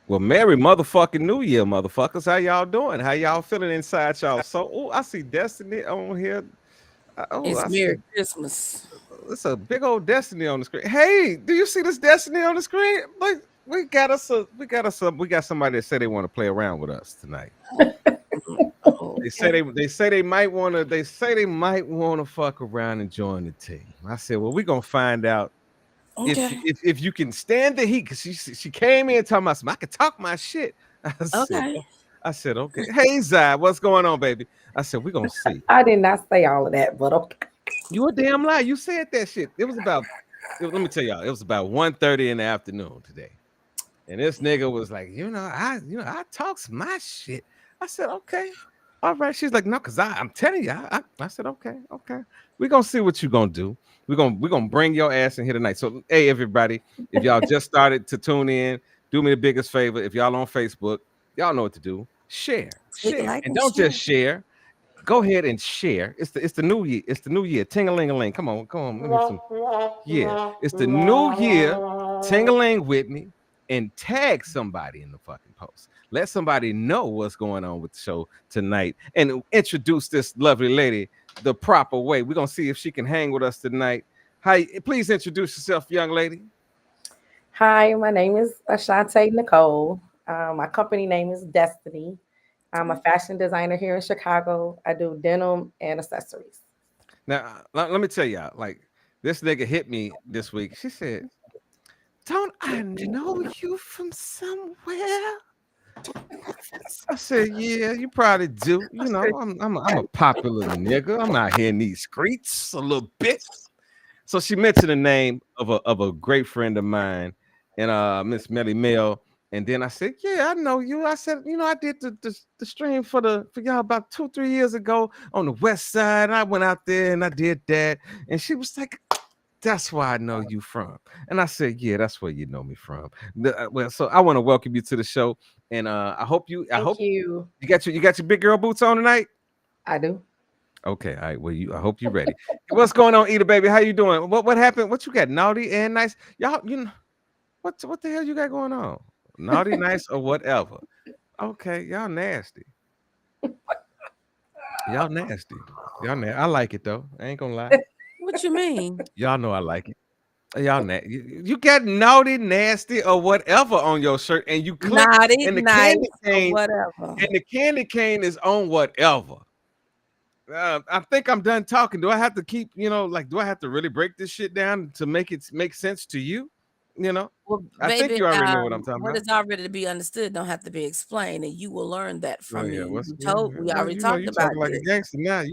Well, Merry motherfucking New Year, motherfuckers. How y'all doing? How y'all feeling inside y'all? So, oh, I see Destiny on here. Oh, It's I see Merry Christmas. it's a big old Destiny on the screen. Hey, do you see this Destiny on the screen? Like, we got somebody that said they want to play around with us tonight. Okay. They say they might want to fuck around and join the team. I said, well, we're gonna find out Okay. if you can stand the heat, because she came in talking about some, I could talk my shit. I said, Okay. I said, okay. Hey Zai, what's going on, baby? I said, we're gonna see. I did not say all of that, but okay. You a damn lie. You said that shit. Let me tell y'all, it was about 1:30 in the afternoon today. And this nigga was like, I talks my shit. I said, okay. All right. She's like, no, because I'm telling you. I said, okay, okay. We're gonna see what you're gonna do. We're gonna bring your ass in here tonight. So hey, everybody, if y'all just started to tune in, do me the biggest favor. If y'all on Facebook, y'all know what to do. Share, Click share. like And and don't share. just share. Go ahead and share. It's the new year. It's the new year. Ting-a-ling-a-ling. Come on, come on. Let me some. Yeah, it's the new year. Ting-a-ling with me and tag somebody in the fucking post. Let somebody know what's going on with the show tonight and introduce this lovely lady the proper way. We're gonna see if she can hang with us tonight. Hi, please introduce yourself, young lady. Hi, my name is Ashante Nicole. My company name is Destiny. I'm a fashion designer here in Chicago. I do denim and accessories. Now, let me tell y'all, like this nigga hit me this week. She said, "Don't I know you from somewhere?" I said, "Yeah, you probably do. You know, I'm a popular nigga. I'm out here in these streets a little bit." So she mentioned the name of a great friend of mine, and Miss Melly Mel. And then I said, "Yeah, I know you." I said, I did the stream for y'all about 2-3 years ago on the West Side. And I went out there and I did that." And she was like, "That's where I know you from." And I said, "Yeah, that's where you know me from." Well, so I want to welcome you to the show, and I Thank hope you. you got your big girl boots on tonight. I do. Okay, all right. Well, I hope you're ready. What's going on, Eater baby? How you doing? What happened? What you got? Naughty and nice? Y'all, what the hell you got going on? Naughty, nice, or whatever? Okay, y'all nasty. Y'all nasty. I like it though. I ain't gonna lie. What you mean? Y'all know I like it. You got naughty, nasty, or whatever on your shirt, and you click, Naughty, and nice, or whatever. the candy cane is on whatever. I think I'm done talking. Do I have to keep, like, do I have to really break this shit down to make it make sense to you? You know, Well, I think baby, you already know what I'm talking what about. is already to be understood don't have to be explained, and you will learn that Oh from yeah, me. what's You yeah, told yeah. we Well, already talked you about talking like a this. gangster now.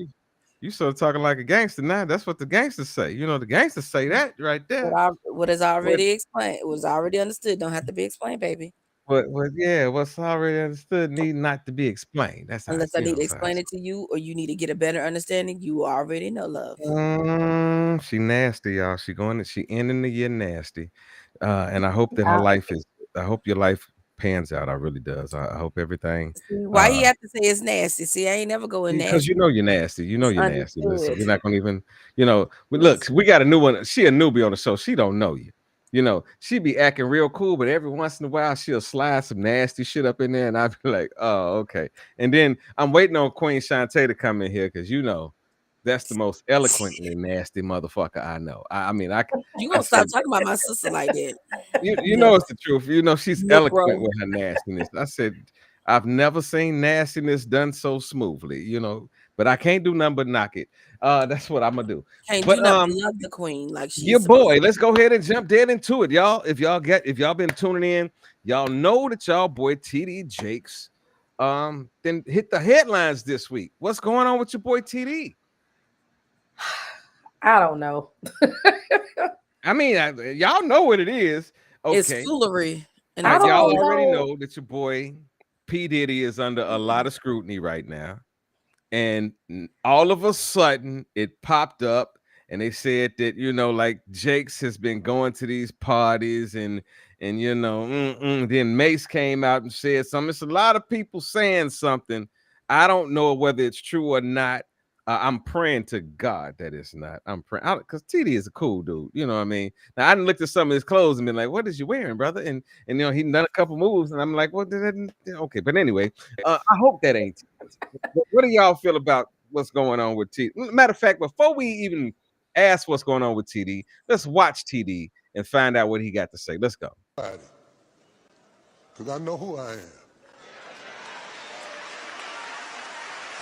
You sort of talking like a gangster now. That's what the gangsters say. The gangsters say that right there. What is What already explained, was already understood, don't have to be explained, baby. what's already understood need not to be explained. That's how Unless I need to so explain it to you or you need to get a better understanding, you already know, love. she nasty, y'all. She ending the year nasty. And I hope that her I, life is I hope your life pans out. I really does. I hope everything See, why he uh have to say it's nasty? See, I ain't never going because nasty. you're nasty. It's You're nasty. Listen, understood. we're not gonna even, look, Yes. we got a new one. She a newbie on the show. She don't know you. She be acting real cool, but every once in a while she'll slide some nasty shit up in there, and I'll be like, oh, okay. And then I'm waiting on Queen Shantae to come in here because that's the most eloquently nasty motherfucker I know. I mean, You I gonna stop said, talking about my sister like that. you No, know it's the truth. She's no, eloquent bro. with her nastiness. I said, I've never seen nastiness done so smoothly, but I can't do nothing but knock it. That's what I'm gonna do. Can't do But nothing but love the queen like your she's supposed boy, to. let's go ahead and jump dead into it, y'all. If y'all been tuning in, y'all know that y'all boy TD Jakes then hit the headlines this week. What's going on with your boy TD? I don't know. I mean, y'all know what it is. It's Okay. foolery, and I that's Y'all all don't it already know. know that your boy P. Diddy is under a lot of scrutiny right now. And all of a sudden it popped up and they said that, like Jakes has been going to these parties and then Mace came out and said something. It's a lot of people saying something. I don't know whether it's true or not. I'm praying to God that it's not. I'm praying because TD is a cool dude. You know what I mean? Now I didn't look at some of his clothes and been like, "What is you wearing, brother?" And he done a couple moves, and I'm like, "Well, okay." But anyway, I hope that ain't. What do y'all feel about what's going on with TD? Matter of fact, before we even ask what's going on with TD, let's watch TD and find out what he got to say. Let's go. Because I know who I am.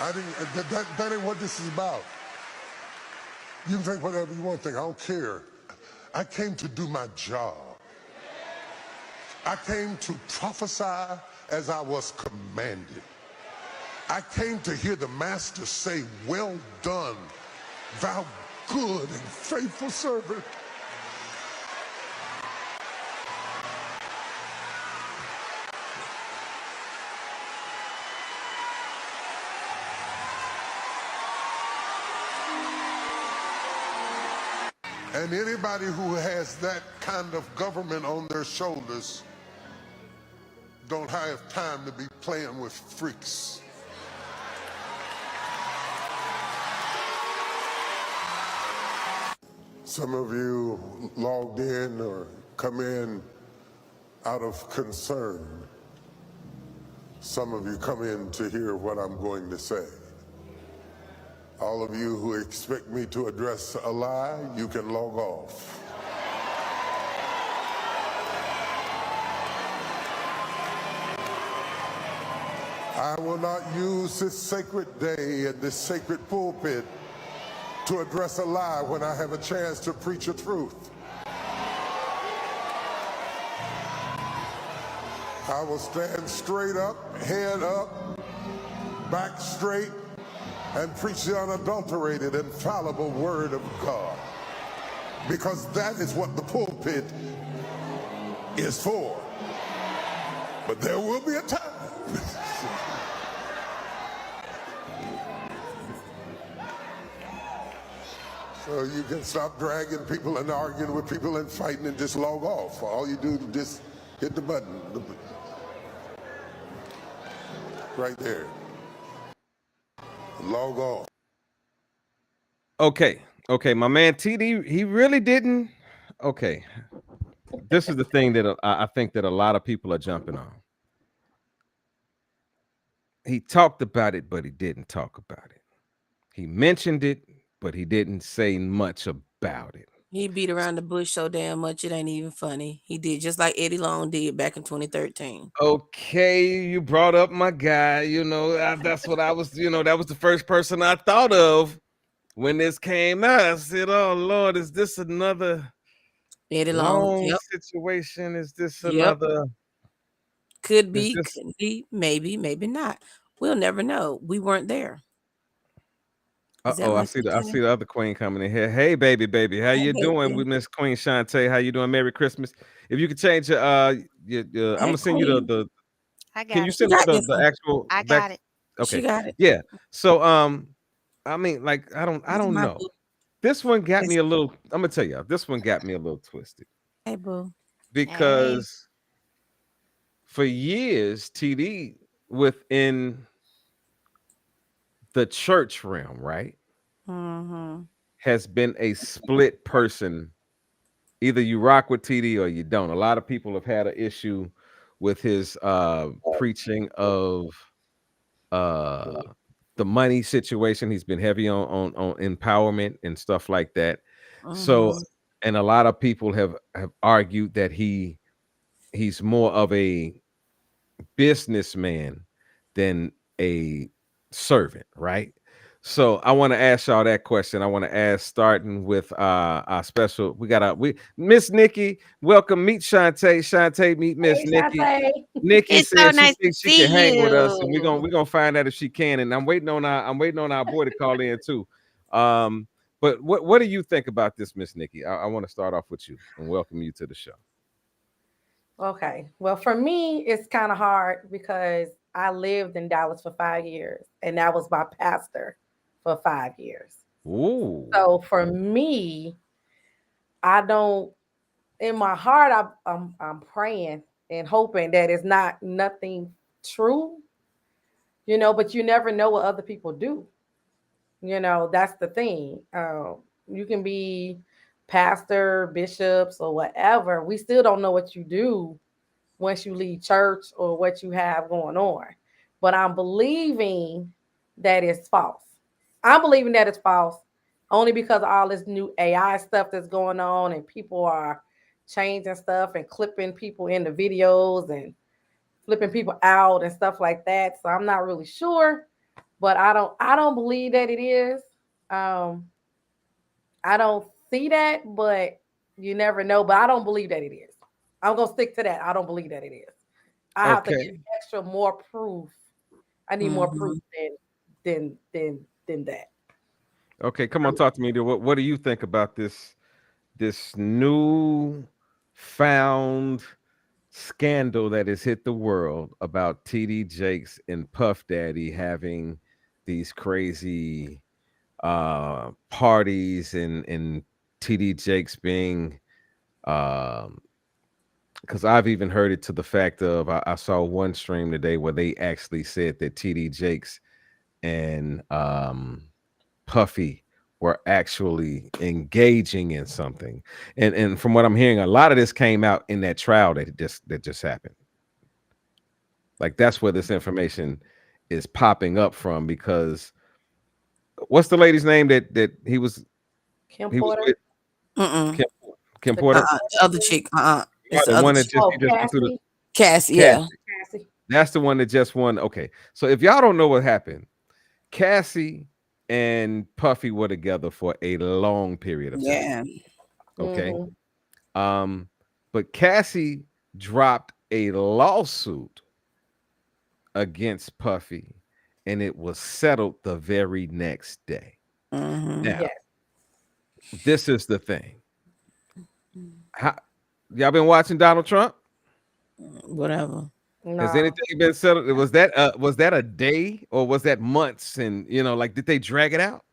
That ain't what this is about. You can think whatever you want to think. I don't care. I came to do my job. I came to prophesy as I was commanded. I came to hear the master say, "Well done, thou good and faithful servant." And anybody who has that kind of government on their shoulders don't have time to be playing with freaks. Some of you logged in or come in out of concern. Some of you come in to hear what I'm going to say. All of you who expect me to address a lie, you can log off. I will not use this sacred day and this sacred pulpit to address a lie when I have a chance to preach a truth. I will stand straight up, head up, back straight, and preach the unadulterated, infallible word of God. Because that is what the pulpit is for. But there will be a time. So you can stop dragging people and arguing with people and fighting and just log off. All you do is just hit the button. Right there. Log off. Okay, my man TD, he really didn't. Okay, this is the thing that I think that a lot of people are jumping on. He talked about it, but he didn't talk about it. He mentioned it, but he didn't say much about it. He beat around the bush so damn much it ain't even funny. He did just like Eddie Long did back in 2013. Okay, you brought up my guy. That's what I was. That was the first person I thought of when this came out. I said, "Oh Lord, is this another Eddie Long. long Yep. situation? Is this Yep. another? Could Is be, this couldn't be, maybe, maybe not. We'll never know. We weren't there. Is that Uh-oh, my I see the other queen coming in here. Hey, baby, how Hey, you doing? baby. We Miss Queen Shantae. How you doing? Merry Christmas. If you could change your I'm Hey, gonna send you Queen. I can got you it. She send us got this the one. actual I back? got it. She Okay, got it. yeah. So I mean, like, I This is don't my know. boo. This one got This, me a little. I'm gonna tell you, this one got me a little twisted hey, boo. Hey. because for years, TD within the church realm, right, Mm-hmm. has been a split person. Either you rock with TD or you don't. A lot of people have had an issue with his preaching of uh the money situation. He's been heavy on empowerment and stuff like that. So, Mm-hmm. and a lot of people have argued that he's more of a businessman than a servant, right? So I want to ask y'all that question. I want to ask, starting with our special. We Miss Nikki. Welcome, meet Shantae. Shantae, meet Miss Hey, Nikki. Shantae. Nikki It's so said she nice to thinks she can see hang with us, and we're gonna you. we're gonna find out if she can. And I'm waiting on our boy to call in too. But what do you think about this, Miss Nikki? I want to start off with you and welcome you to the show. Okay. Well, for me, it's kind of hard because I lived in Dallas for 5 years and that was my pastor for 5 years. Ooh. So for me, I don't, in my heart, I'm praying and hoping that it's not nothing true, but you never know what other people do. That's the thing. You can be pastor, bishops, or whatever. We still don't know what you do once you leave church or what you have going on. But I'm believing that it's false. I'm believing that it's false only because of all this new AI stuff that's going on and people are changing stuff and clipping people in the videos and flipping people out and stuff like that. So I'm not really sure, but I don't believe that it is. Um, I don't see that, but you never know. But I don't believe that it is. I'm gonna stick to that. I don't believe that it is. I have to get Okay. extra more proof. I need more proof Mhm. than that. Okay, come on, talk to me. What do you think about this new found scandal that has hit the world about TD Jakes and Puff Daddy having these crazy parties and TD Jakes being um because I've even heard it to the fact of I saw one stream today where they actually said that TD Jakes and Puffy were actually engaging in something. And from what I'm hearing, a lot of this came out in that trial that just happened. Like that's where this information is popping up from because what's the lady's name that Kim he was Porter, with? Mm-mm. Kim, Kim the Porter? The other Kardashian. chick. No, It's the the other one that chick. just he Oh, just went through the Cassie. Cassie. Yeah. Cassie. Cassie. That's the one that just won. Okay. So if y'all don't know what happened, Cassie and Puffy were together for a long period of time. Yeah. Okay. Hmm. Um, but Cassie dropped a lawsuit against Puffy, and it was settled the very next day. Mhm. Now, Yes. this is the thing. How, y'all been watching Donald Trump? Whatever. Has No. anything been settled? Was that a day or was that months? And like did they drag it out?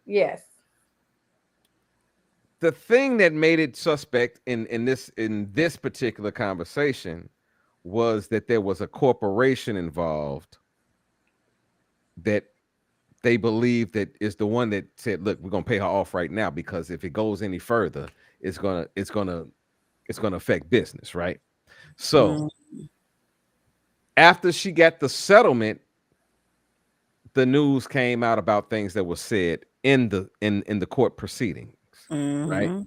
Yes. The thing that made it suspect in this particular conversation was that there was a corporation involved that they believe that is the one that said, "Look, we're gonna pay her off right now because if it goes any further, it's gonna affect business, right?" So Mm, after she got the settlement, the news came out about things that were said in the court proceedings, right? mhm.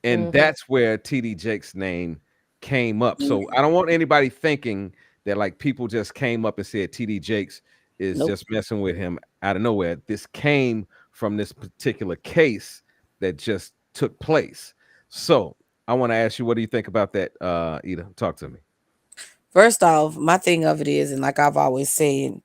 And Hmm. that's where TD Jake's name came up. Yeah. So I don't want anybody thinking that like people just came up and said TD Jakes is Nope. just messing with him out of nowhere. This came from this particular case that just took place. So I want to ask you, what do you think about that, Ida? Talk to me. First off, my thing of it is, and like I've always said,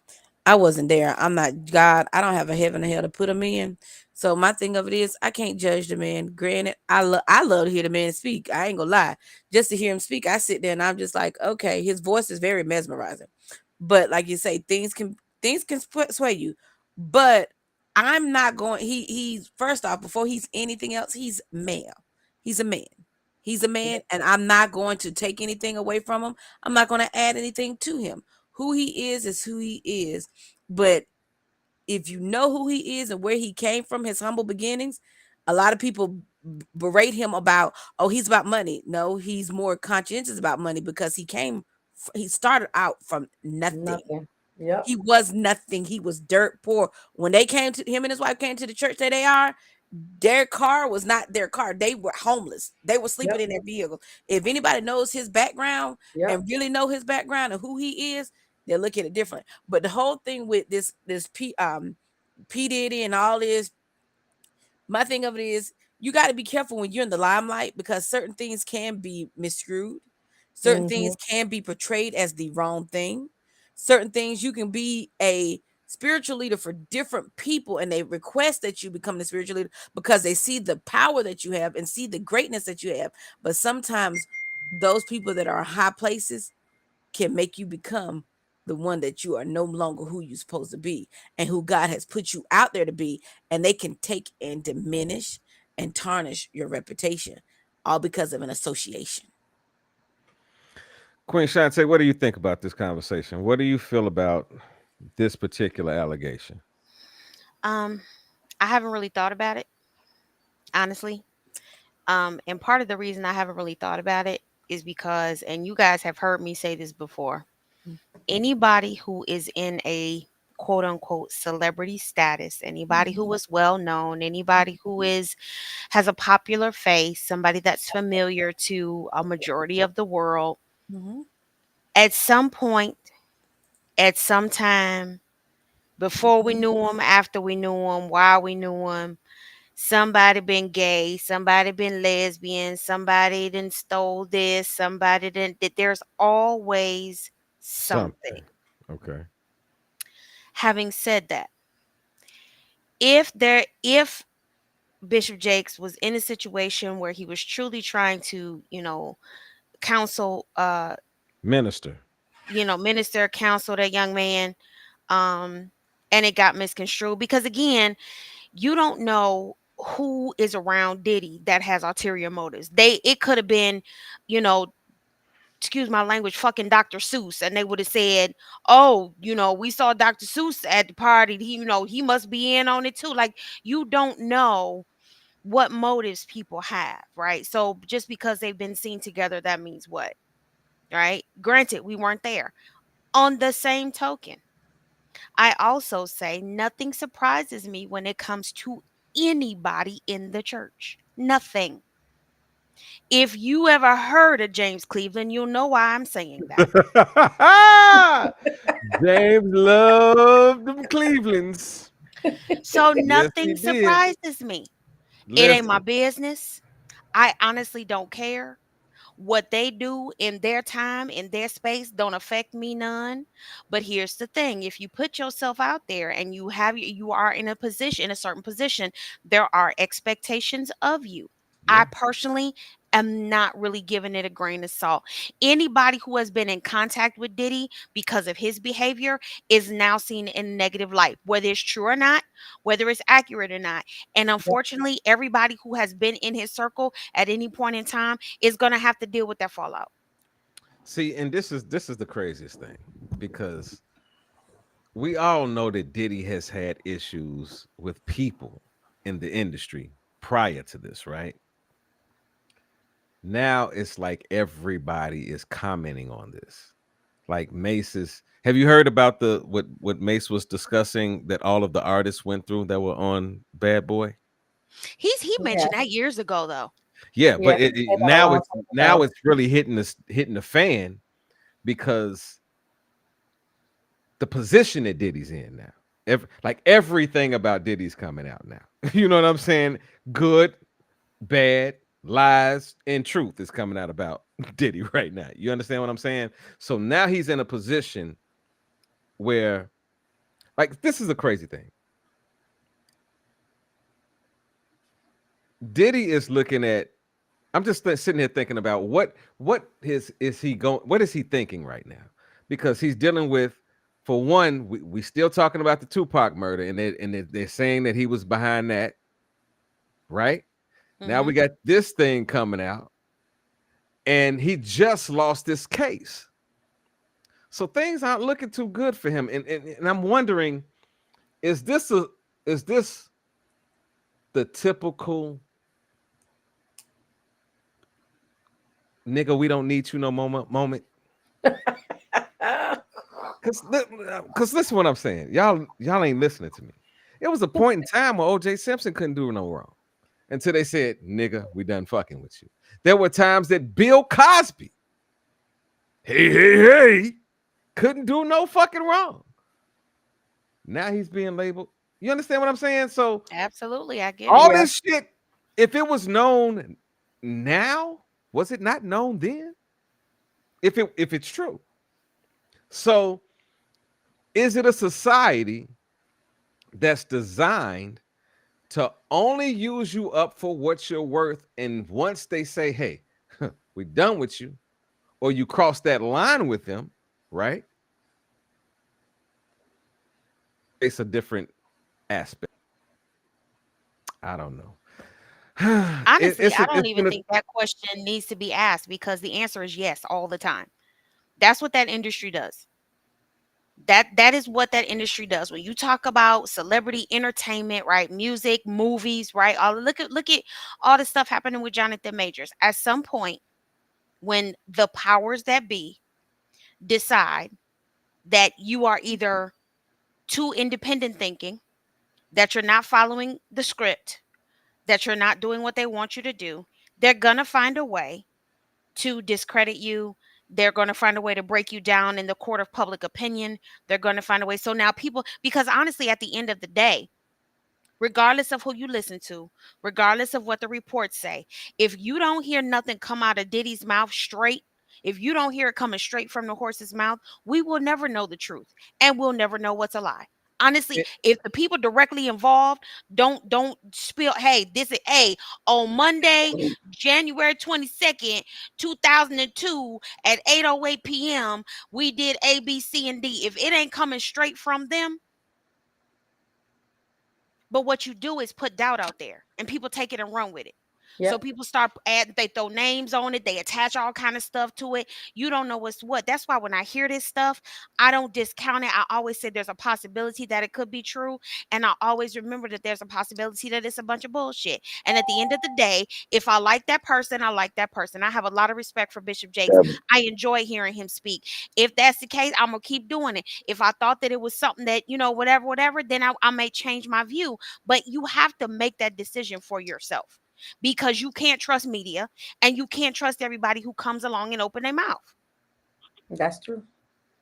I wasn't there. I'm not God. I don't have a heaven or hell to put him in. So my thing of it is, I can't judge the man. Granted, I love to hear the man speak. I ain't gonna lie. Just to hear him speak, I sit there and I'm just like, okay, his voice is very mesmerizing. But like you say, things can sway you. But I'm not going. He's first off, before he's anything else, he's male. He's a man. He's a man, and I'm not going to take anything away from him. I'm not going to add anything to him. Who he is who he is. But if you know who he is and where he came from, his humble beginnings, a lot of people berate him about, oh, he's about money. No, he's more conscientious about money because he started out from nothing. Nothing. Yep. He was nothing. He was dirt poor. When they came to him and his wife came to the church that they are, their car was not their car. They were homeless. They were sleeping Yep. in their vehicle. If anybody knows his background Yep. and really know his background and who he is, they'll look at it different. But the whole thing with this P Diddy and all this, my thing of it is you got to be careful when you're in the limelight because certain things can be misconstrued. Certain Hmm. things can be portrayed as the wrong thing. Certain things you can be a spiritual leader for different people and they request that you become the spiritual leader because they see the power that you have and see the greatness that you have. But sometimes those people that are in high places can make you become the one that you are no longer who you're supposed to be and who God has put you out there to be. And they can take and diminish and tarnish your reputation all because of an association. Queen Shante, what do you think about this conversation? What do you feel about this particular allegation? Um, I haven't really thought about it, honestly. And part of the reason I haven't really thought about it is because, and you guys have heard me say this before, anybody who is in a quote unquote celebrity status, anybody who is well known, anybody who is has a popular face, somebody that's familiar to a majority of the world, Mm-hmm. at some point, at some time, before we knew them, after we knew them, while we knew them, somebody been gay, somebody been lesbian, somebody didn't stole this, somebody didn't that there's always something. Something. Okay. Having said that, if Bishop Jakes was in a situation where he was truly trying to, counsel Minister. minister, counsel that young man, um, and it got misconstrued because again, you don't know who is around Diddy that has ulterior motives. It could have been, you know, excuse my language, fucking Dr. Seuss, and they would have said, "Oh, we saw Dr. Seuss at the party. He must be in on it too." Like you don't know what motives people have, right? So just because they've been seen together, that means what, right? Granted, we weren't there. On the same token, I also say nothing surprises me when it comes to anybody in the church. Nothing. If you ever heard of James Cleveland, you'll know why I'm saying that. James loved them Clevelands. So Yes, he nothing did. surprises me. It ain't my Listen. business. I honestly don't care. What they do in their time, in their space, don't affect me none. But here's the thing: if you put yourself out there and you are in a position, in a certain position, there are expectations of you. I Yeah. personally am not really giving it a grain of salt. Anybody who has been in contact with Diddy because of his behavior is now seen in a negative light, whether it's true or not, whether it's accurate or not. And unfortunately, everybody who has been in his circle at any point in time is going to have to deal with that fallout. See, and this is the craziest thing because we all know that Diddy has had issues with people in the industry prior to this, right? Now it's like everybody is commenting on this. Like Mace is. Have you heard about the what Mace was discussing that all of the artists went through that were on Bad Boy? He Yeah, mentioned that years ago though. Yeah, yeah, but he said that a long time now ago. it's really hitting the fan because the position that Diddy's in now. Like everything about Diddy's coming out now. You know what I'm saying? Good, bad, lies, and truth is coming out about Diddy right now. You understand what I'm saying? So now he's in a position where, like, this is a crazy thing. Diddy is looking at. I'm just sitting here thinking about is he going? What is he thinking right now? Because he's dealing with, for one, we still talking about the Tupac murder, and they're saying that he was behind that. Right now, we Mhm. got this thing coming out, and he just lost this case, so things aren't looking too good for him. And I'm wondering, is this the typical nigga? We don't need you no moment. Cause listen what I'm saying. Y'all ain't listening to me. It was a point in time where OJ Simpson couldn't do no wrong until they said, nigga, we done fucking with you. There were times that Bill Cosby, hey, couldn't do no fucking wrong. Now he's being labeled. You understand what I'm saying? So Absolutely, I get it. all Yeah, this shit, if it was known now, was it not known then? If it's true. So is it a society that's designed to only use you up for what you're worth? And once they say, hey, we're done with you, or you cross that line with them, right? It's a different aspect. I don't know. it, Honestly, it's a, I don't it's even been a, think that question needs to be asked because the answer is yes all the time. That's what that industry does. That is what that industry does. When you talk about celebrity entertainment, right? Music, movies, right? All look at all the stuff happening with Jonathan Majors. At some point, when the powers that be decide that you are either too independent thinking, that you're not following the script, that you're not doing what they want you to do, they're gonna find a way to discredit you. They're going to find a way to break you down in the court of public opinion. They're going to find a way. So now people, because honestly, at the end of the day, regardless of who you listen to, regardless of what the reports say, if you don't hear nothing come out of Diddy's mouth straight, if you don't hear it coming straight from the horse's mouth, we will never know the truth and we'll never know what's a lie. Honestly, It- if the people directly involved don't spill, hey, this is hey, on Monday, January 22nd, 2002 at 8:08 p.m., we did A, B, C, and D. If it ain't coming straight from them, but what you do is put doubt out there and people take it and run with it. So Yep. people start add they throw names on it, they attach all kind of stuff to it. You don't know what's what. That's why when I hear this stuff, I don't discount it. I always say there's a possibility that it could be true. And I always remember that there's a possibility that it's a bunch of bullshit. And at the end of the day, if I like that person, I like that person. I have a lot of respect for Bishop Jakes. I enjoy hearing him speak. If that's the case, I'm gonna keep doing it. If I thought that it was something that, whatever, then I may change my view. But you have to make that decision for yourself because you can't trust media and you can't trust everybody who comes along and open their mouth. That's true.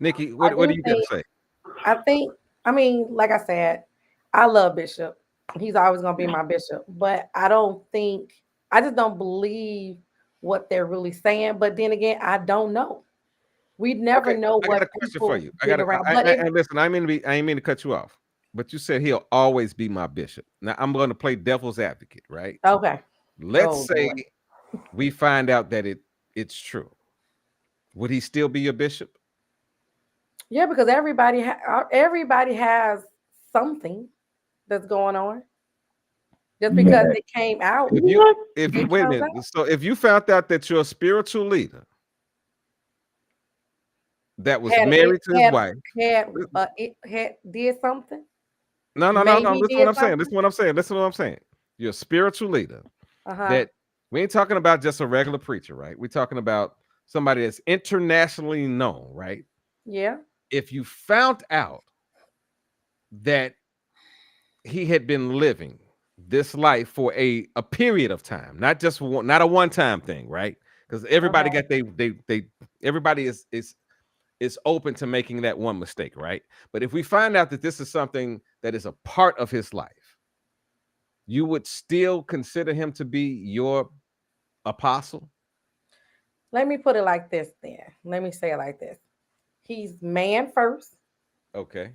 Nikki, I what do do you got to think. say? I think. I mean, like I said, I love Bishop. He's always gonna be my bishop. But I don't think. I just don't believe what they're really saying. But then again, I don't know. We never Okay, know I got what a question for people you. dig around. But if And listen, I ain't mean to cut you off, but you said he'll always be my bishop. Now I'm going to play devil's advocate, right? okay, Let's oh say Lord. we find out that it's true. Would he still be your bishop? Yeah, because everybody has something that's going on. Just because it came out, If you it wait a comes minute, out. so if you found out that your spiritual leader that was Had it married to his had wife, it had did something. no, Maybe this is what did I'm saying. This something. is what I'm saying. This is what I'm saying. Your spiritual leader Uh-huh. that we ain't talking about just a regular preacher, right? We're talking about somebody that's internationally known, right? Yeah. If you found out that he had been living this life for a period of time, not just one, not a one-time thing, right? Because everybody Okay. got they everybody is open to making that one mistake, right? But if we find out that this is something that is a part of his life, you would still consider him to be your apostle? Let me put it like this then. Let me say it like this. He's man first. Okay.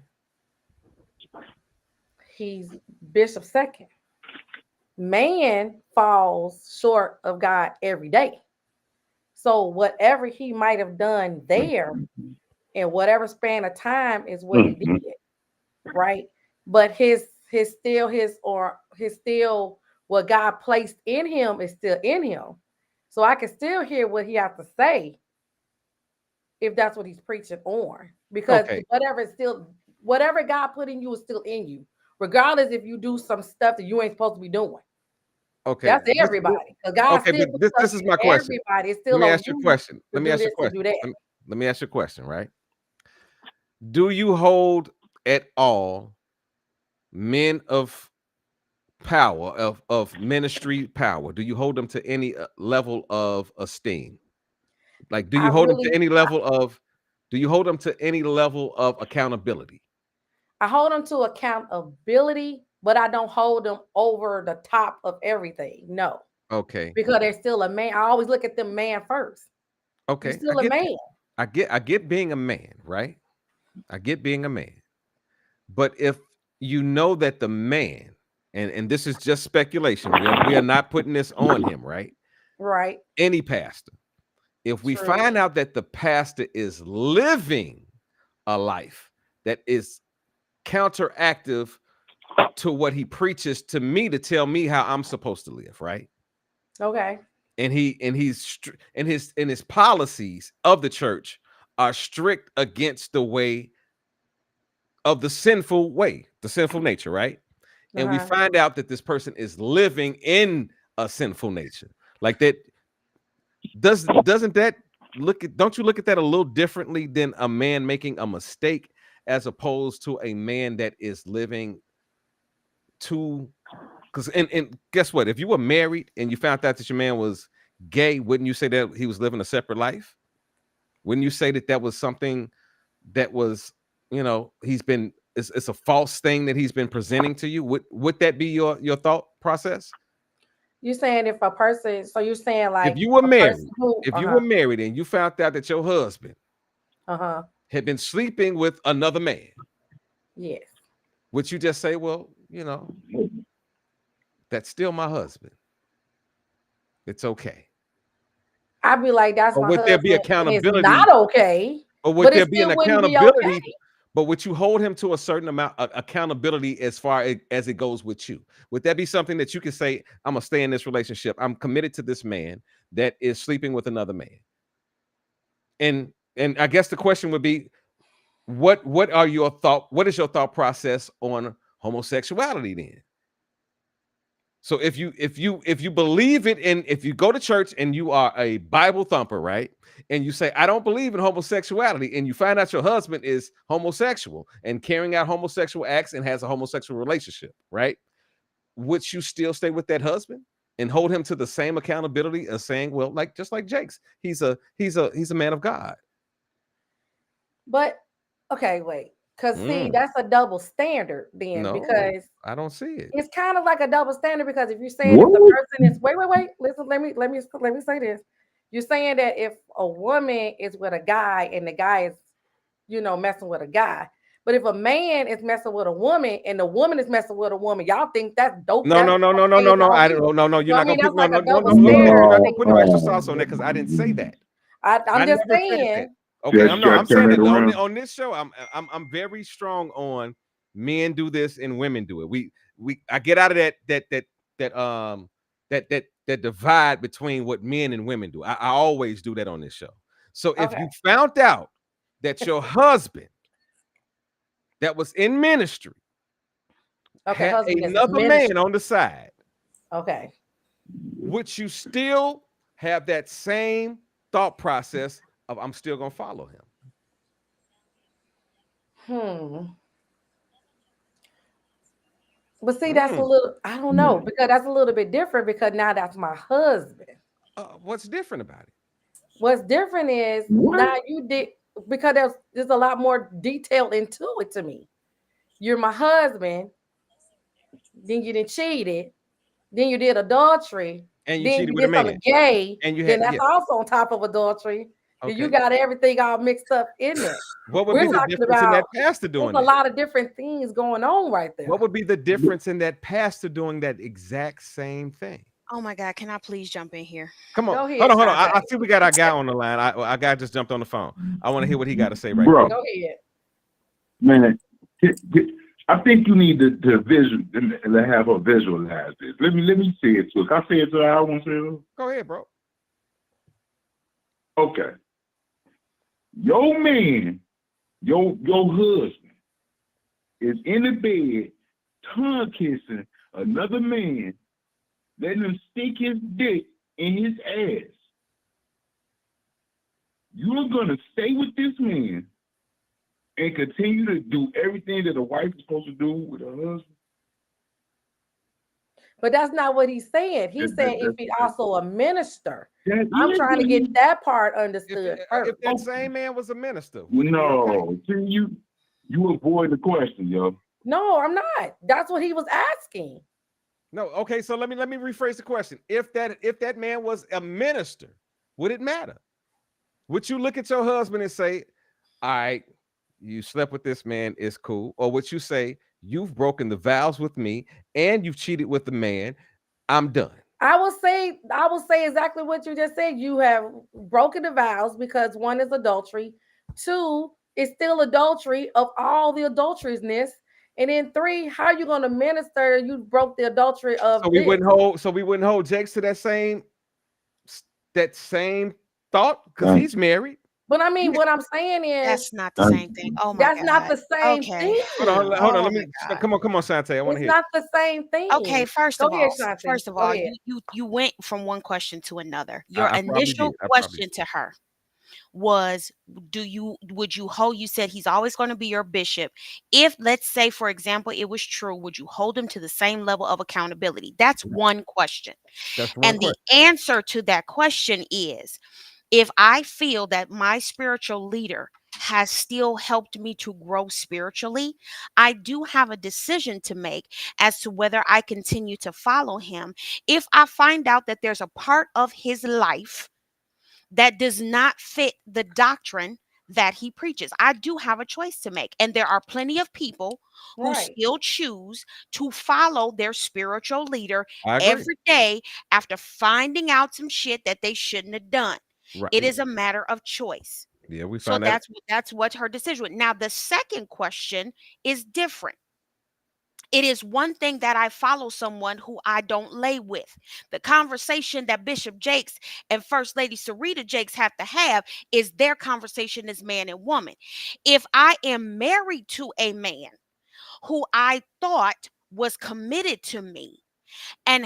He's bishop second. Man falls short of God every day. So whatever he might have done there in whatever span of time is what he did, right? But his still what God placed in him is still in him. So I can still hear what he has to say if that's what he's preaching on. Because Okay. whatever God put in you is still in you, regardless if you do some stuff that you ain't supposed to be doing. Okay. That's everybody. Because God Okay, still but put this stuff is in my question. everybody. It's Let still me on ask you a you question. to Let me do ask you this a and do question. that. Let me ask you a question, right? Do you hold at all men of power, of ministry power? Do you hold them to any level of esteem? Like, I really do you hold them to any level of accountability? I hold them to accountability, but I don't hold them over the top of everything. No, Okay. because they're still a man. I always look at them man first. You Okay. I still a get that. man. I get being a man, right? I get being a man. But if you know that the man, and this is just speculation, we are not putting this on him, right? Right. Any pastor. If we True. find out that the pastor is living a life that is counteractive to what he preaches to me to tell me how I'm supposed to live, right? Okay. And his policies of the church are strict against the way of the sinful way, the sinful nature, right? And we Uh-huh. find out that this person is living in a sinful nature. Like that doesn't that don't you look at that a little differently than a man making a mistake as opposed to a man that is living to because and guess what? If you were married and you found out that your man was gay, wouldn't you say that he was living a separate life? Wouldn't you say that that was something that was, he's been it's a false thing that he's been presenting to you? Would that be your thought process? You saying if a person, so you're saying If like you were a person married, who, if you were married and you found out that your husband uh-huh, had been sleeping with another man, yes. would you just say, well, that's still my husband? It's okay. I'd be like, that's Or my would there be husband, and it's accountability? not okay, Or would but it there be an still wouldn't be okay. accountability? But would you hold him to a certain amount of accountability as far as it goes with you? Would that be something that you can say, I'm gonna stay in this relationship? I'm committed to this man that is sleeping with another man. And I guess the question would be, what is your thought process on homosexuality then? So if you believe it, and if you go to church and you are a Bible thumper, right? And you say, I don't believe in homosexuality, and you find out your husband is homosexual and carrying out homosexual acts and has a homosexual relationship, right? Would you still stay with that husband and hold him to the same accountability as saying, well, like just like Jake's, he's a man of God. But okay, wait, because see, Mm, that's a double standard then, no, because I don't see it. it's kind of like a double standard. Because if you're saying if the What? person is, wait, listen, let me say this. You're saying that if a woman is with a guy and the guy is, messing with a guy, but if a man is messing with a woman and the woman is messing with a woman, y'all think that's dope? No, That's no, no, no, no, okay? no, It's no. all I good. don't. No, no. You're So I not mean, gonna that's put no, like no, a no, double no, no, no. standard You're not thing gonna put to no extra me. sauce on that because I didn't say that. I'm I just never said that. saying. Okay, Just no. try to I'm turn saying it that on around. on this show. I'm very strong on men do this and women do it. I get out of that that divide between what men and women do. I always do that on this show. So if Okay, you found out that your husband that was in ministry okay, had husband is another man ministry. on the side, Okay. would you still have that same thought process of I'm still gonna follow him? Hmm. But see, that's a Mm. little, I don't know, because that's a little bit different because now that's my husband. What's different about it? What's different is What? now you did, because there's a lot more detail into it to me. You're my husband, then you did cheated, then you did adultery, And you then cheated you with a did man, something gay, and you then had that's yeah. also on top of adultery. Then you Okay. got everything all mixed up in there. What would We're be the talking difference in about that pastor there's doing a that? lot of different things going on right What there. would be the difference in that pastor doing that exact same thing? Oh my God, can I please jump in here? Come on, Go ahead, hold on. I Shantae. see we got our guy on the line. Our guy just jumped on the phone. I want to hear what he got to say right Bro, quick. Go ahead. man, I think you need to visual to have her visualize this. Let me say it to her. Can I say it to her? I want to say it to her. Go ahead, bro. Okay. Your man, your husband is in the bed, tongue kissing another man, letting him stick his dick in his ass. You're gonna stay with this man and continue to do everything that a wife is supposed to do with her husband. But that's not what he's saying. He's saying if he's also a minister. I'm trying to get that part understood If first. that same man was a minister, would it be okay? No, see, you avoid the question, yo. No, I'm not. That's what he was asking. No. Okay. So let me rephrase the question. If that man was a minister, would it matter? Would you look at your husband and say, "All right, you slept with this man, it's cool," or would you say, "You've broken the vows with me, and you've cheated with the man. I'm done." I will say exactly what you just said. You have broken the vows because one is adultery, two is still adultery of all the adulterousness, and then three, how are you going to minister? You broke the adultery So of we this. wouldn't hold Jakes to that same thought because he's married. But I mean, what I'm saying is That's not the same thing. Oh my that's not God. the same Okay. thing. Hold on. Oh Let my me God. come on, Sante. I want to It's hear. not the same Okay, thing. first Go of ahead, all, Shanti. Go ahead. you went from one question to another. Your I probably initial did. I probably question did. to her was, would you hold, you said he's always going to be your bishop. If, let's say, for example, it was true, would you hold him to the same level of accountability? That's one question. That's one And the question. answer to that question is, if I feel that my spiritual leader has still helped me to grow spiritually, I do have a decision to make as to whether I continue to follow him. If I find out that there's a part of his life that does not fit the doctrine that he preaches, I do have a choice to make. And there are plenty of people who Right. still choose to follow their spiritual leader I agree. every day after finding out some shit that they shouldn't have done. It Right. is a matter of choice. Yeah, we So found that. that's what her decision was. Now the second question is different. It is one thing that I follow someone who I don't lay with. The conversation that Bishop Jakes and First Lady Sarita Jakes have to have is their conversation as man and woman. If I am married to a man who I thought was committed to me and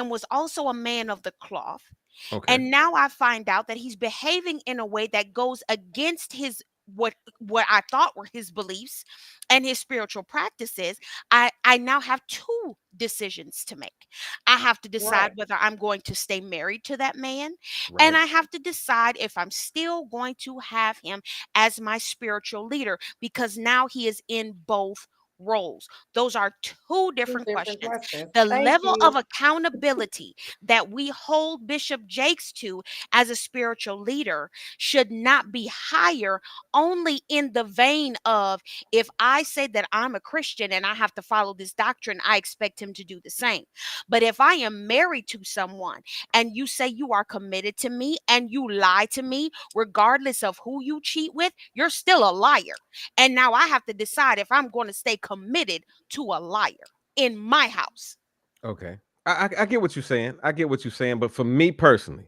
was also a man of the cloth, Okay. and now I find out that he's behaving in a way that goes against his what I thought were his beliefs and his spiritual practices. I now have two decisions to make. I have to decide Right. whether I'm going to stay married to that man, and Right. I have to decide if I'm still going to have him as my spiritual leader, because now he is in both roles. Those are two Two different different questions. questions. The Thank level of you. accountability that we hold Bishop Jakes to as a spiritual leader should not be higher, only in the vein of, if I say that I'm a Christian and I have to follow this doctrine, I expect him to do the same. But if I am married to someone and you say you are committed to me and you lie to me, regardless of who you cheat with, you're still a liar. And now I have to decide if I'm going to stay committed to a liar in my house. Okay. I get what you're saying. I get what you're saying. But for me personally,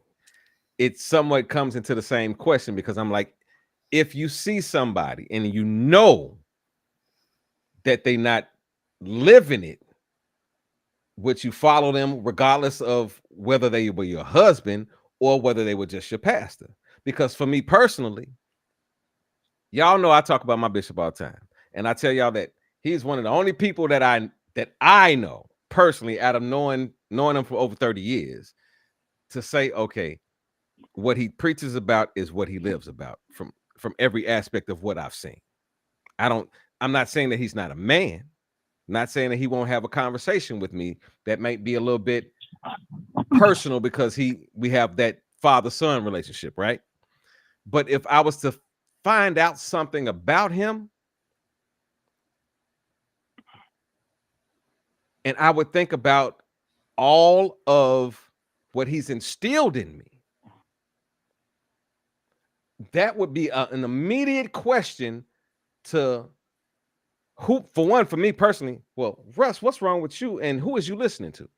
it somewhat comes into the same question, because I'm like, if you see somebody and you know that they not living it, would you follow them regardless of whether they were your husband or whether they were just your pastor? Because for me personally, y'all know I talk about my bishop all the time, and I tell y'all that he's one of the only people that I know personally, out of knowing him for over 30 years, to say, okay, what he preaches about is what he lives about, from every aspect of what I've seen. I'm not saying that he's not a man, not saying that he won't have a conversation with me that might be a little bit personal, because we have that father-son relationship, right? But if I was to find out something about him, and I would think about all of what he's instilled in me, that would be an immediate question to who, for one, for me personally. Well, Russ, what's wrong with you, and who is you listening to?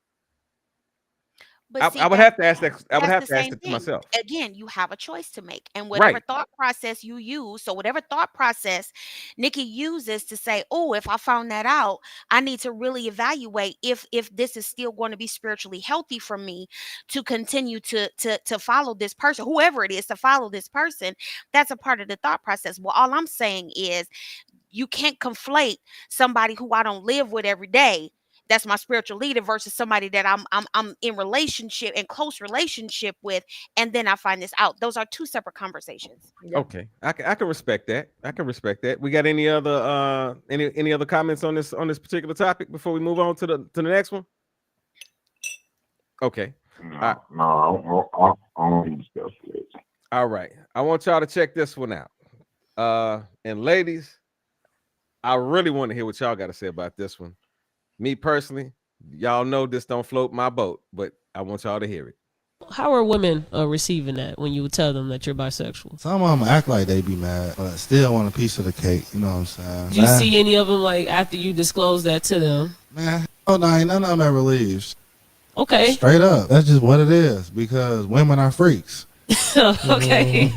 But see, I would have to ask that. I would that's have the to ask same it to thing. myself. Again, you have a choice to make. And whatever Right. thought process you use, so whatever thought process Nikki uses to say, oh, if I found that out, I need to really evaluate if this is still going to be spiritually healthy for me to continue to follow this person, whoever it is, to follow this person. That's a part of the thought process. Well, all I'm saying is, you can't conflate somebody who I don't live with every day, that's my spiritual leader, versus somebody that I'm in relationship, in close relationship with, and then I find this out. Those are two separate conversations. Yep. Okay. I can respect that. I can respect that. We got any other any other comments on this particular topic before we move on to the next one? Okay. I don't discuss this. All right. I want y'all to check this one out. And ladies, I really want to hear what y'all got to say about this one. Me personally, y'all know this don't float my boat, but I want y'all to hear it. How are women receiving that when you tell them that you're bisexual? Some of them act like they be mad, but still want a piece of the cake. You know what I'm saying? Do you see any of them, like, after you disclose that to them? Man, oh no, ain't none of them ever leaves. Okay. Straight up, that's just what it is. Because women are freaks. Okay.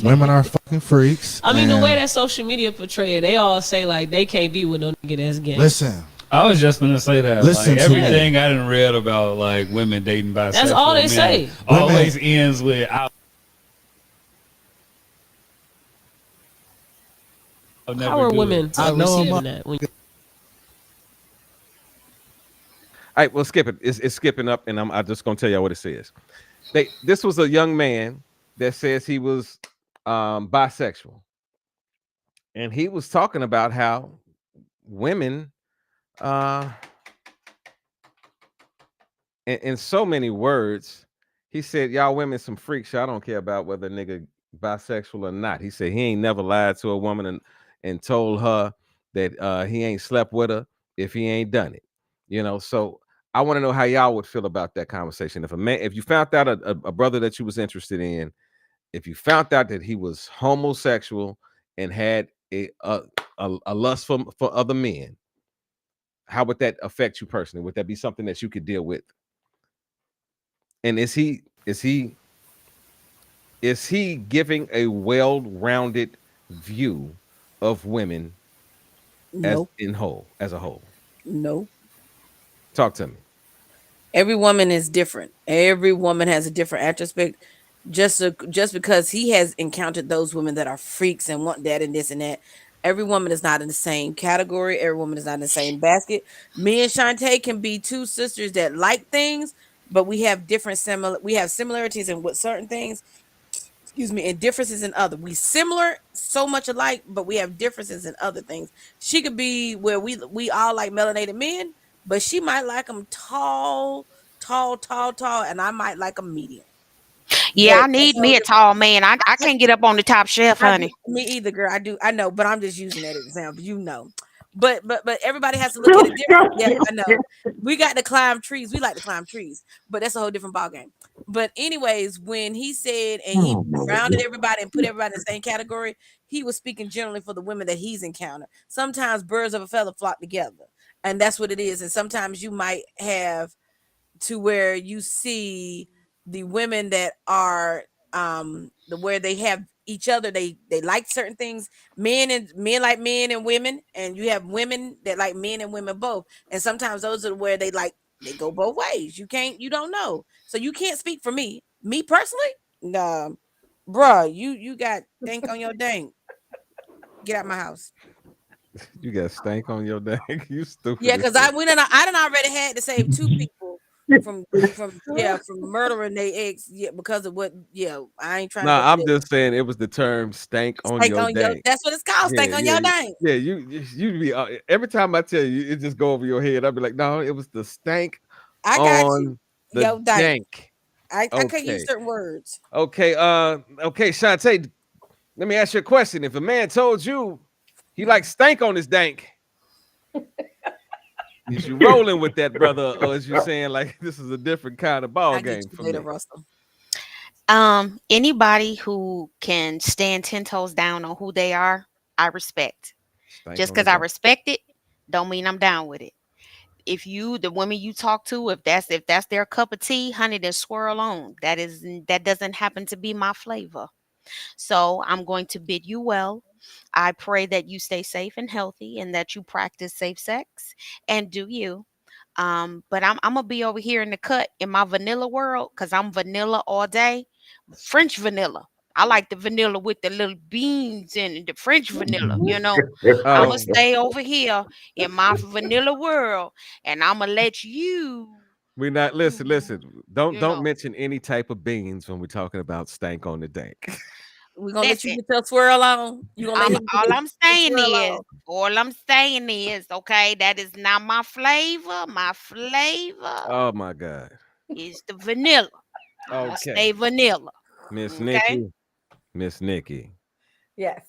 Women are fucking freaks. I mean, the way and that social media portray it, they all say like they can't be with no nigga that's gay. listen, I was just gonna say that. Listen Like to me. everything I done read about like women dating bisexual That's all they men say. always ends with I'll never How are do it. women I know I'm receiving that? When All right, well, skip it. It's skipping up, and I'm just gonna tell y'all what it says. This was a young man that says he was bisexual, and he was talking about how women, uh, in so many words, he said, "Y'all women some freaks. I don't care about whether a nigga bisexual or not." He said he ain't never lied to a woman and told her that he ain't slept with her if he ain't done it. So I want to know how y'all would feel about that conversation. If you found out a brother that you was interested in, if you found out that he was homosexual and had a lust for other men, how would that affect you personally? Would that be something that you could deal with? And is he giving a well-rounded view of women as No, as a whole? no. Talk to me. Every woman is different. Every woman has a different aspect. Just because he has encountered those women that are freaks and want that and this and that, every woman is not in the same category. Every woman is not in the same basket. Me and Shantae can be two sisters that like things, but we have we have similarities in what certain things, excuse me, and differences in other. We similar, so much alike, but we have differences in other things. She could be where we all like melanated men, but she might like them tall, tall, tall, tall, and I might like them medium. Yeah, But I that's need so me a different. tall man. I can't get up on the top shelf, honey. Me either, girl. I do. I know, but I'm just using that example. But everybody has to look at it different. Yeah, I know. We got to climb trees. We like to climb trees, but that's a whole different ballgame. But anyways, when he said and he rounded everybody and put everybody in the same category, he was speaking generally for the women that he's encountered. Sometimes birds of a feather flock together, and that's what it is. And sometimes you might have to where you see the women that are the where they have each other, they like certain things, men like men and women, and you have women that like men and women both, and sometimes those are where they go both ways. You don't know, so you can't speak for me personally. Nah, bruh, you got think on your dang, get out my house. You got stank on your dang. You stupid Yeah, as because shit. I done already had to save two people from murdering their ex. Yeah, because of what, yeah, I ain't trying to go Nah, through I'm that. just saying it was the term stank on Stank your on your, dang. that's what it's called, Yeah, stank on yeah, your dang. yeah. You be every time I tell you, it just go over your head. I'll be like, no, it was the stank I got you. on the Yo dang. dank. I can't use Okay. certain words. Okay. Okay, Shantae, let me ask you a question. If a man told you he likes stank on his dank, is you rolling with that, brother, or is you saying like this is a different kind of ball I get game you for later, me? Russell. Anybody who can stand 10 toes down on who they are, I respect. Stank Just on the because I dank. respect it, don't mean I'm down with it. If you, the women you talk to, if that's their cup of tea, honey, then swirl on. That doesn't happen to be my flavor. So I'm going to bid you well. I pray that you stay safe and healthy and that you practice safe sex and do you. But I'm gonna be over here in the cut in my vanilla world because I'm vanilla all day. French vanilla. I like the vanilla with the little beans in it, the French vanilla, you know. I'm gonna Oh, stay over here in my vanilla world and I'm gonna let you we not listen, do, listen. Don't you don't know. mention any type of beans when we're talking about stank on the dank. We're gonna let you Listen, get your swirl on. You gonna let him get all I'm his saying swirl is, on. okay, that is not my flavor. My flavor Oh my God. is the vanilla. I'm gonna Okay. stay vanilla. Miss Okay. Nikki. Miss Nikki. Yes.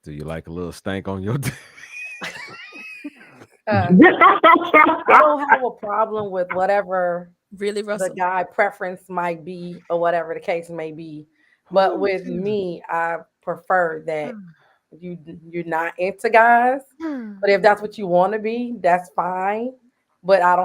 Do you like a little stank on your Uh, I don't have a problem with whatever Really, the Russell? guy preference might be or whatever the case may be. But Ooh, with Jesus. me, I prefer that you're not into guys. But if that's what you want to be, that's fine. But I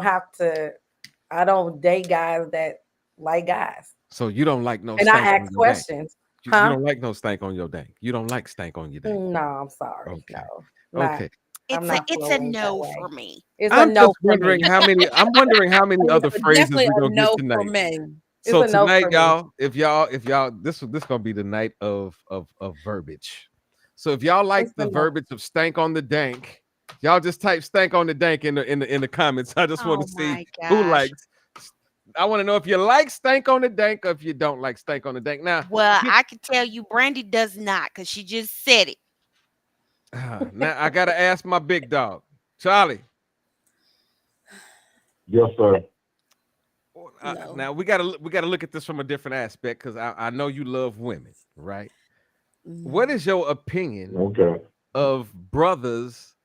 don't date guys that like guys. So you don't like no And I stank on ask your dank. questions. You Huh? don't like no stank on your dank. You don't like stank on your dank. No, I'm sorry. Okay. No, not. Okay. I'm It's a not it's a flowing that no way. for me. It's a I'm just no for wondering me. how many. I'm wondering how many other It's phrases definitely we're a gonna get no for tonight. me. It's So a no tonight, for me. if y'all, this gonna be the night of verbiage. So if y'all like It's a the no. verbiage of stank on the dank, y'all just type stank on the dank in the comments. I just want Oh to see my who gosh. likes. I want to know if you like stank on the dank or if you don't like stank on the dank. Now, Well, get, I can tell you Brandy does not because she just said it. now I gotta ask my big dog, Charlie. Yes, sir. No. Now we gotta look at this from a different aspect because I know you love women, right? What Mm. is your opinion Okay. of brothers?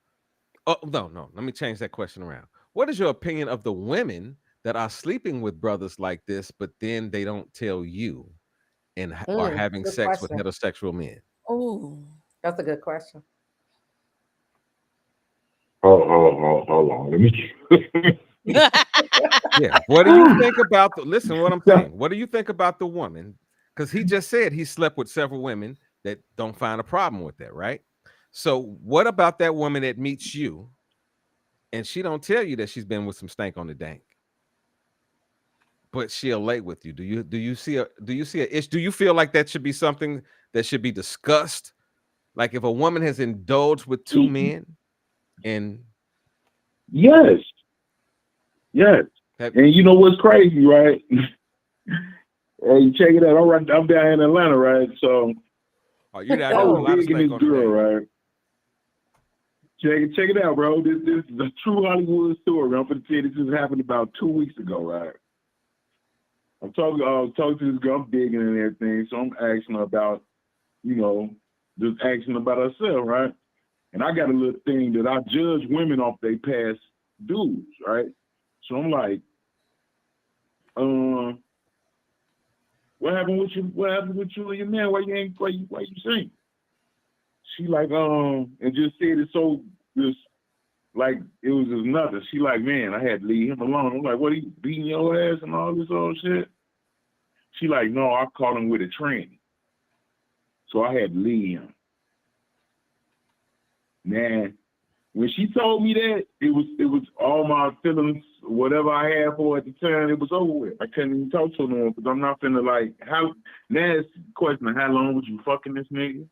Oh no, let me change that question around. What is your opinion of the women that are sleeping with brothers like this, but then they don't tell you and are having Good sex with question. heterosexual men? Oh. That's a good question. Hold on. Let me. Yeah. What do you think about the listen what I'm saying? What do you think about the woman? Because he just said he slept with several women that don't find a problem with that, right? So what about that woman that meets you and she don't tell you that she's been with some stank on the dank, but she'll lay with you? Do you see a issue? Do you feel like that should be something that should be discussed? Like if a woman has indulged with two men and Yes, yes. have, And you know what's crazy, right? Hey, check it out. I'm down in Atlanta, right? So oh, you're down I there with a was lot of digging stank this on the girl, dank. right? Check it out, bro. This is a true Hollywood story. I'm gonna tell you this just happened about 2 weeks ago, right? I'm talking to this girl, I'm digging and everything. So I'm asking her about, you know, just asking about herself, right? And I got a little thing that I judge women off they past dudes, right? So I'm like, what happened with you? What happened with you and your man? Why you sing? She like, and just said it so just like it was just nothing. She like, man, I had to leave him alone. I'm like, what, he beating your ass and all this old shit? She like, no, I caught him with a tranny. So I had to leave him. Man, when she told me that, it was all my feelings, whatever I had for her at the time, it was over with. I couldn't even talk to her no more because I'm not finna like how now it's the question of how long was you fucking this nigga?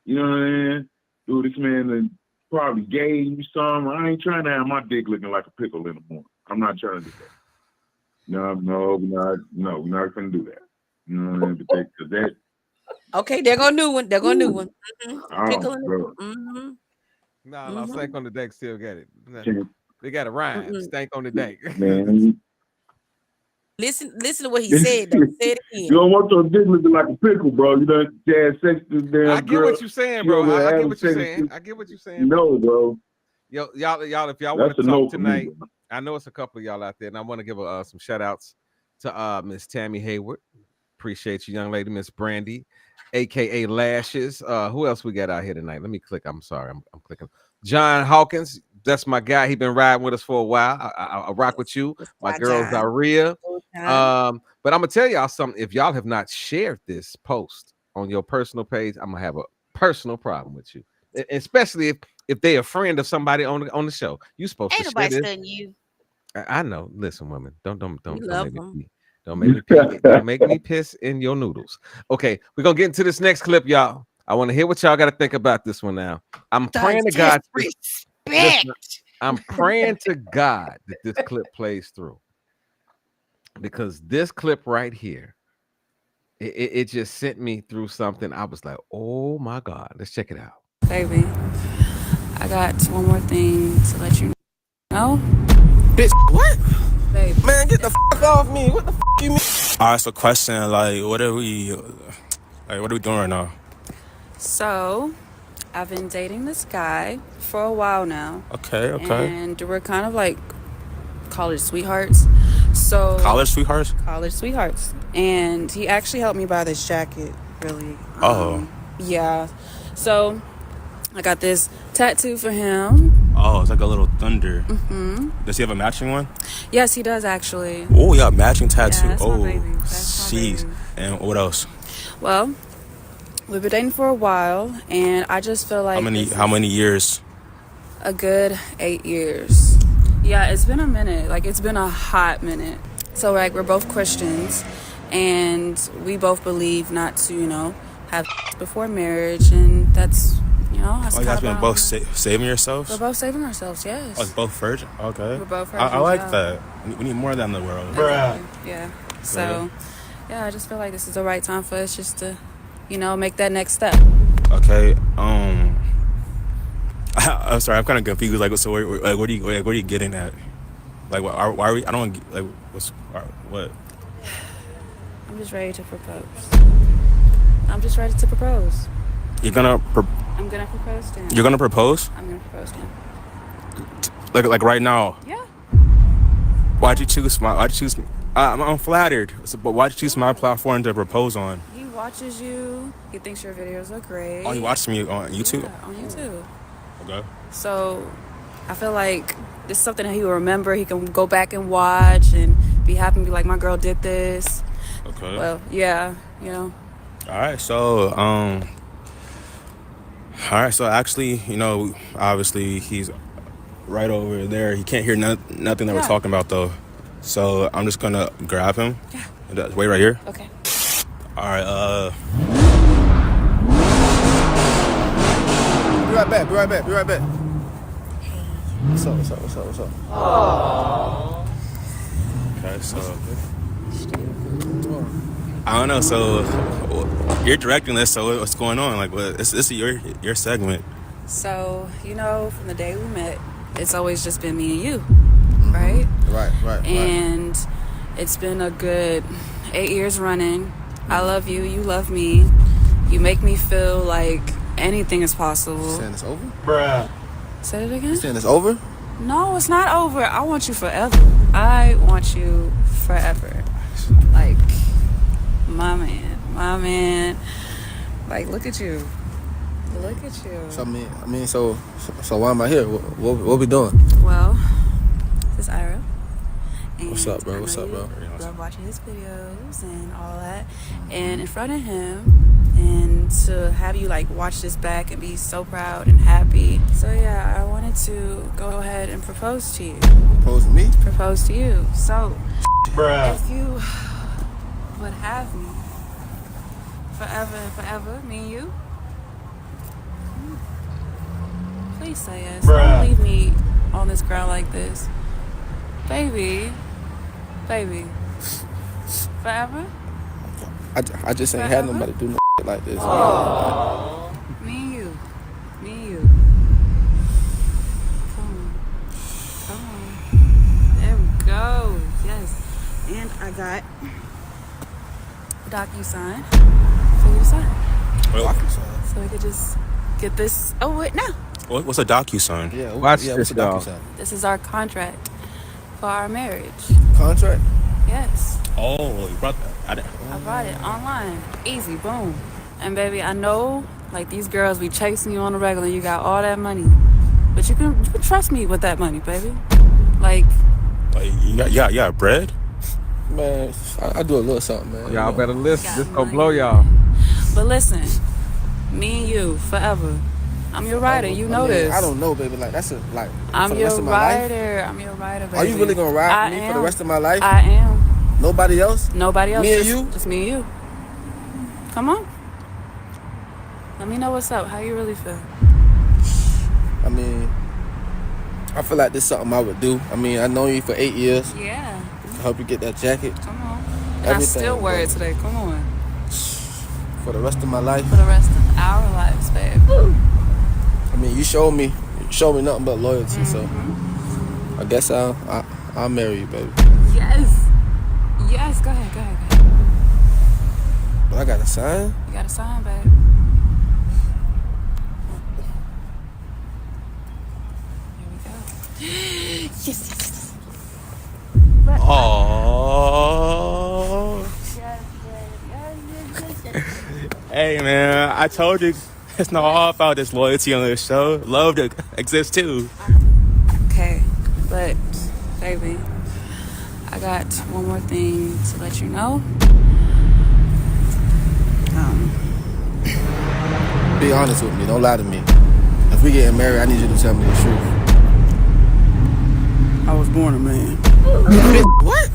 You know what I mean? Dude, this man that probably gave you some. I ain't trying to have my dick looking like a pickle in the morning. I'm not trying to do that. No, we're not gonna do that. You know what I mean? Because that, Okay, they're gonna new one. They're gonna new one. oh, Pickle in the bro, No, stank on the dank still get it. can't, They got a rhyme. mm-hmm. Stank on the dank. man. Listen to what he You said though. Say it again. don't want your dick looking like a pickle, bro. You done had sex with this I damn get girl. what you're saying, She bro. over I there get having what you're sex. saying. I get what you're saying, bro. No, bro. Yo, y'all, if y'all want That's to a talk no for me, tonight, bro. I know it's a couple of y'all out there, and I want to give some shout outs to Miss Tammy Hayward. Appreciate you, young lady, Miss Brandy, aka Lashes. Who else we got out here tonight? Let me click. I'm sorry, I'm clicking. John Hawkins, that's my guy. He been riding with us for a while. I rock with you. Yes, My John. girl Zaria. John. But I'm gonna tell y'all something. If y'all have not shared this post on your personal page, I'm gonna have a personal problem with you, especially if they a friend of somebody on the show. You supposed to Ain't share nobody this. studying you. I know. Listen, women, We don't love make me them. don't make me piss in your noodles. Okay, we're gonna get into this next clip, y'all. I want to hear what y'all got to think about this one now. I'm The praying to God. Listen, disrespect. I'm praying to God that this clip plays through because this clip right here, it just sent me through something. I was like, oh my God, let's check it out. Baby, I got one more thing to let you know. Bitch, what? Baby. Man, get the fuck off me. What the fuck you mean? Alright, so question, like, what are we doing right now? So, I've been dating this guy for a while now. Okay. And we're kind of like college sweethearts. So College sweethearts? College sweethearts. And he actually helped me buy this jacket, really. Oh. Yeah. So, I got this tattoo for him. Oh, it's like a little thunder. Mm-hmm. Does he have a matching one? Yes, he does actually. Oh, yeah, matching tattoo. Yeah, that's my Oh, baby. That's my jeez. baby. And what else? Well, we've been dating for a while, and I just feel like How many years? a good 8 years. Yeah, it's been a minute. Like, it's been a hot minute. So, like, we're both Christians, and we both believe not to, have before marriage, and that's, that's Oh, you guys kind been of both saving yourselves? We're both saving ourselves, yes. Oh, it's both virgin? Okay. We're both I virgins, like yeah. that. We need more of that in the world. Exactly. Yeah. So, yeah, I just feel like this is the right time for us just to, make that next step. Okay. I'm sorry. I'm kind of confused. Like, so what are you getting at? Like, why are we? I don't like. What? I'm just ready to propose. I'm just ready to propose. You're gonna. I'm gonna propose to him. You're gonna propose? I'm gonna propose to him. Like right now? Yeah. Why'd you choose my? Why'd you choose? I'm flattered. But why'd you choose my platform to propose on? He watches you. He thinks your videos are great. Oh, you watched me on YouTube? Yeah, on YouTube. Okay. So, I feel like it's something that he will remember. He can go back and watch and be happy and be like, my girl did this. Okay. Well, yeah, All right. So, actually, obviously he's right over there. He can't hear nothing that we're talking about though. So I'm just gonna grab him. Yeah. Wait right here. Okay. All right. Be right back. What's up? Aww. Okay, so I don't know. So you're directing this. So what's going on? Like, this is your segment. So, from the day we met, it's always just been me and you, right? Right. And it's been a good 8 years running. I love you. You love me. You make me feel like anything is possible. You saying it's over? Bruh. Say it again? You saying it's over? No, it's not over. I want you forever. I want you forever. Like, my man. Like, look at you. So so why am I here? What we doing? Well, this is Ira. And What's up, bro? Love watching his videos and all that. And in front of him, and to have you like watch this back and be so proud and happy. So yeah, I wanted to go ahead and propose to you. Propose to me? Propose to you. So, Bruh. if you would have me forever and forever, me and you, please say yes. Bruh. Don't leave me on this ground like this. Baby. Forever? I just ain't had nobody do no like this. Oh. Me and you. Come on. There we go. Yes. And I got DocuSign for you to sign. DocuSign. So we could just get this with now. What's a DocuSign? Yeah. Watch what's this, a y'all. DocuSign? This is our contract for our marriage. Contract? Yes. Oh, you brought that. I brought it online. Easy, boom. And baby, I know like these girls be chasing you on the regular. You got all that money, but you can trust me with that money, baby. Like you got bread? Man, I do a little something, man. Y'all better listen. Got This gonna money. blow y'all. But listen, me and you forever. I'm your rider. You know this. I don't know, baby. Like that's I'm for the your rest of my life. rider. I'm your rider, baby. Are you really gonna ride for me for the rest of my life? I am. Nobody else? Nobody else. Me and just, you? Just me and you. Come on. Let me know what's up. How you really feel? I mean, I feel like this is something I would do. I mean, I know you for 8 years. Yeah. I hope you get that jacket. Come on. And I still wear it today. Come on. For the rest of my life. For the rest of our lives, babe. I mean, you showed me nothing but loyalty. So I guess I'll marry you, baby. Yes. Go ahead. But I got to sign. You got to sign, babe. Here we go. Yes. Oh. Hey man, I told you it's not all about this loyalty on this show. Love exists too. But, baby, I got one more thing to let you know. Be honest with me. Don't lie to me. If we getting married, I need you to tell me the truth. I was born a man. What?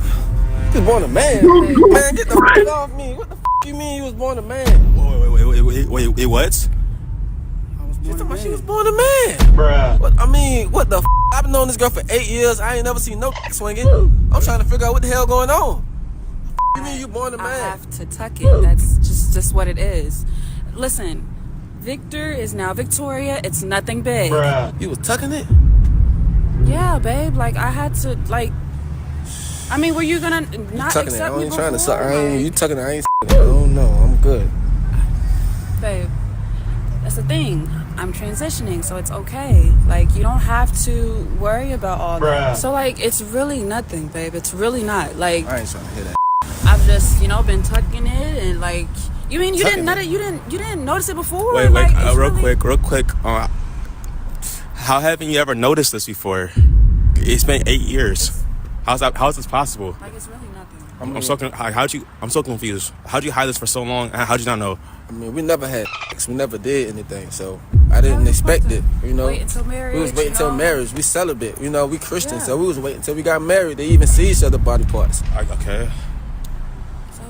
You was born a man? Man, get the f*** off me. What the f*** you mean you was born a man? Wait, what? She was born a man. Bruh. What, I mean, what the f***? I've been knowing this girl for 8 years. I ain't never seen no swinging. I'm trying to figure out what the hell going on. You mean you born a man? I have to tuck it. That's just what it is. Listen, Victor is now Victoria. It's nothing big. Bruh. You was tucking it? Yeah, babe. Like, I had to, like... I mean, were you gonna not tucking accept it. I me ain't before? trying to suck. You tucking it. I ain't it. I don't know. I'm good. Babe, that's the thing. I'm transitioning, so it's okay. Like, you don't have to worry about all that. So, like, it's really nothing, babe. It's really not. Like, I ain't trying to hear that. I've just, been tucking it and, like... You mean you didn't notice it before? Wait, like, real quick. How haven't you ever noticed this before? It's been 8 years. How is this possible? Like, it's really nothing. I'm so confused. How'd you hide this for so long? How'd you not know? I mean, we never had sex. We never did anything, so I didn't expect it. Wait until marriage. We was waiting until marriage. We celibate. We Christian, so we was waiting until we got married to even see each other body parts. Okay. So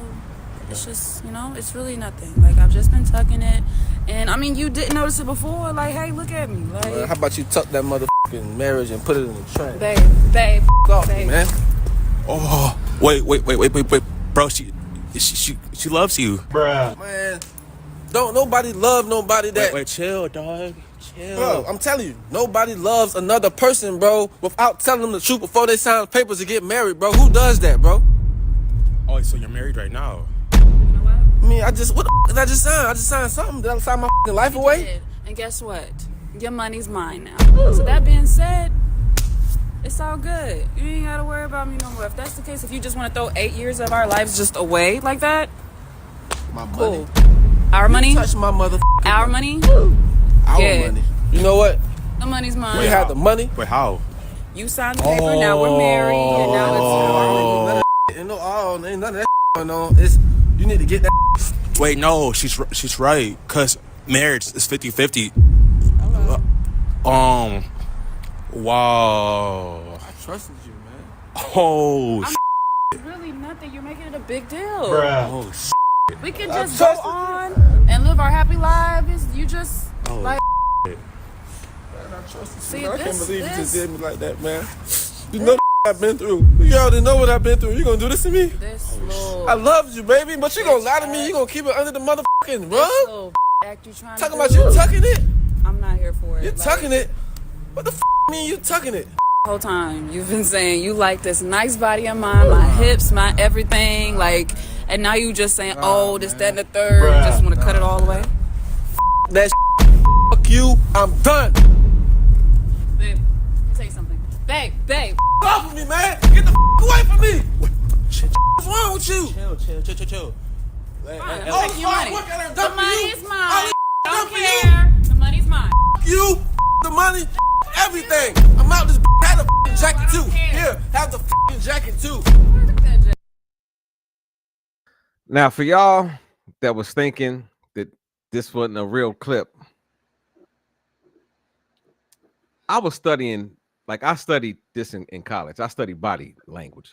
it's just, it's really nothing. Like, I've just been tucking it, and I mean, you didn't notice it before. Like, hey, look at me. Like, how about you tuck that motherfucking marriage and put it in the trash? Babe, off me, man. Oh, wait, bro. She loves you, Bruh. Man, don't nobody love nobody that. Wait, chill, dog. Chill. Bro, I'm telling you, nobody loves another person, bro, without telling them the truth before they sign papers to get married, bro. Who does that, bro? Oh, so you're married right now? I mean, what the f did I just sign? I just signed something. Did I sign my f***ing life away? And guess what? Your money's mine now. So that being said, it's all good. You ain't gotta worry about me no more. If that's the case, if you just want to throw 8 years of our lives just away like that, my cool. money. Our money? Touch my motherfucking Our money? Our Yeah. money. You know what? The money's mine. We had the money. Wait, how? You signed the paper, now we're married, and now it's Ain't none of that going on. You need to get that. Wait, no, she's right. Cause marriage is 50-50. Wow. I trusted you, man. Oh. It's really nothing. You're making it a big deal. Bruh. Oh. We can just go on and live our happy lives. You just like. Man, I trusted See, you. I can't believe you just this- did me like that, man. You know the I've been through. You already know what I've been through. You gonna do this to me? This little. I loved you, baby, but you gonna lie to me. You gonna keep it under the motherfucking rug? little act you trying Talking to about do. you tucking it? I'm not here for it. You Like, tucking it? What the mean you tucking it? the whole time you've been saying you like this nice body of mine, my hips, my everything, like, and now you just saying, oh, this, that, and the third. You just want to cut it all away. That fuck you. I'm done. Babe, let me tell you something. Babe. Off of me, man. Get the away from me. What's wrong with you? Chill. Fine, I'm all taking the your hard money. work I done The done for you. money's All mine. the Don't done for you. care. The money's mine. You, the money, everything. I'm out this have the jacket too. Here, have the jacket too. Now, for y'all that was thinking that this wasn't a real clip, I was studying, like I studied this in college. I studied body language.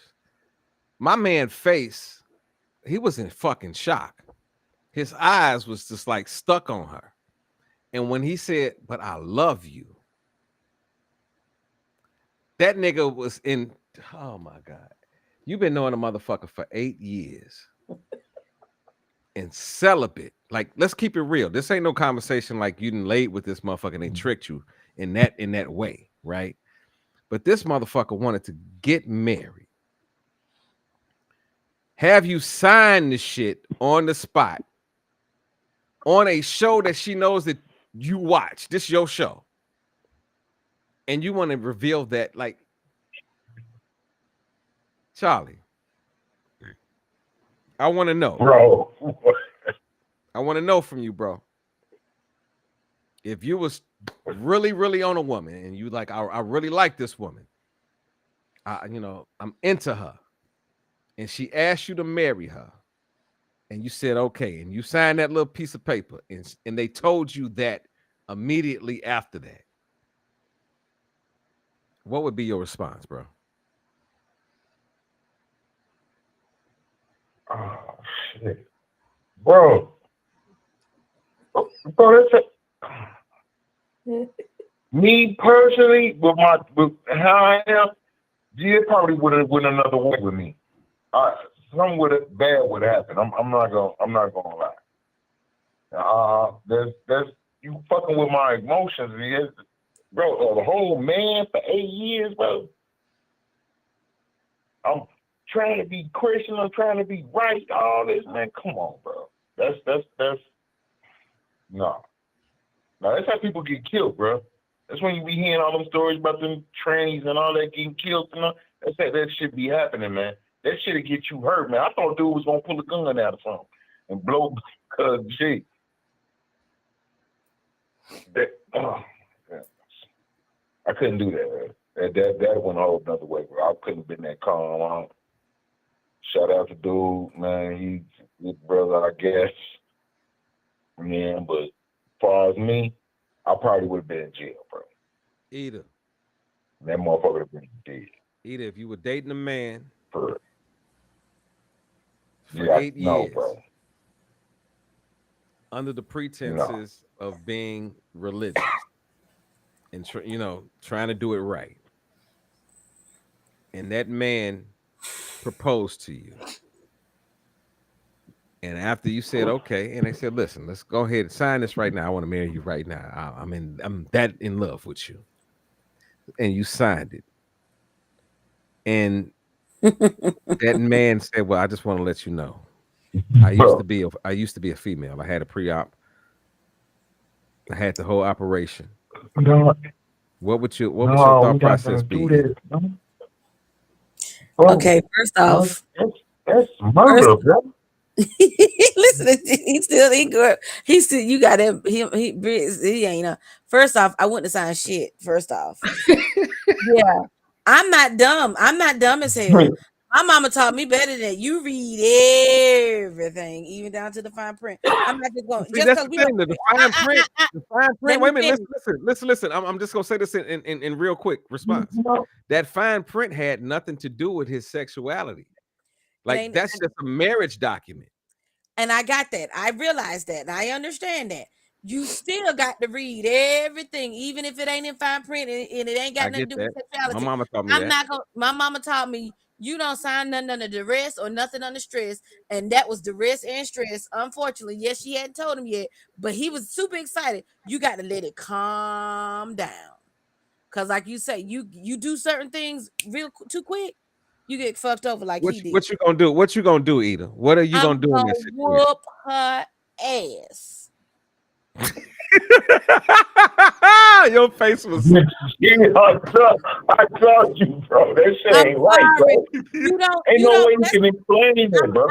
My man face, he was in fucking shock. His eyes was just like stuck on her. And when he said, "But I love you," that nigga was in, oh my God. You've been knowing a motherfucker for 8 years and celibate. Like, let's keep it real. This ain't no conversation like you done laid with this motherfucker and they tricked you in that way, right? But this motherfucker wanted to get married. Have you sign the shit on the spot on a show that she knows that you watch. This is your show. And you want to reveal that, like, Charlie, I want to know. Bro. I want to know from you, bro. If you was really, really on a woman and you like, I really like this woman, I'm into her, and she asked you to marry her, and you said okay, and you signed that little piece of paper, and they told you that immediately after that, what would be your response, bro? Oh shit, bro. Bro, that's me personally with how I am. Yeah, it probably would have went another way with me. Something bad would happen. I'm not gonna lie. There's you fucking with my emotions, bro. The whole man for 8 years, bro. I'm trying to be Christian. I'm trying to be right. All this, man. Come on, bro. That's no. No, that's how people get killed, bro. That's when you be hearing all them stories about them trannies and all that getting killed and all. That's that shit be happening, man. That shit'll get you hurt, man. I thought dude was gonna pull a gun out or something and blow cuz shit. Yeah. I couldn't do that, man. That went a whole another way, bro. I couldn't have been that calm. Shout out to dude, man. He's a good brother, I guess. Yeah, but as far as me, I probably would have been in jail, bro. Either That motherfucker would have been dead. Either if you were dating a man For for yeah, 8 years bro. under the No. pretenses of being religious and trying to do it right, and that man proposed to you, and after you said okay, and they said, "Listen, let's go ahead and sign this right now. I want to marry you right now. I'm that in love with you," and you signed it, and that man said, "Well, I just want to let you know, I used to be a female. I had a pre-op. I had the whole operation. No, What would your we thought not process gonna do be?" this. No. Bro, Okay, first off, that's first murder, bro. listen, he good. He still you got him. He ain't. First off, I wouldn't have signed shit. First off, yeah, I'm not dumb. I'm not dumb as hell. My mama taught me better than you read everything, even down to the fine print. I'm not just going See, just that's because the we don't. thing. The fine print. The fine Let print. me Wait a minute. finish. Listen. I'm just gonna say this in real quick response. That fine print had nothing to do with his sexuality. It Like ain't. that's just a marriage document. And I got that. I realized that. And I understand that. You still got to read everything, even if it ain't in fine print and it ain't I got nothing get to do with that. My sexuality. mama taught me I'm that. not gonna my mama taught me you don't sign nothing under duress or nothing under stress. And that was duress and stress. Unfortunately, yes, she hadn't told him yet, but he was super excited. You got to let it calm down. Cause like you say, you do certain things too quick, you get fucked over like he did. What you gonna do? What you gonna do, Eda? What are you I'm gonna do in gonna that situation? whoop her ass. Your face was. Yeah, I told you, bro. That shit I'm ain't right, sorry. bro. Ain't You no don't, way you can explain it, bro.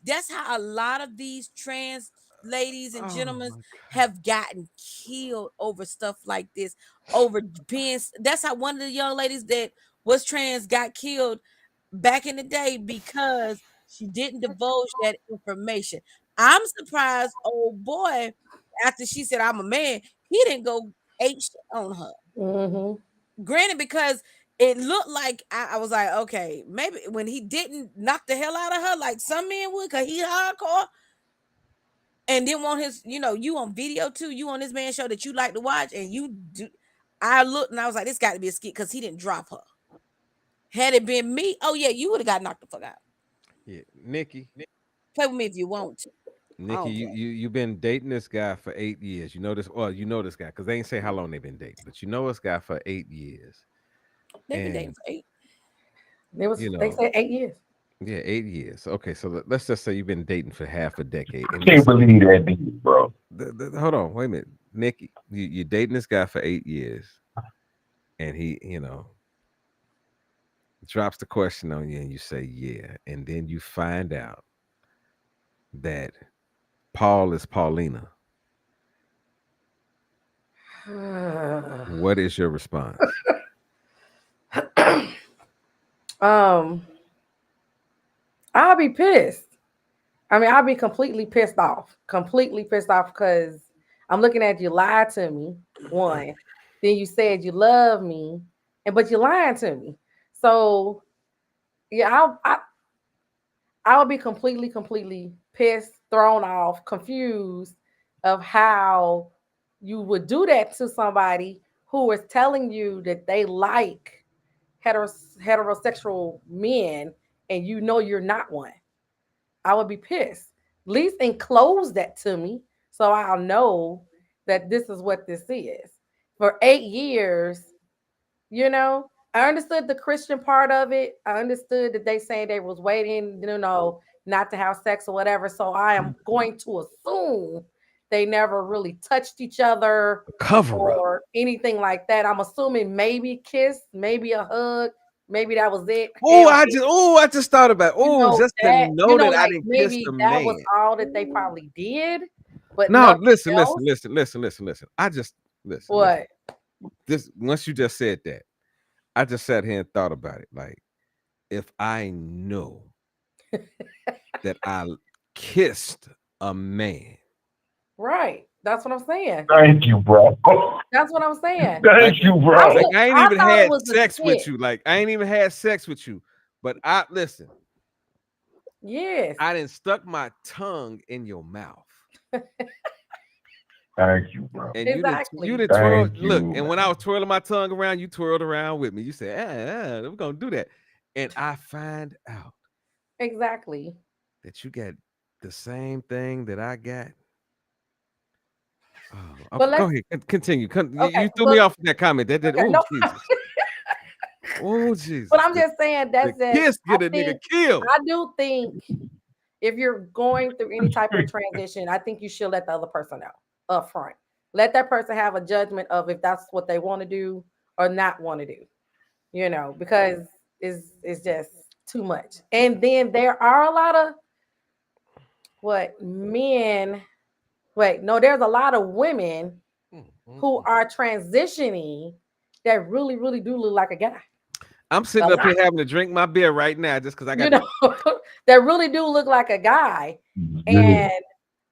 that's how a lot of these trans ladies and Oh gentlemen my have gotten killed over stuff like this, over being, that's how one of the young ladies that was trans got killed back in the day because she didn't divulge that information. I'm surprised, old boy, after she said I'm a man, he didn't go ape shit on her. Mm-hmm. Granted, because it looked like I was like, okay, maybe when he didn't knock the hell out of her like some men would, cause he hardcore and didn't want his, you on video too, you on this man show that you like to watch, and you do. I looked and I was like, this got to be a skit because he didn't drop her. Had it been me, oh yeah, you would have got knocked the fuck out. Yeah, Nikki. Play with me if you want to. I Nikki, don't you play. you you've been dating this guy for 8 years. You know this, well, you know this guy because they ain't say how long they've been dating, but you know this guy for 8 years, They've been dating and for 8. They said 8 years. yeah, 8 years. Okay, so let's just say you've been dating for half a decade, and Can't this, believe that deep, bro. hold on, wait a minute, Nikki, you're dating this guy for 8 years, and he, drops the question on you, and you say yeah, and then you find out that Paul is Paulina. What is your response? Um, I'll be pissed. I mean, I'll be completely pissed off because I'm looking at you lie to me. One, then you said you love me, and but you're lying to me. So yeah, I'll be completely pissed, thrown off, confused of how you would do that to somebody who is telling you that they like heterosexual men and you know you're not one. I would be pissed. At least enclose that to me so I'll know that this is what this is. For 8 years, I understood the Christian part of it. I understood that they saying they was waiting, not to have sex or whatever. So I am going to assume they never really touched each other Cover up. or anything like that. I'm assuming maybe kiss, maybe a hug, maybe that was it. Oh, Hell, I just thought about. Oh, just to know that I like didn't kiss maybe the that was man. all that they probably did, but No, nothing listen, listen, else. listen, listen, listen, listen. I just listen. What? This once you just said that, I just sat here and thought about it. Like, if I know that I kissed a man, Right. That's what I'm saying. Thank you, bro. That's what I'm saying. like, Thank you, I bro. like would. I ain't I even thought it had was a sex with skit. you. Like, I ain't even had sex with you. But I listen. Yes. I didn't stuck my tongue in your mouth, Thank you, bro. and you Exactly. didn't twirl. Thank Look, you. and when I was twirling my tongue around, you twirled around with me. You said, we're gonna do that," and I find out Exactly. that you got the same thing that I got. Oh, But okay, go let's. ahead. Continue. You, Okay. you threw me But off with that comment. That okay. oh No. Jesus, oh But Jesus. I'm just saying The that's that. kiss I get a nigga think. killed. I do think if you're going through any type of transition, I think you should let the other person know up front. Let that person have a judgment of if that's what they want to do or not want to do. Because it's just too much. And then there are a lot of what men. Wait, no, there's a lot of women who are transitioning that really, really do look like a guy. I'm A sitting up lot, here having to drink my beer right now just because I you got to. know, that really do look like a guy. Yeah. And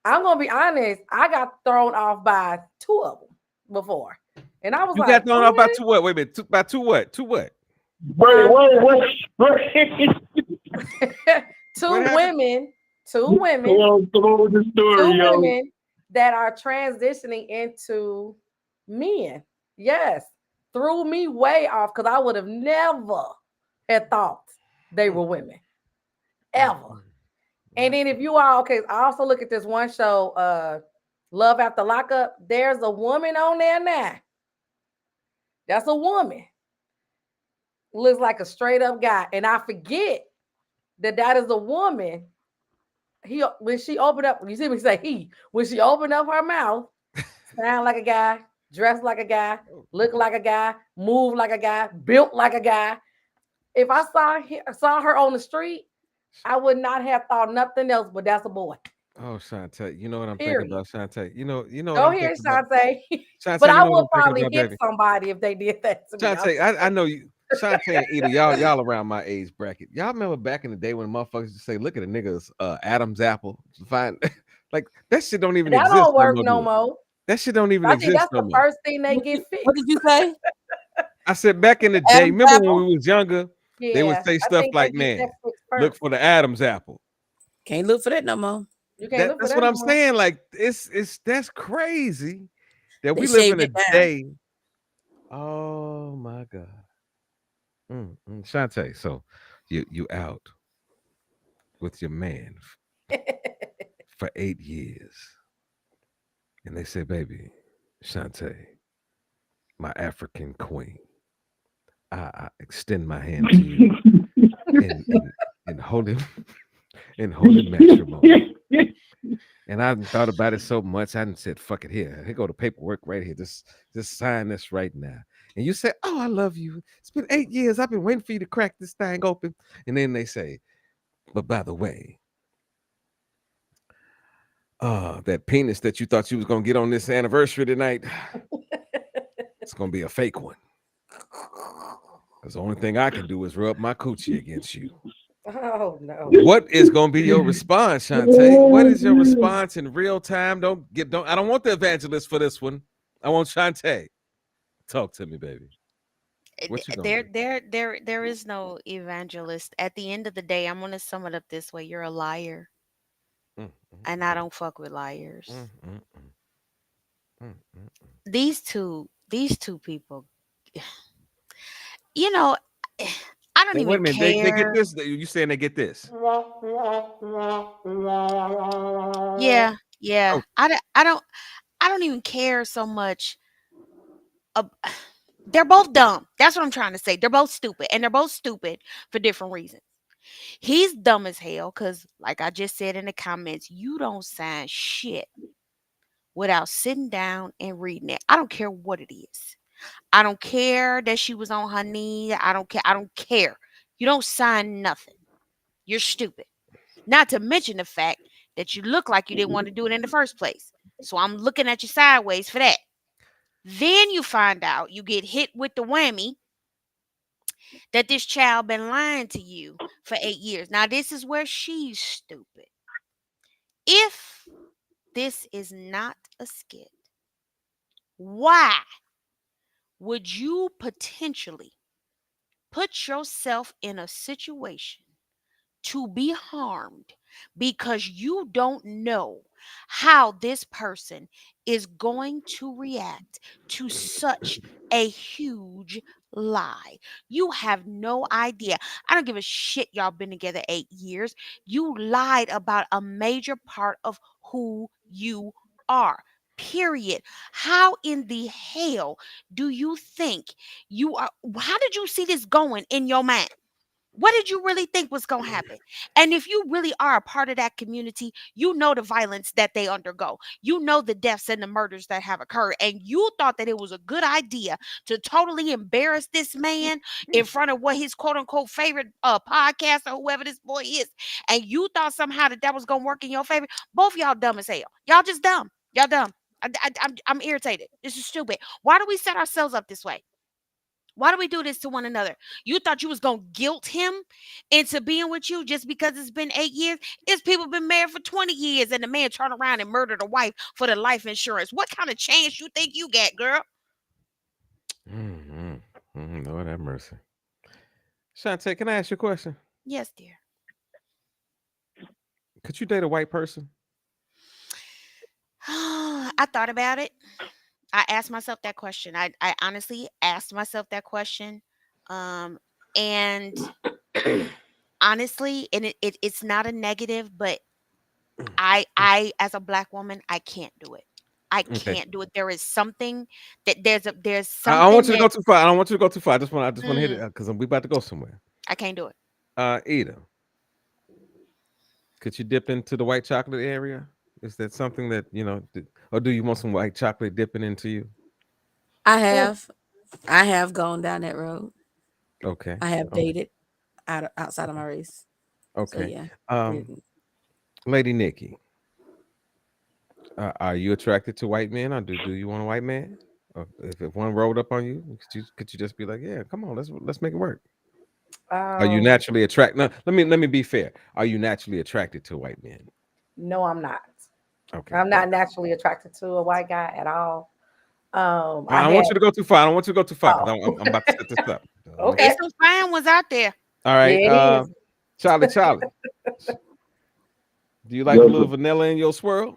I'm gonna be honest, I got thrown off by two of them before, and I was You like, got thrown off by two what? Wait a minute. By two what? Two what? Wait, huh? wait. What two happened? women, two women, Come on with the two story, yo. women that are transitioning into men. Yes, threw me way off because I would have never had thought they Mm, were women mm, ever. mm, And mm, then if you all okay, I also look at this one show, Love After Lockup. There's a woman on there now. That's a woman. Looks like a straight up guy, and I forget that that is a woman. He when she opened up, you see me say he when she opened up her mouth, sound like a guy, dressed like a guy, mm. look like a guy, move like a guy, built like a guy. If I saw her on the street, I would not have thought nothing else. But that's a boy. Oh, Shantae, you know what I'm thinking Period. about, Shantae? You know what Go I'm here, thinking about? Shantae. But Shantae, you I know what would I'm thinking probably about, hit baby? somebody if they did that to me. I'm Shantae, just I saying. know you. Shantae and Eda, y'all around my age bracket. Y'all remember back in the day when motherfuckers used to say, "Look at a nigga's Adam's apple." Fine, like that shit don't even That exist don't no work more. no Do it? more. That shit don't even I think exist that's no the more. first thing they get What did fixed. you say? I said back in the day, Adam's remember when apple? we was younger, they would Yeah, say I stuff think they like, get that "Man, fixed look first. for the Adam's apple." Can't look for that no more. You can't look for That's that what no I'm more. saying. Like it's that's crazy that They we live in shaved a it down. day. Oh my God. Shantae, so you out with your man for 8 years, and they say, "Baby, Shantae, my African queen, I extend my hand to you in holy in holy matrimony." And I hadn't thought about it so much. I hadn't said, "Fuck it, here go the paperwork right here. Just sign this right now." And you say, "Oh, I love you. It's been 8 years. I've been waiting for you to crack this thing open." And then they say, "But by the way, that penis that you thought you was gonna get on this anniversary tonight, it's gonna be a fake one." Because the only thing I can do is rub my coochie against you. Oh no. What is going to be your response, Shantae? What is your response in real time? I don't want the evangelist for this one. I want Shantae. Talk to me, baby. What you gonna do? There is no evangelist. At the end of the day, I'm gonna sum it up this way: you're a liar, and I don't fuck with liars. These two people, you know, I don't Hey, wait a even minute. They get care. this? You saying they get this? Yeah, yeah. Oh, I don't even care so much. ab- They're both dumb. That's what I'm trying to say. They're both stupid, and they're both stupid for different reasons. He's dumb as hell because, like I just said in the comments, you don't sign shit without sitting down and reading it. I don't care what it is. I don't care that she was on her knee. I don't care. I don't care. You don't sign nothing. You're stupid. Not to mention the fact that you look like you didn't want to do it in the first place. So I'm looking at you sideways for that. Then you find out you get hit with the whammy that this child been lying to you for 8 years. Now this is where she's stupid. If this is not a skit, why would you potentially put yourself in a situation to be harmed because you don't know how this person is going to react to such a huge lie? You have no idea. I don't give a shit y'all been together 8 years. You lied about a major part of who you are. Period. How in the hell do you think you are? How did you see this going in your mind? What did you really think was going to happen? And if you really are a part of that community, you know the violence that they undergo. You know the deaths and the murders that have occurred. And you thought that it was a good idea to totally embarrass this man in front of what his quote unquote favorite podcast or whoever this boy is. And you thought somehow that was going to work in your favor. Both y'all dumb as hell. Y'all just dumb. Y'all dumb. I'm irritated. This is stupid. Why do we set ourselves up this way? Why do we do this to one another? You thought you was going to guilt him into being with you just because it's been 8 years? It's people been married for 20 years and the man turned around and murdered a wife for the life insurance. What kind of chance you think you got, girl? Lord have mercy. Shantae, can I ask you a question? Yes, dear. Could you date a white person? I thought about it. I asked myself that question. I honestly asked myself that question. And honestly, and it's not a negative, but I as a black woman, I can't do it. I Okay. can't do it. There is something that there's I don't want something you to go that too far. I don't want you to go too far. I just want to hit it because we about to go somewhere. I can't do it. Ida, could you dip into the white chocolate area? Is that something that or do you want some white chocolate dipping into you? I have gone down that road. Okay. I have Okay. dated outside of my race. So Okay. yeah. Lady Nikki, are you attracted to white men, or do you want a white man? Or if one rolled up on you, could you just be like, yeah, come on, let's make it work? Are you naturally attracted? No, let me be fair. Are you naturally attracted to white men? No, I'm not. Okay. I'm not naturally attracted to a white guy at all. I don't want you to go too far. I don't want you to go too far because Oh. I'm about to set this up. Okay. There's some fine ones out there. All right. Yeah, it is. Charlie. Do you like a little vanilla in your swirl?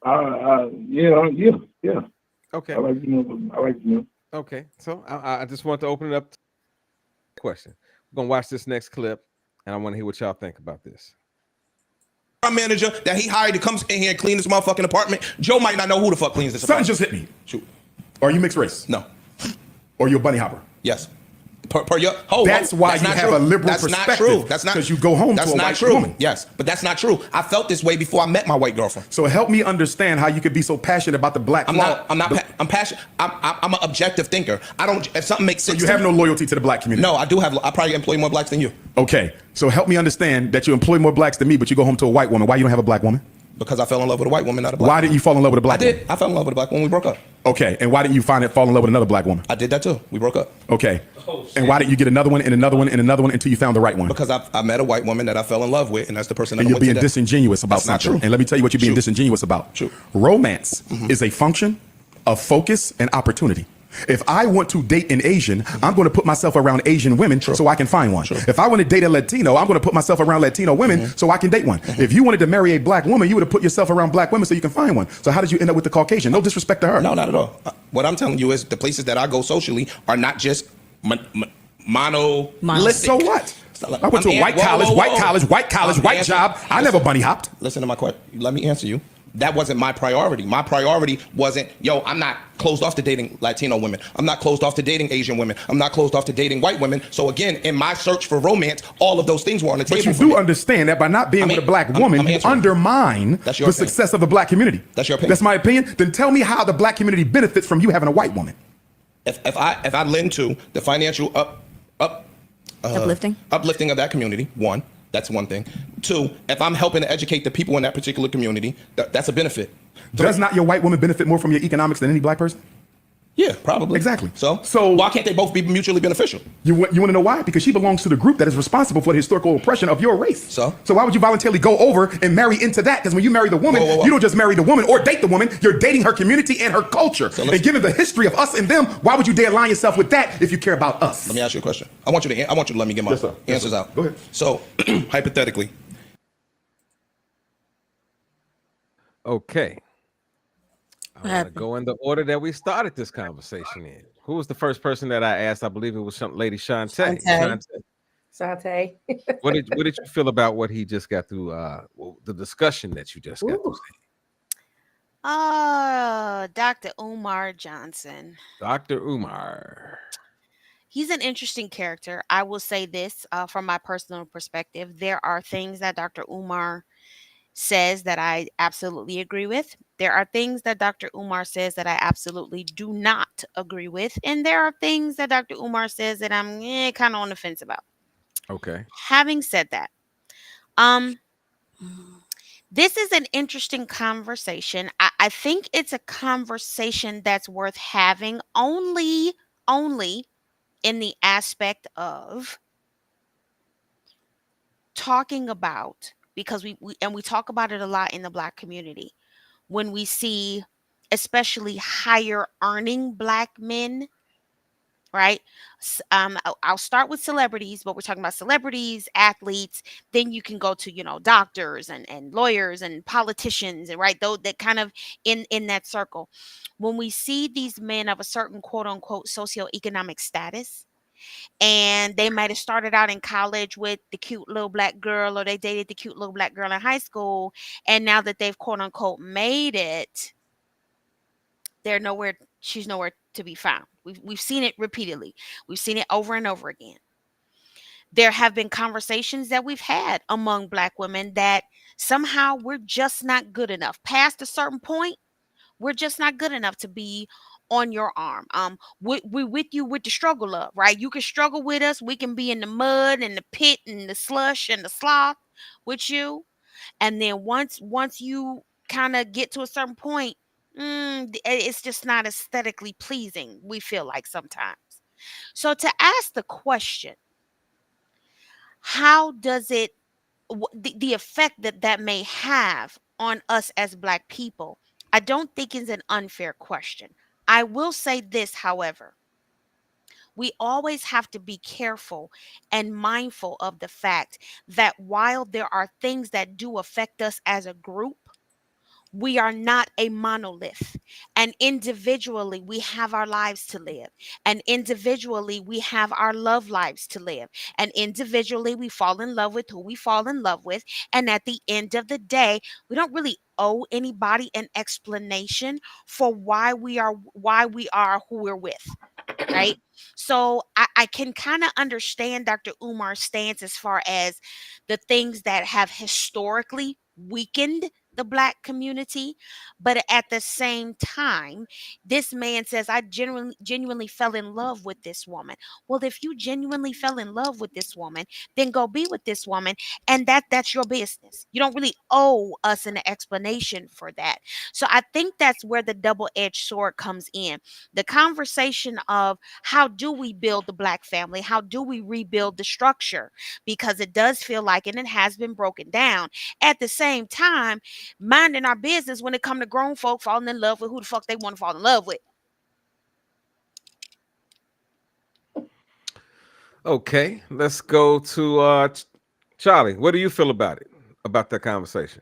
Yeah. Okay. I like. Okay. So I just want to open it up to a question. We're gonna watch this next clip, and I want to hear what y'all think about this. Our manager that he hired to come in here and clean this motherfucking apartment. Joe might not know who the fuck cleans this apartment. Something just hit me. Shoot. Are you mixed race? No. Or you a bunny hopper? Yes. Per your that's why that's you not have true. a liberal that's perspective. Not true. That's not because you go home that's to a not white true. woman. Yes, but that's not true. I felt this way before I met my white girlfriend. So help me understand how you could be so passionate about the black. I'm passionate. I'm an objective thinker. I don't. If something makes sense. So you have no loyalty to the black community. No, I do have. I probably employ more blacks than you. Okay, so help me understand that you employ more blacks than me, but you go home to a white woman. Why you don't have a black woman? Because I fell in love with a white woman, not a black. Why didn't you fall in love with a black woman? I did. I fell in love with a black woman. We broke up. Okay, and why didn't you find it fall in love with another black woman? I did that too. We broke up. Okay, and why didn't you get another one and another one and another one until you found the right one? Because I met a white woman that I fell in love with, and that's the person that And I you're went being to. disingenuous about That's not something. true. And let me tell you what you're being True. disingenuous about. True. Romance is a function of focus and opportunity. If I want to date an Asian, I'm going to put myself around Asian women so I can find one. If I want to date a Latino, I'm going to put myself around Latino women so I can date one. If you wanted to marry a black woman, you would have put yourself around black women so you can find one. So how did you end up with the Caucasian? No disrespect to her. No, not at all. What I'm telling you is the places that I go socially are not just monolithic. So what? I went to a white college, white job. I never bunny hopped. Listen to my question. Let me answer you. That wasn't my priority. My priority wasn't, I'm not closed off to dating Latino women. I'm not closed off to dating Asian women. I'm not closed off to dating white women. So again, in my search for romance, all of those things were on the table. But you for do me. understand that by not being with a black woman, you undermine the opinion. success of the black community. That's your opinion. That's my opinion. Then tell me how the black community benefits from you having a white woman. If I lend to the financial uplifting of that community, one. That's one thing. Two, if I'm helping to educate the people in that particular community, that's a benefit. Does not your white woman benefit more from your economics than any black person? Yeah, probably. Exactly. So why can't they both be mutually beneficial? You want to know why? Because she belongs to the group that is responsible for the historical oppression of your race. So why would you voluntarily go over and marry into that? Because when you marry the woman, you don't just marry the woman or date the woman. You're dating her community and her culture. And given the history of us and them, why would you dare align yourself with that if you care about us? Let me ask you a question. I want you to let me get my answers out. Go ahead. So hypothetically. Okay. I'm going to go in the order that we started this conversation in. Who was the first person that I asked? I believe it was Lady Shantae. Shantae. What did you feel about what he just got through? The discussion that you just got through saying? Dr. Umar Johnson. Dr. Umar. He's an interesting character. I will say this from my personal perspective. There are things that Dr. Umar says that I absolutely agree with. There are things that Dr. Umar says that I absolutely do not agree with. And there are things that Dr. Umar says that I'm kind of on the fence about. Okay. Having said that, this is an interesting conversation. I think it's a conversation that's worth having only in the aspect of talking about, because we talk about it a lot in the Black community, when we see especially higher earning Black men, right? I'll start with celebrities, but we're talking about celebrities, athletes. Then you can go to doctors and lawyers and politicians, and right, though that kind of in that circle. When we see these men of a certain quote unquote socioeconomic status, and they might have started out in college with the cute little Black girl, or they dated the cute little Black girl in high school, and now that they've quote unquote made it, she's nowhere to be found. We've seen it repeatedly. We've seen it over and over again. There have been conversations that we've had among Black women that somehow we're just not good enough. Past a certain point, we're just not good enough to be on your arm. We with you with the struggle of, right? You can struggle with us. We can be in the mud and the pit and the slush and the sloth with you. And then once you kind of get to a certain point, it's just not aesthetically pleasing, we feel like sometimes. So to ask the question, how does it, the effect that may have on us as Black people, I don't think is an unfair question. I will say this, however, we always have to be careful and mindful of the fact that while there are things that do affect us as a group, we are not a monolith, and individually we have our lives to live, and individually we have our love lives to live, and individually we fall in love with who we fall in love with, and at the end of the day, we don't really owe anybody an explanation for why we are who we're with, right? So I can kind of understand Dr. Umar's stance as far as the things that have historically weakened the black community, but at the same time, this man says, I genuinely fell in love with this woman. Well, if you genuinely fell in love with this woman, then go be with this woman, and that's your business. You don't really owe us an explanation for that. So I think that's where the double-edged sword comes in. The conversation of how do we build the black family? How do we rebuild the structure? Because it does feel like, and it has been broken down. At the same time, minding our business when it come to grown folk falling in love with who the fuck they want to fall in love with. Okay, let's go to Charlie. What do you feel about it? About that conversation?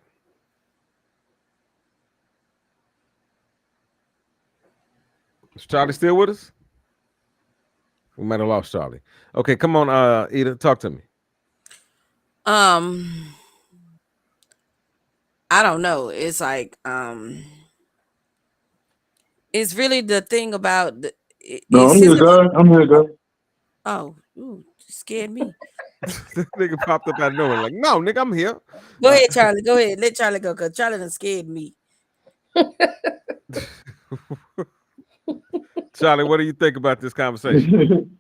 Is Charlie still with us? We might have lost Charlie. Okay, come on, Eda, talk to me. Um, I don't know. It's like it's really the thing about No, it's I'm here, his. guy. I'm here, guy. Oh, ooh, scared me. This nigga popped up out of nowhere, like, no, nigga, I'm here. Go ahead, Charlie. Go ahead. Let Charlie go, cause Charlie done scared me. Charlie, what do you think about this conversation?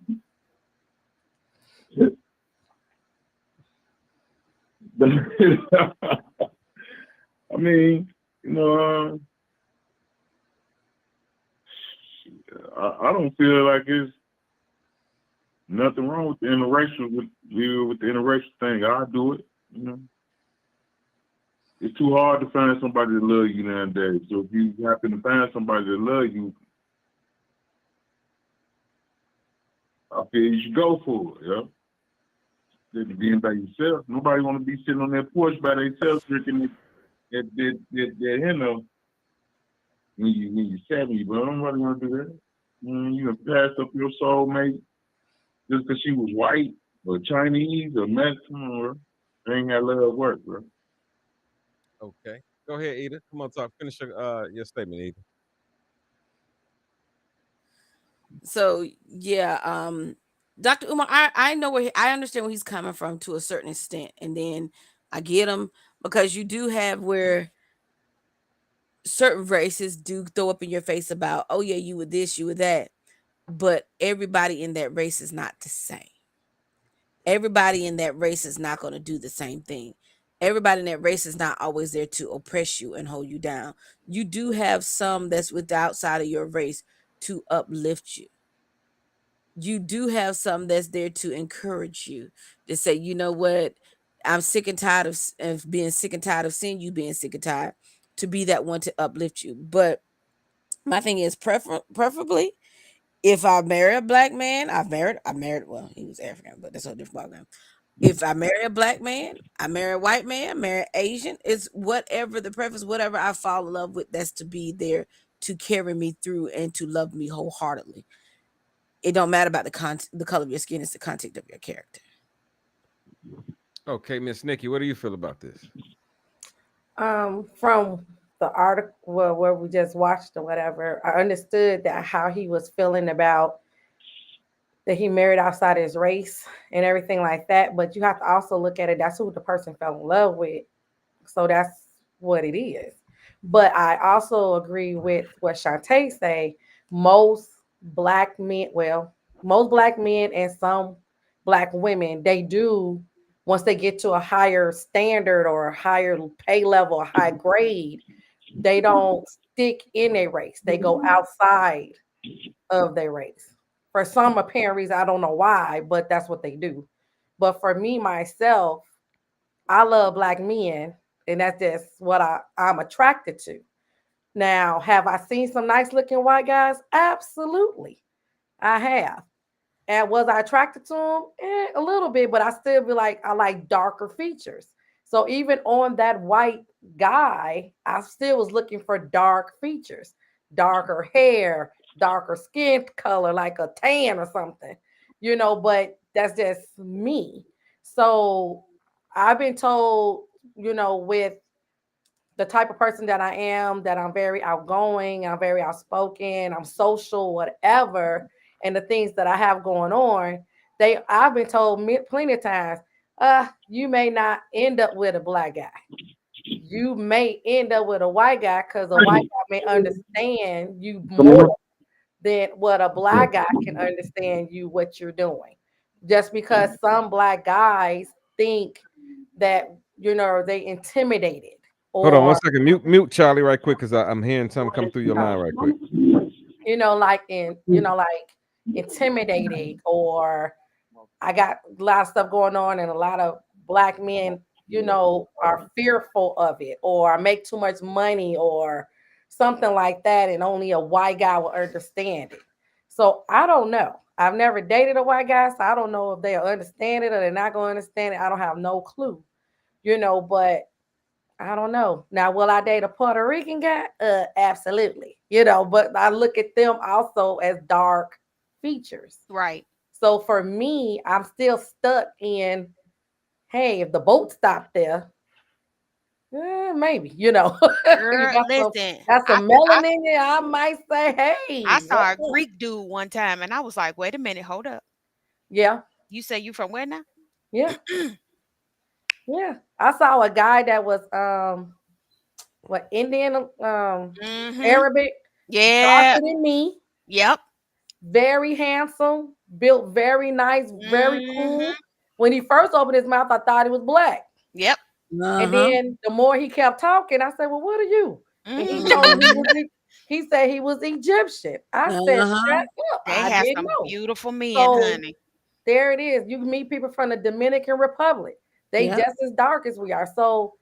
I mean, you know, I don't feel like it's nothing wrong with the interracial with the interracial thing. I do it. You know, it's too hard to find somebody that love you nowadays. So if you happen to find somebody that love you, I feel you should go for it. Yeah. Instead of being by yourself, nobody want to be sitting on that porch by themselves drinking that you know when you're 70, but nobody want to do that. You know, pass up your soulmate just because she was white or Chinese or Mexican or ain't got love work, bro. Okay, go ahead, Eda. Come on, talk. Finish your statement, Eda. So yeah, Dr. Umar, I know I understand where he's coming from to a certain extent, and then I get him because you do have where certain races do throw up in your face about, oh yeah, you were this, you were that, but everybody in that race is not the same. Everybody in that race is not going to do the same thing. Everybody in that race is not always there to oppress you and hold you down. You do have some that's with outside of your race to uplift you. You do have some that's there to encourage you, to say, you know what, I'm sick and tired of being sick and tired of seeing you being sick and tired, to be that one to uplift you. But my thing is preferably if I marry a black man, I married, well, he was African, but that's a different ballgame. If I marry a black man, I marry a white man, marry Asian, it's whatever the preference, whatever I fall in love with, that's to be there to carry me through and to love me wholeheartedly. It don't matter about the color of your skin, it's the content of your character. Okay, Miss Nikki, what do you feel about this? From the article where we just watched or whatever, I understood that how he was feeling about that he married outside his race and everything like that. But you have to also look at it. That's who the person fell in love with. So that's what it is. But I also agree with what Shantae say. Most black men, well, most black men and some black women, they do once they get to a higher standard or a higher pay level, a high grade, they don't stick in a race. They go outside of their race. For some apparent reason, I don't know why, but that's what they do. But for me myself, I love black men, and that's just what I'm attracted to. Now, have I seen some nice looking white guys? Absolutely, I have. And was I attracted to them? A little bit, but I still be like, I like darker features. So even on that white guy, I still was looking for dark features, darker hair, darker skin color, like a tan or something, but that's just me. So I've been told, with the type of person that I am, that I'm very outgoing, I'm very outspoken, I'm social, whatever, and the things that I have going on, I've been told plenty of times, you may not end up with a black guy. you may end up with a white guy because a white guy may understand you more than what a black guy can understand you what you're doing. Just because some black guys think that they intimidated Hold on one or second. Mute Charlie right quick because I'm hearing something come through your line right quick. like intimidating, or I got a lot of stuff going on and a lot of black men, are fearful of it, or I make too much money or something like that, and only a white guy will understand it. So I don't know. I've never dated a white guy, so I don't know if they'll understand it or they're not going to understand it. I don't have no clue, but I don't know. Now, will I date a Puerto Rican guy? Absolutely. But I look at them also as dark features. Right. So for me, I'm still stuck in, hey, if the boat stopped there, maybe, you Girl, listen, got I some I melanin in it, I might say, I hey, what's saw a up? Greek dude one time, and I was like, "Wait a minute, hold up. Yeah, You say you from where now?" yeah, yeah. I saw a guy that was what Indian, Mm-hmm. Arabic, Yeah. darker than me, Yep. very handsome, built very nice, very Mm-hmm. cool. When he first opened his mouth, I thought he was black. Yep. And Uh-huh. then the more he kept talking, I said, "Well, what are you?" And he told me Mhm. he said he was Egyptian. I said, Uh-huh. "Shut up! They I have didn't some know." beautiful men, So honey. there it is. You can meet people from the Dominican Republic. They Yep. just as dark as we are. So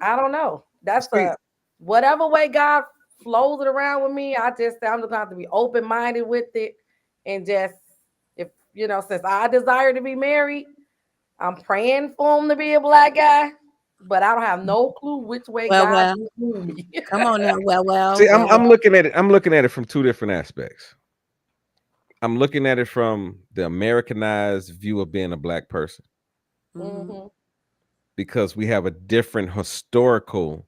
I don't know. That's See, a whatever way God flows it around with me. I just say I'm just gonna have to be open minded with it, and just if since I desire to be married, I'm praying for him to be a black guy, but I don't have no clue which way Well, God well. will move me. Come on now. Well, well, see, I'm well, I'm well. looking at it. I'm looking at it from two different aspects. I'm looking at it from the Americanized view of being a black person Mhm. hmm because we have a different historical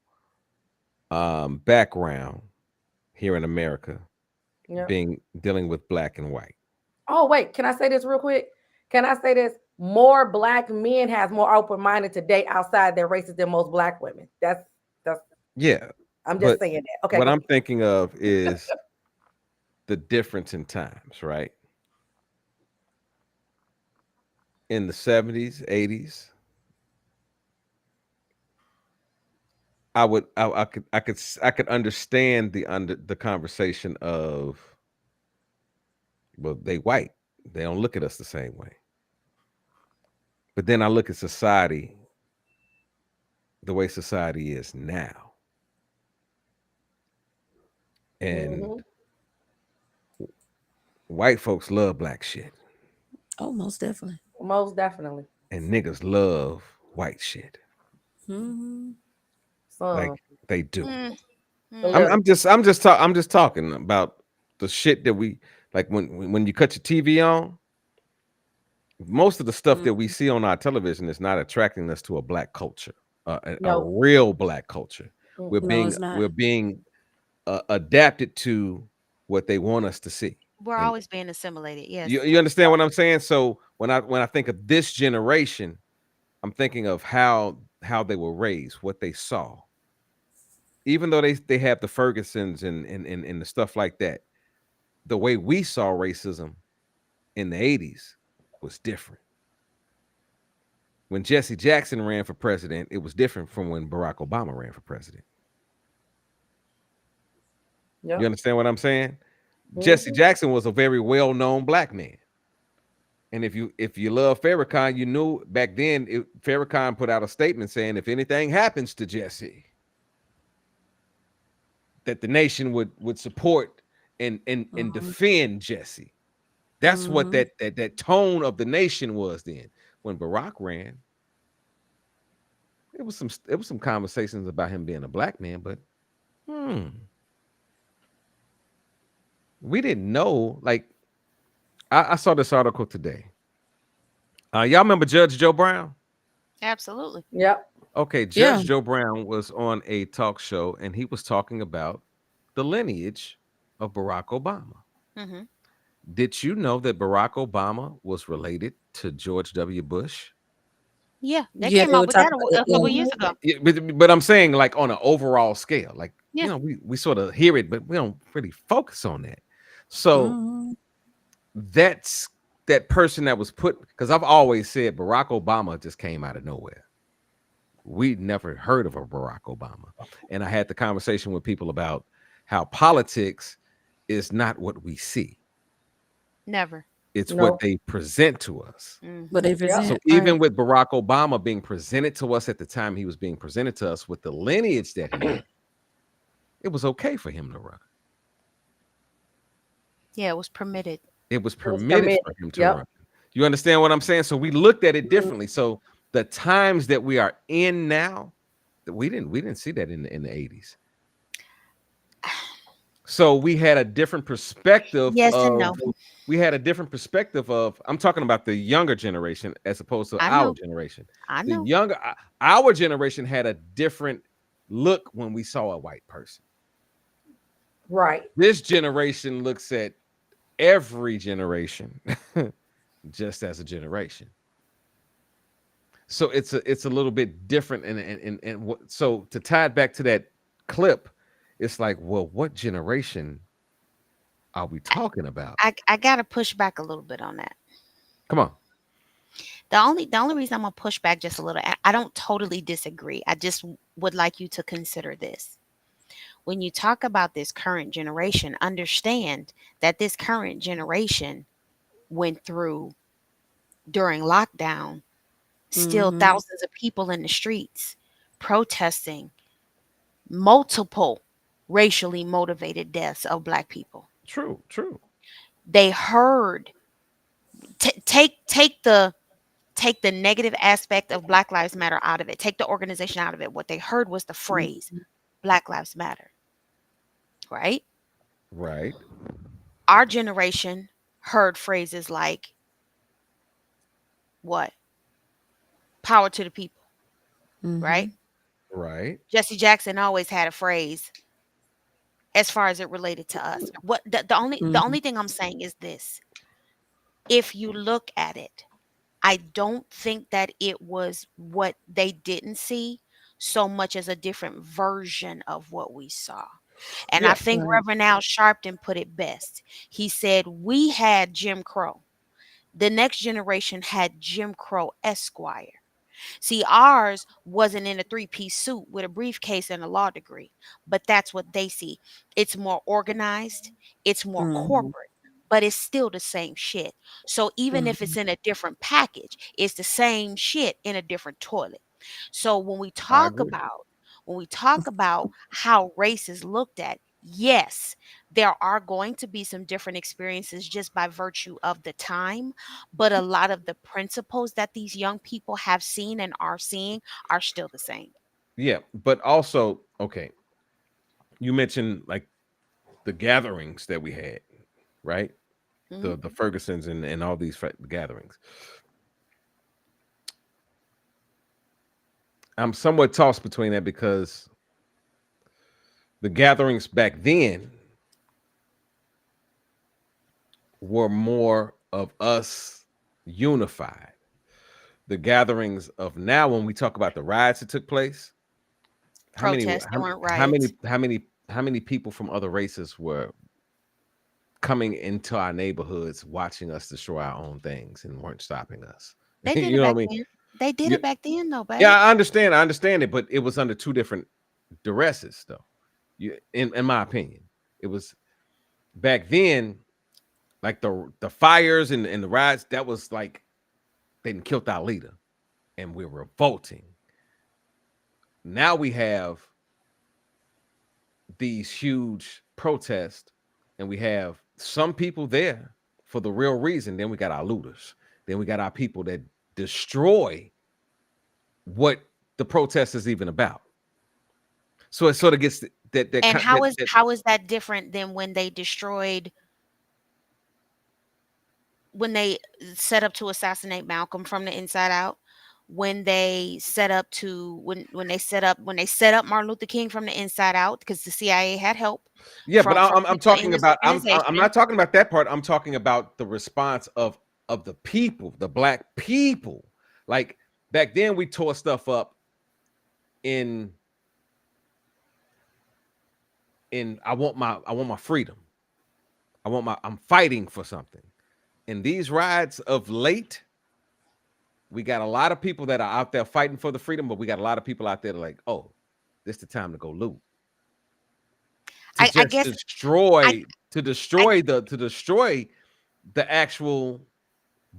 background here in America, Yeah. being dealing with black and white. Oh wait, can I say this real quick? Can I say this? More black men has more open minded today outside their races than most black women. That's. Yeah, I'm just but saying that. Okay, what go I'm ahead. thinking of is the difference in times, right? In the 70s, 80s, I could understand the conversation of, well, they white. They don't look at us the same way. But then I look at society the way society is now. And hmm white folks love black shit. Oh, most definitely. Most definitely. And niggas love white shit. Mhm. Like Some they do. Mm, a mm. little. I'm just talking about the shit that we like when you cut your TV on. Most of the stuff Mm. that we see on our television is not attracting us to a black culture, a No. real black culture. We're Mm-mm. No, being it's not. we're being adapted to what they want us to see. We're And always being assimilated. Yes. you understand what I'm saying? So when I think of this generation, I'm thinking of how they were raised, what they saw. Even though they have the Fergusons and the stuff like that, the way we saw racism in the 80s was different. When Jesse Jackson ran for president, it was different from when Barack Obama ran for president. You Yep. understand what I'm saying? Jesse hmm Jackson was a very well-known black man. And if you love Farrakhan, you knew back then Farrakhan put out a statement saying if anything happens to Jesse, that the nation would support and Mhm. defend Jesse. That's what Mhm. that tone of the nation was then. When Barack ran, it was some conversations about him being a black man, but hmm, we didn't know. Like I saw this article today. Y'all remember Judge Joe Brown? Absolutely. Yep. Okay, Yeah. Judge Joe Brown was on a talk show and he was talking about the lineage of Barack Obama. Mm-hmm. Did you know that Barack Obama was related to George W. Bush? Yeah, they Yeah, came they out were with that talking a couple about years ago. Yeah, but I'm saying like on an overall scale, like Yeah. we sort of hear it, but we don't really focus on that. So Mhm. that's that person that was put, because I've always said Barack Obama just came out of nowhere. We never heard of a Barack Obama. And I had the conversation with people about how politics is not what we see. Never. It's what No. they present to us. But Mm-hmm. they Yep. So present right. even with Barack Obama being presented to us at the time he was being presented to us with the lineage that he had, it was okay for him to run. Yeah, it was permitted. It was It was permitted permitted. for him to Yep. run. You understand what I'm saying? So we looked at it Mhm. differently. So the times that we are in now, we didn't see that in the 80s. So we had a different perspective Yes and of no. I'm talking about the younger generation as opposed to I our know. generation. I The know. younger our generation had a different look when we saw a white person. Right. This generation looks at every generation just as a generation. So it's a little bit different and what, so to tie it back to that clip, it's like, well, what generation are we talking about? I gotta push back a little bit on that. Come on. The only reason I'm gonna push back just a little, I don't totally disagree. I just would like you to consider this. When you talk about this current generation, understand that this current generation went through during lockdown, still Mhm. thousands of people in the streets protesting multiple racially motivated deaths of black people. True. They heard take the negative aspect of Black Lives Matter out of it. Take the organization out of it. What they heard was the phrase Black Lives Matter, right? Right. Our generation heard phrases like what? Power to the people, right? Mhm. Right. Jesse Jackson always had a phrase as far as it related to us. What the only Mhm. thing I'm saying is this. If you look at it, I don't think that it was what they didn't see so much as a different version of what we saw. And I Yeah. think Right. Reverend Al Sharpton put it best. He said, we had Jim Crow. The next generation had Jim Crow Esquire. See, ours wasn't in a three-piece suit with a briefcase and a law degree, but that's what they see. It's more organized, it's more Mhm. corporate, but it's still the same shit. So even if it's Mhm. in a different package, it's the same shit in a different toilet. So I agree. when we talk about how race is looked at, yes, there are going to be some different experiences just by virtue of the time, but a lot of the principles that these young people have seen and are seeing are still the same. Yeah. But also, okay, you mentioned like the gatherings that we had, right? Mhm. The Fergusons and all these gatherings. I'm somewhat tossed between that because the gatherings back then were more of us unified. The gatherings of now, when we talk about the riots that took place, how many Protests, they how, weren't how many riots. how many how many people from other races were coming into our neighborhoods watching us destroy our own things and weren't stopping us? They did You it know what I back mean? then. They did Yeah, it back then though, yeah, babe. I understand it, but it was under two different duresses, though. In my opinion, it was back then, like the fires and the riots. That was like they didn't killed our leader, and we're revolting. Now we have these huge protests, and we have some people there for the real reason. Then we got our looters. Then we got our people that destroy what the protest is even about. So it sort of gets And how is that different than when they destroyed when they set up to assassinate Malcolm from the inside out? When they set up to when they set up Martin Luther King from the inside out because the CIA had help Yeah, but from I'm people in talking this about I'm organization. not talking about that part. I'm talking about the response of the people, the black people. Like back then we tore stuff up in I want my freedom. I'm fighting for something. In these rides of late, we got a lot of people that are out there fighting for the freedom, but we got a lot of people out there that are like, oh, this the time to go loot. To I just guess I I to destroy the actual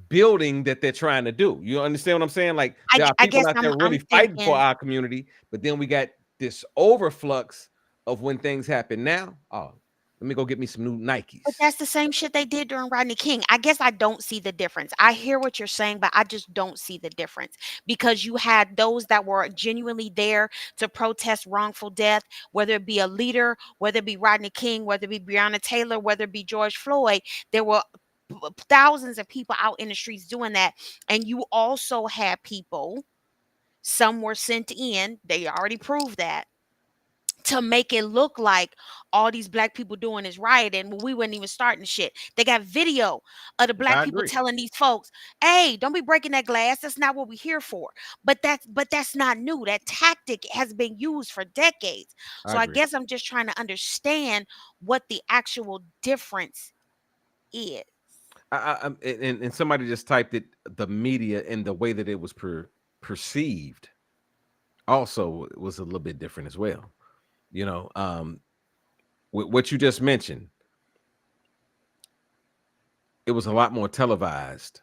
building that they're trying to do. You understand what I'm saying? Like there are I people guess out there I'm really fighting for thinking. our community, but then we got this overflux of when things happen now. Oh, let me go get me some new But Nikes. that's the same shit they did during Rodney King. I guess I don't see the difference. I hear what you're saying, but I just don't see the difference because you had those that were genuinely there to protest wrongful death, whether it be a leader, whether it be Rodney King, whether it be Breonna Taylor, whether it be George Floyd. There were thousands of people out in the streets doing that. And you also had people, some were sent in, they already proved that to make it look like all these black people doing is rioting when we weren't even starting the shit. They got video of the black I people agree. telling these folks, "Hey, don't be breaking that glass. That's not what we're here for." But that's not new. That tactic has been used for decades. I So I agree. guess I'm just trying to understand what the actual difference is. And somebody just typed it. The media and the way that it was perceived also was a little bit different as well. You know, what you just mentioned, it was a lot more televised,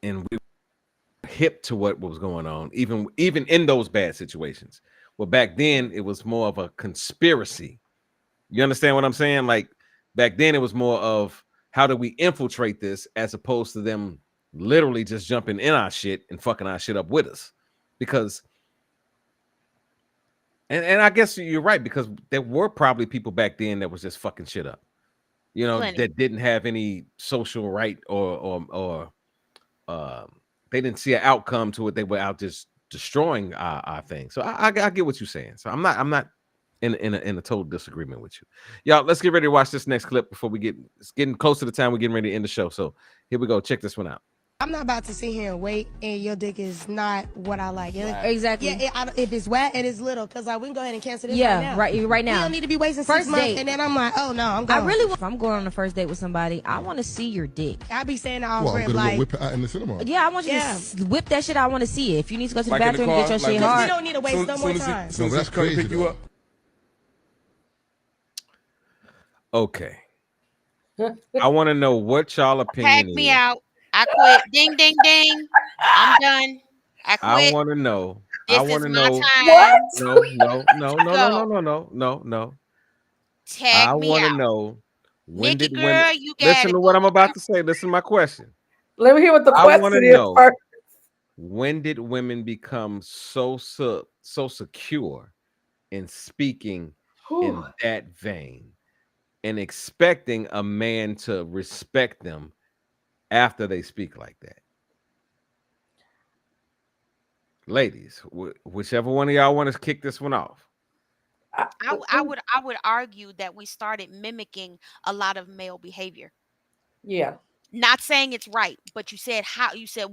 and we were hip to what was going on, even in those bad situations. Well, back then it was more of a conspiracy. You understand what I'm saying? Like back then it was more of how do we infiltrate this as opposed to them literally just jumping in our shit and fucking our shit up with us. Because and I guess you're right, because there were probably people back then that was just fucking shit up. You know, Plenty. that didn't have any social right or they didn't see an outcome to it. They were out just destroying our thing. So I get what you're saying. So I'm not in a total disagreement with you. Y'all, let's get ready to watch this next clip before it's getting close to the time we're getting ready to end the show. So here we go. Check this one out. I'm not about to sit here and wait, and your dick is not what I like. Exactly. Yeah, if it's wet and it's little, because we can go ahead and cancel this Yeah, right now. right We now. don't need to be wasting First 6 months, date. and then I'm like, oh no, I'm I going. really, if I'm going on a first date with somebody, I want to see your dick. I be saying all Well, I'm rip gonna like, whip it out in the cinema. Yeah, I want you Yeah. to whip that shit. I want to see it. If you need to go to the Like in the bathroom, car, get your like shit this. we hard. don't need to waste no more time. Soon as that's he come to crazy, pick you though. up. Okay. I want to know what y'all opinion Tag me is. out. I quit. Ding ding ding. I'm done. I I quit. want to know. I This want is to my know. time to go. No. Tag I me want to out. know when Nikki did women girl, you got listen it, to what boo. I'm about to say. Listen to my question. Let me hear what the I want to question is know first. when did women become so secure in speaking Whew. in that vein and expecting a man to respect them after they speak like that? Ladies, whichever one of y'all want to kick this one off. I would argue that we started mimicking a lot of male behavior. Yeah. Not saying it's right, but you said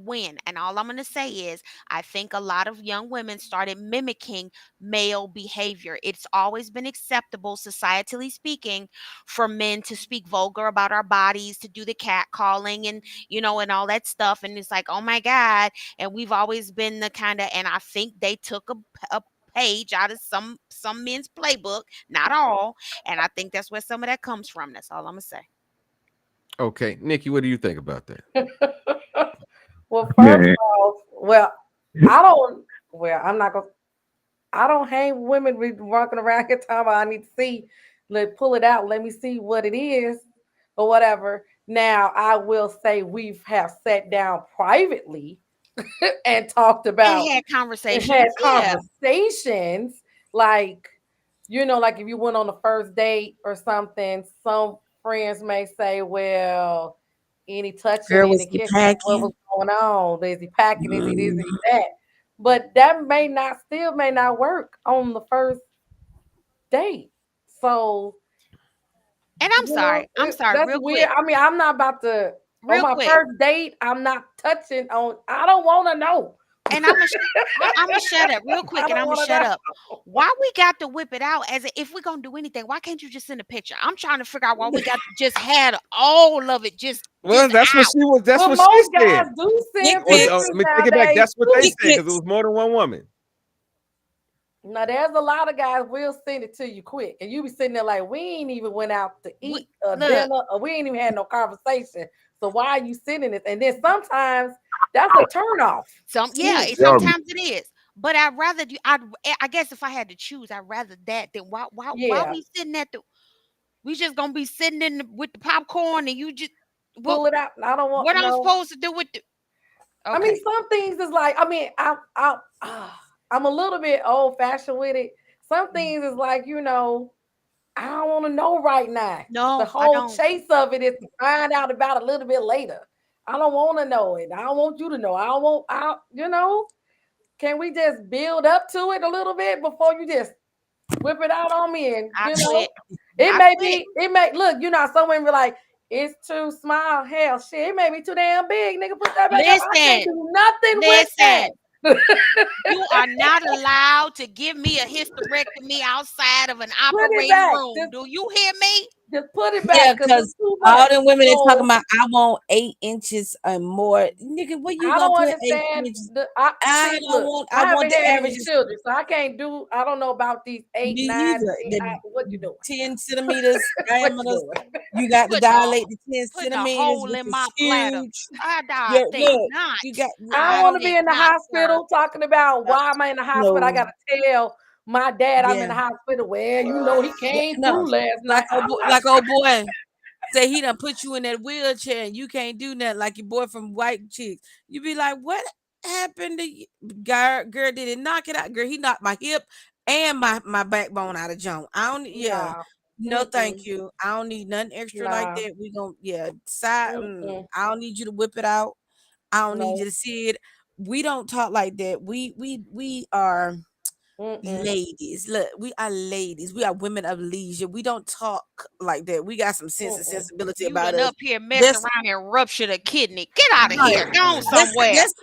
when, and all I'm going to say is I think a lot of young women started mimicking male behavior. It's always been acceptable, societally speaking, for men to speak vulgar about our bodies, to do the cat calling and and all that stuff, and it's like, oh my god. And we've always been the kind of, and I think they took a page out of some men's playbook, not all, and I think that's where some of that comes from. That's all I'm gonna say. Okay, Nikki, what do you think about that? Well, first Man, off, I don't. Well, I'm not gonna. I don't hang with women walking around here talking about I need to see. Let pull it out. Let me see what it is, or whatever. Now, I will say we've have sat down privately and talked And about had and had conversations, yeah. conversations like like if you went on a first date or something, some friends may say, well, any touching, Girl, was any he kissing, what was packing? going on? Is he packing? Is he this? Is Mm. he that? But that may not work on the first date. So, And I'm sorry, that's real weird. quick, I mean, I'm not about to on real my quick. first date, I'm not touching on I don't want to know And I'ma shut up real quick, I and don't I'ma want to shut know. up. Why we got to whip it out if we're gonna do anything? Why can't you just send a picture? I'm trying to figure out why we got to just had all of it Well, just that's what out. she was. That's Well, what she most said. guys do Dick send Or pics. pictures let me take it back. nowadays That's what they too. Dick said because it pics. was more than one woman. Now there's a lot of guys will send it to you quick, and you be sitting there like we ain't even went out to eat a Look, dinner, or we ain't even had no conversation. So why are you sending this? And then sometimes that's a turn off. sometimes it is. But I'd rather do. I guess if I had to choose, I'd rather that than why Yeah, we sitting at the. We just gonna be sitting with the popcorn and you just pull it out. I don't want what I'm no. supposed to do with the. I mean, Okay. some things is like, I mean, I'm a little bit old fashioned with it. Some things is like, I don't want to know right now. The No, I whole don't. chase of it is to find out about a little bit later. I don't want to know it. I don't want you to know. I don't want, can we just build up to it a little bit before you just whip it out on me? And, I quit. it I may quit. be, look, some women be like, it's too small. Hell, shit, it may be too damn big. Nigga, put that back up. I can't Listen, do nothing with that. listen. You are not allowed to give me a hysterectomy outside of an Put it operating back. room. Do you hear me? Just put it Yeah, back because it's because too all much. them women that talking So about I want 8 inches and more. Nigga, where you I gonna don't put eight understand. inches? See, look, I I want haven't the had any averages. children, so I can't do. I don't know about these 8, Me 9. either. What you doing? 10 centimeters What you diameters. doing? You got to Putting a dilate the 10 putting a centimeters, hole which in is my bladder. huge. I Yeah, think look, not. you got I don't I want to be think in the not, sir. hospital talking about uh, why am I in the hospital. I no, gotta tell my dad I'm in yeah, the hospital. Well, he came no. through last Like night. old I'm boy, like, like old boy. Say he done put you in that wheelchair and you can't do nothing like your boy from White Chicks. You be like, what happened to you? Girl, did it knock it out? Girl, he knocked my hip and my backbone out of joint. I don't yeah. nah, No, thank mm-mm, you. I don't need nothing extra like nah, that. We gonna mm-mm, I don't need you to whip it out. I don't need you no, to see it. We don't talk like that. We are mm-mm, ladies. Look, we are ladies. We are women of leisure. We don't talk like that. We got some sense and mm-mm. sensibility You about done us. up here messing This around and ruptured a kidney. Get out of right. here. Go on That's somewhere. that's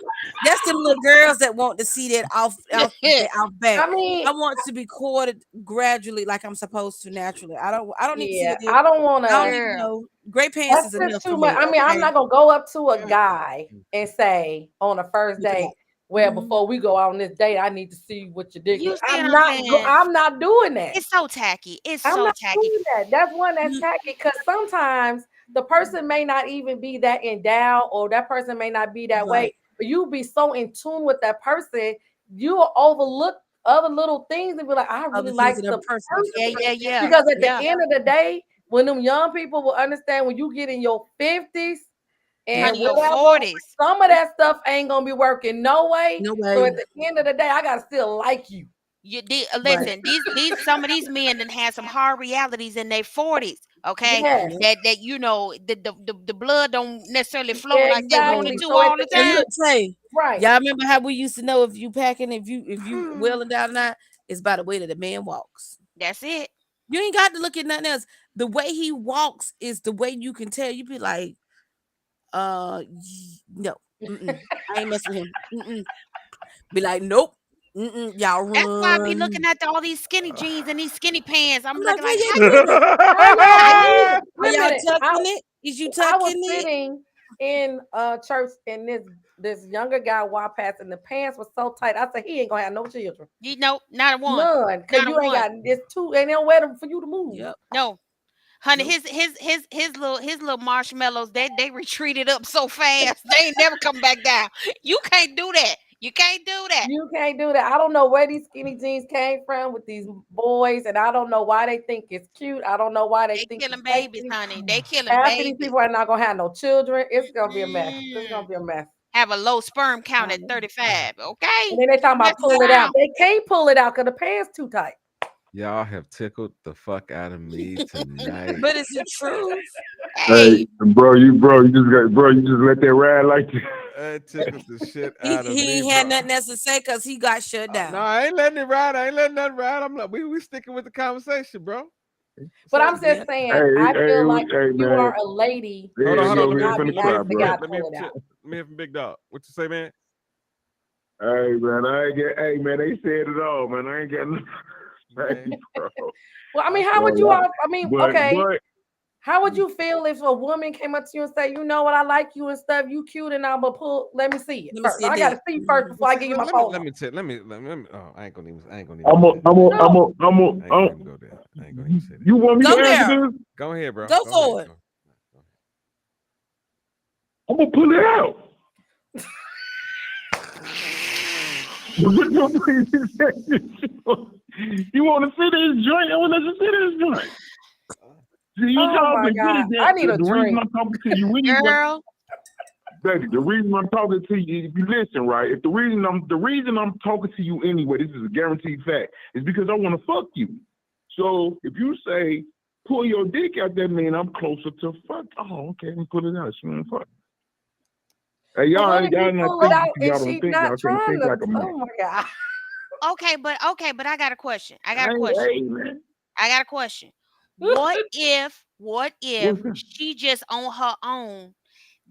that's them little girls that want to see that off back. I mean, I want to be courted gradually like I'm supposed to naturally. I don't need to see yeah, it. I don't want I don't to. need to Girl. know. Gray pants That's is just enough for too much. me. I mean, I'm Okay. not gonna go up to a Mm, guy and say on a first look it up. date, well, Mhm. before we go on this date, I need to see what your dick You look. see what I'm saying? I'm not doing that. It's so tacky. It's I'm so not tacky. doing that. That's one that's Mm, tacky because sometimes the person may not even be that endowed, or that person may not be that right. way. But you be so in tune with that person, you'll overlook other little things and be like, I really Other things like in a the person. Yeah, person. yeah, yeah. Because at the Yeah. end of the day, when them young people will understand when you get in your 50s Yep. and Honey, your whatever, 40s. some of that stuff ain't gonna be working no way. No So way. at the end of the day, I gotta still like you. Right. Listen, these some of these men done had some hard realities in their 40s. Okay. Yes, Yep. That the blood don't necessarily flow like they wanted exactly. to So at all the the And time. end, look, Tay, right. y'all remember how we used to know if you packing, if you wheeling down or not? It's by the way that the man walks. That's it. You ain't got to look at nothing else. The way he walks is the way you can tell. You be like, no, I ain't messing with him. Be like, nope, y'all That's why I be run. looking at all these skinny jeans and these skinny pants. I'm I'm like, looking where like, you how you, get it? I know. how you, Are Wait a y'all minute. tucking it? Is you I was tucking it? sitting in church and this younger guy walked past and the pants were so tight. I said he ain't gonna have no children, you know, not a one, none, because not a you ain't one. got it's two and they don't wear them for you to move. Yep. No, honey, Nope. his little marshmallows, they retreated up so fast, they ain't never come back down. You can't do that. You can't do that. You can't do that. I don't know where these skinny jeans came from with these boys, and I don't know why they think it's cute. I don't know why they They think it's killing babies, sexy. honey. They killing Half of these babies. people are not gonna have no children. It's gonna be a mess. It's Mm. gonna be a mess. Have a low sperm count at 35. And Okay, then they talking mess about pull it out. around. They can't pull it out because the pants too tight. Y'all have tickled the fuck out of me tonight. But it's the truth. Hey, Hey, you just let that ride like that. That tickled the shit He out of he me, ain't had bro. nothing else to say because he got shut No, down. I ain't letting it ride. I ain't letting nothing ride. I'm not. We sticking with the conversation, bro. What's But up? I'm Yeah. just saying, Hey, I hey, feel like if hey, you are man. a lady, There Hold you on, you hold should on. go. Let me not finish be Let me hear cry, asking from the bro. guy Chip. to pull it out. Let me hear from Big Dog. What you say, man? Hey man, I ain't get. Hey man, they said it all, man. I ain't got nothing to say, bro. Well, I mean, how would you all? I mean, okay. How would you feel if a woman came up to you and say, "You know what? I like you and stuff. You cute and I'm gonna pull. Let me see it first. I gotta see you first before I give you my phone." Let me tell. Let me. Oh, I ain't gonna even. I'm go a. there. I'm a. I'm a. I'm a. I ain't gonna even go there. I ain't gonna even say that. You want me Go to answer there. this? Go ahead, bro. Go for it. I'm gonna pull it out. You want to see this joint? I want to see this joint. See, you Oh my God! I need a the drink. reason I'm talking to you anyway, Girl. baby. The reason I'm talking to you, if you listen, right? If the reason I'm talking to you anyway, this is a guaranteed fact, is because I want to fuck you. So if you say pull your dick out, that mean I'm closer to fuck. Oh, okay, let me pull it out. She want to fuck. Hey, But what if you y'all not pull it out thinking. and Y'all don't she's think. not Y'all can't trying think to? like a man. Oh my God! Okay, but I got a question. I got a Hey, question. hey, man. I got a question. What if What's that? she just on her own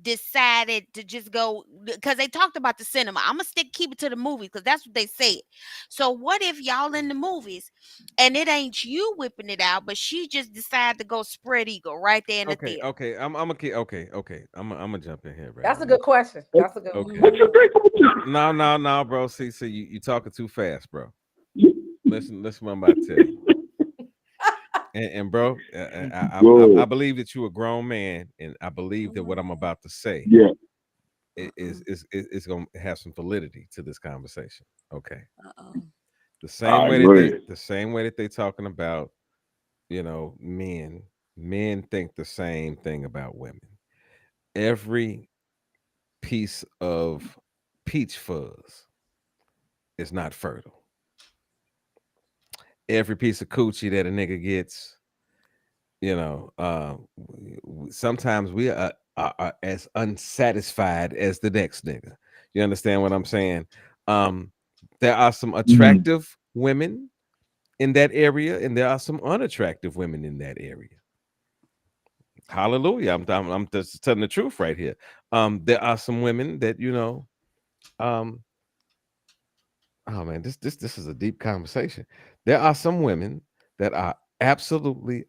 decided to just go, because they talked about the cinema. I'm gonna keep it to the movies because that's what they said. So what if y'all in the movies and it ain't you whipping it out, but she just decided to go spread eagle right there in the theater? Okay. I'm a kid. Okay. I'm gonna jump in here, right? That's a good question. That's a good one. Okay. No, bro. See, you talking too fast, bro. Listen what I'm about to tell you. And bro, I believe that you a grown man, and I believe that what I'm about to say is gonna have some validity to this conversation. Okay. The same way that they talking about, men think the same thing about women. Every piece of peach fuzz is not fertile. Every piece of coochie that a nigga gets, sometimes we are as unsatisfied as the next nigga. You understand what I'm saying? Um, there are some attractive women in that area, and there are some unattractive women in that area. Hallelujah! I'm just telling the truth right here. There are some women that um, oh man, this is a deep conversation. There are some women that are absolutely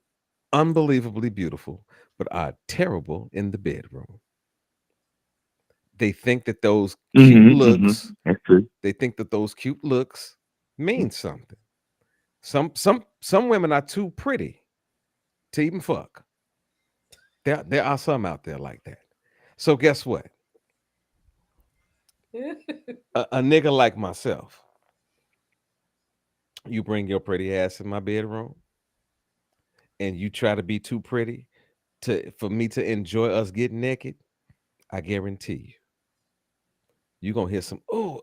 unbelievably beautiful, but are terrible in the bedroom. They think that those cute looks, they think that those cute looks mean something. Some women are too pretty to even fuck. There are some out there like that. So guess what? A nigga like myself, you bring your pretty ass in my bedroom, and you try to be too pretty for me to enjoy us getting naked. I guarantee you gonna hear some oh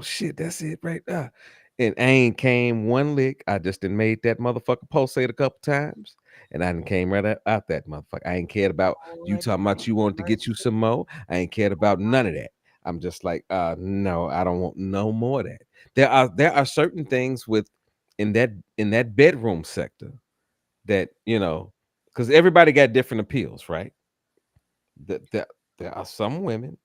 shit, that's it right there. And I ain't came one lick. I just done made that motherfucker pulsate a couple times, and I done came right out that motherfucker. I ain't cared about you talking about you wanted to get you some more. I ain't cared about none of that. I'm just like, no, I don't want no more of that. There are certain things in that bedroom sector that because everybody got different appeals, right? That there are some women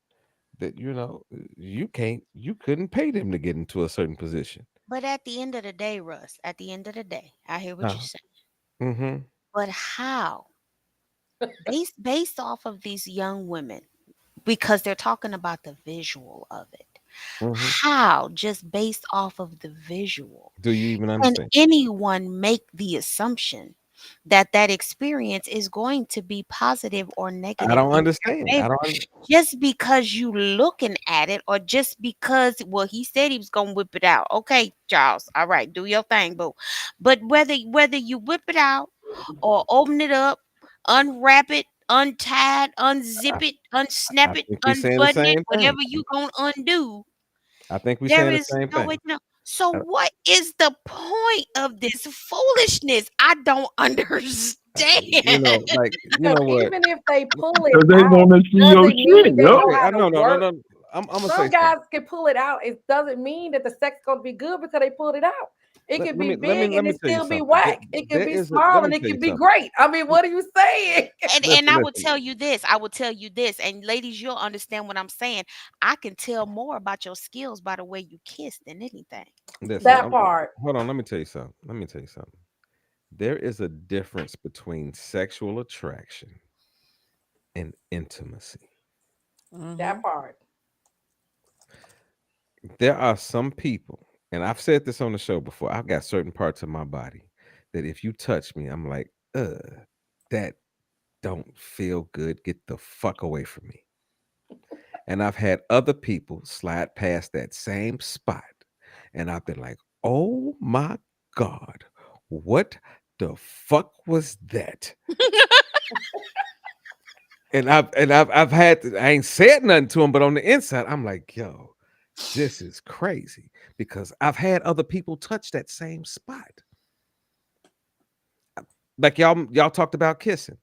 that you couldn't pay them to get into a certain position. But at the end of the day, Russ, at the end of the day, I hear what you're saying. Mm-hmm. But how? Based off of these young women, because they're talking about the visual of it. Mm-hmm. How, just based off of the visual, Do you even can understand? anyone make the assumption that that experience is going to be positive or I negative don't in their understand. favor just because you looking at it, or just because, well, he said he was gonna whip it out? Okay, Charles, all right, do your thing, boo. But whether you whip it out or open it up, unwrap it, untie it, unzip it, I unsnap it, think we saying the unbutton it, same thing. whatever you gonna undo, I think we there saying the is same no way thing. to know. So Uh, what is the point of this foolishness? I don't understand. like Because what? even if they pull it Because they out, want to see your doesn't mean shit, they know yo. Okay, how I to no no no work. no. I'm gonna Some say guys something. can pull it out. It doesn't mean that the sex gonna be good because they pulled it out. It let, can let be me let me big let and me it tell you still be something. whack. It can There be is a let small me and it tell you can be something. great. I mean, what are you saying? And I will Listen. tell you this. I will tell you this. And ladies, you'll understand what I'm saying. I can tell more about your skills by the way you kiss than anything. Listen. That part. Hold on. Let me tell you something. There is a difference between sexual attraction and intimacy. That Mm-hmm. part. There are some people, and I've said this on the show before. I've got certain parts of my body that if you touch me, I'm like, that don't feel good. Get the fuck away from me. And I've had other people slide past that same spot, and I've been like, oh my God, what the fuck was that? And I've had I ain't said nothing to him, but on the inside, I'm like, yo, this is crazy because I've had other people touch that same spot. Like y'all talked about kissing.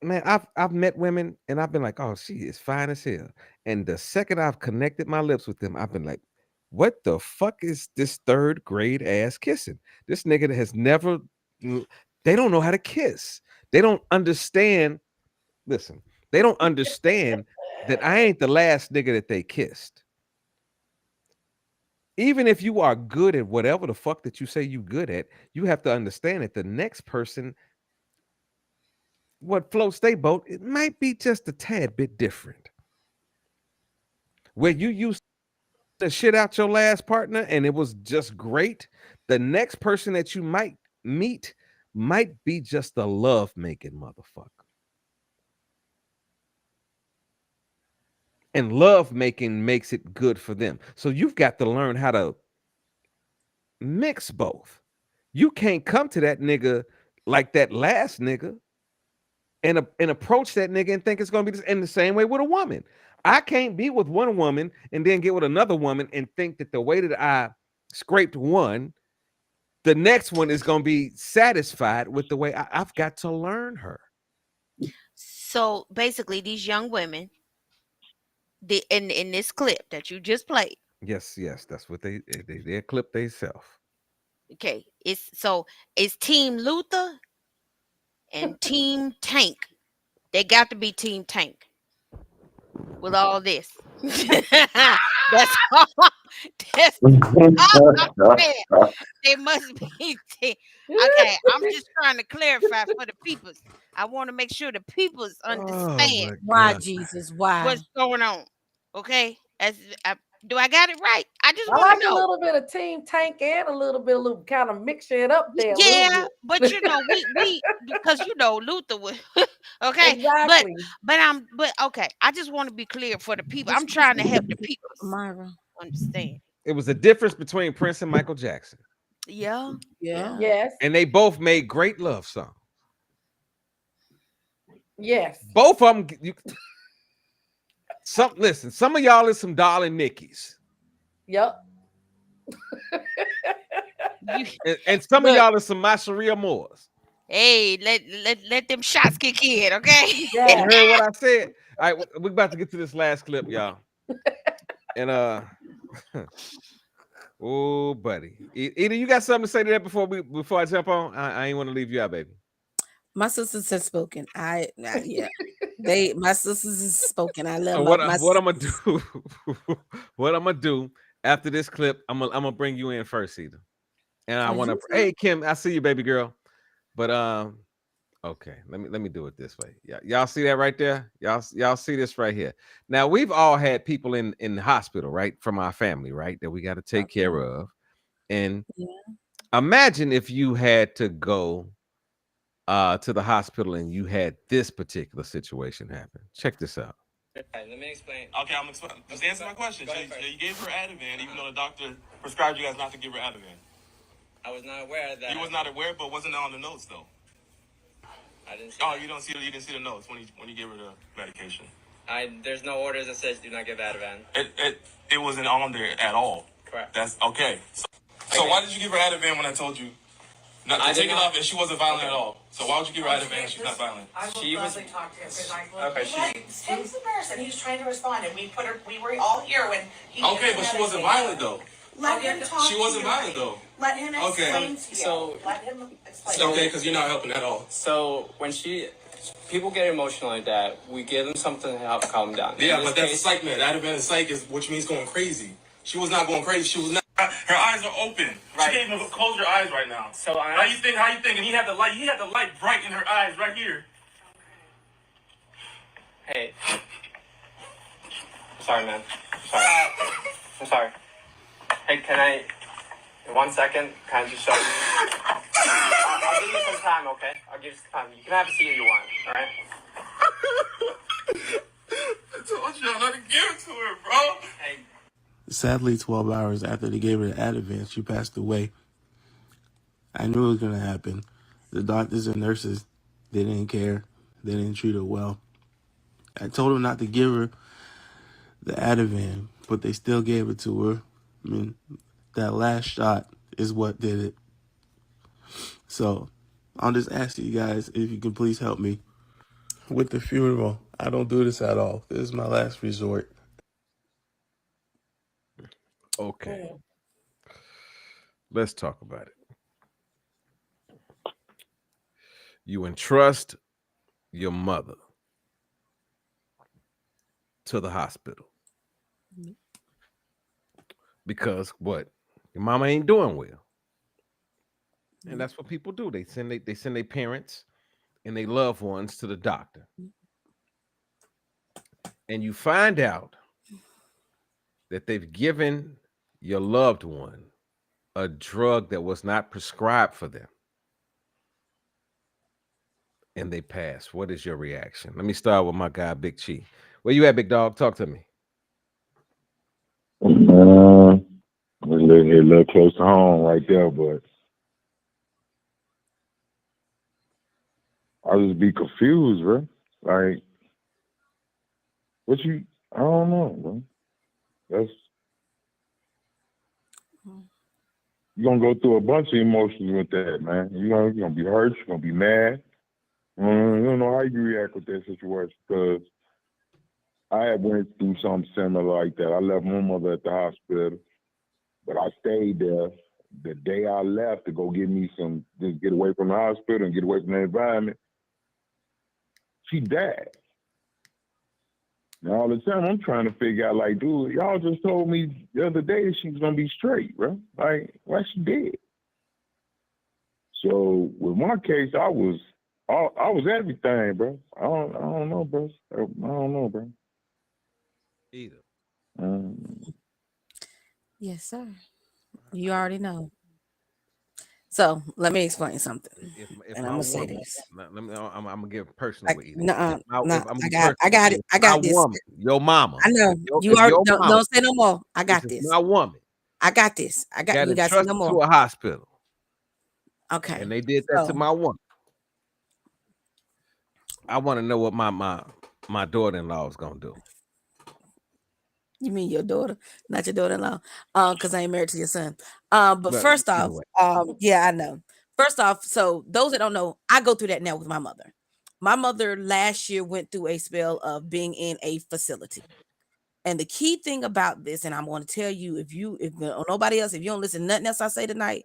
Man, I've met women and I've been like, oh, she is fine as hell. And the second I've connected my lips with them, I've been like, what the fuck is this third grade ass kissing? This nigga that has never they don't know how to kiss. They don't understand. Listen, they don't understand that I ain't the last nigga that they kissed. Even if you are good at whatever the fuck that you say you good at, you have to understand that the next person, what floats their boat, it might be just a tad bit different. Where you used to shit out your last partner and it was just great, the next person that you might meet might be just a love making motherfucker. And love making makes it good for them. So you've got to learn how to mix both. You can't come to that nigga like that last nigga and approach that nigga and think it's gonna be this in the same way with a woman. I can't be with one woman and then get with another woman and think that the way that I scraped one, the next one is gonna be satisfied with the way I've got to learn her. So basically, these young women, in this clip that you just played, Yes, that's what they clip themselves. okay, it's Team Luther and Team Tank. They got to be Team Tank with all this. That's all. That's all I'm saying. They must be. Okay, I'm just trying to clarify for the peoples. I want to make sure the peoples Oh understand my Why, God. Jesus? Why? what's going on. Okay, do I got it right? I just I want to like a know. little bit of Team Tank and a little bit of kind of mixture it up there a little Yeah, but bit. we because Luther was okay, but Exactly. okay. I just want to be clear for the people. What I'm you trying to help the saying, people Myra? understand. It was a difference between Prince and Michael Jackson. Yeah, Yeah. Yes. And they both made great love songs. Yes. Both of them, listen, some of y'all is some darling Nickies. Yep. you And some of look. y'all is some Masharia Moores. Hey, let them shots kick in, okay? You Yeah. heard what I said? All right, we're about to get to this last clip, y'all. And oh, buddy. Either you got something to say to that before I jump on? I ain't want to leave you out, baby. My sisters have spoken. Yeah. My sisters have spoken. I love So my what I'm gonna sisters. do? What I'm gonna do after this clip? I'm gonna bring you in first, either. And I Oh, want to. you too. Hey, Kim, I see you, baby girl. But okay, let me do it this way. Yeah, y'all see that right there? Y'all see this right here. Now we've all had people in the hospital, right, from our family, right, that we got to take care of. And Yeah. imagine if you had to go to the hospital and you had this particular situation happen. Check this out. Let me explain. Okay, I'm explaining. Just answer my question. So you gave her Ativan, even though the doctor prescribed you guys not to give her Ativan. I was not aware of that. You was not aware, but wasn't on the notes though. I didn't see. Oh, that. You didn't see the notes when you gave her the medication. There's no orders that says do not give Ativan. It wasn't on there at all. Correct. That's okay. So why did you give her Ativan when I told you not to take it off and she wasn't violent at all? So why would you give her Ativan if she's not violent? She was talk to him because okay. Tim's embarrassed and he was trying to respond and we were all here when he. Okay, but she wasn't violent though. Let him talk. She wasn't violent though. Let him explain to you. So let him explain. Okay, because you're not helping at all. So when people get emotional like that, we give them something to help calm them down. Yeah, but that's a psych med. Ativan psych is, which means going crazy. She was not going crazy. She was not. Her eyes are open. Right. She can't even close her eyes right now. So how you think? How you think? And he had the light. He had the light bright in her eyes right here. Hey. Sorry, man. Sorry. I'm sorry. Hey, can I, in 1 second, can I just show you? I'll give you some time, okay? I'll give you some time. You can have a seat if you want, all right? I told you not to give it to her, bro. Hey. Sadly, 12 hours after they gave her the Ativan, she passed away. I knew it was going to happen. The doctors and nurses, they didn't care. They didn't treat her well. I told them not to give her the Ativan, but they still gave it to her. I mean, that last shot is what did it. So, I'll just ask you guys if you can please help me with the funeral. I don't do this at all. This is my last resort. Okay. Let's talk about it. You entrust your mother to the hospital because what? Your mama ain't doing well. And that's what people do. They send their parents and their loved ones to the doctor. And you find out that they've given your loved one a drug that was not prescribed for them. And they pass. What is your reaction? Let me start with my guy, Big Chi. Where you at, big dog? Talk to me. It's a little close to home right there, but I'll just be confused, bro. Like, I don't know, bro. You're going to go through a bunch of emotions with that, man. You're going to be hurt. You're going to be mad. You don't know how you react with that situation because I had went through something similar like that. I left my mother at the hospital, but I stayed there. The day I left to go just get away from the hospital and get away from the environment, she died. Now all the time I'm trying to figure out, like, dude, y'all just told me the other day she was gonna be straight, bro. Like, why she dead? So with my case, I was everything, bro. I don't know, bro. I don't know, bro. Either. Yes, sir. You already know. So let me explain something. If And my I'm gonna say woman, this. I'm gonna give personal with either. No, If I got it. I got my this. woman, your mama. I know. You If already your don't mama, say no more. I this got is this. my woman, I got this. I got got you got to say no entrusted more. to a hospital, Okay. and they did that to So my woman. I want to know what my daughter-in-law is gonna do. you mean your daughter, not your daughter-in-law? Because I ain't married to your son. But But first either off, way, yeah, I know. First off, so those that don't know, I go through that now with my mother. My mother last year went through a spell of being in a facility. And the key thing about this, and I'm going to tell you, if nobody else, if you don't listen to nothing else I say tonight,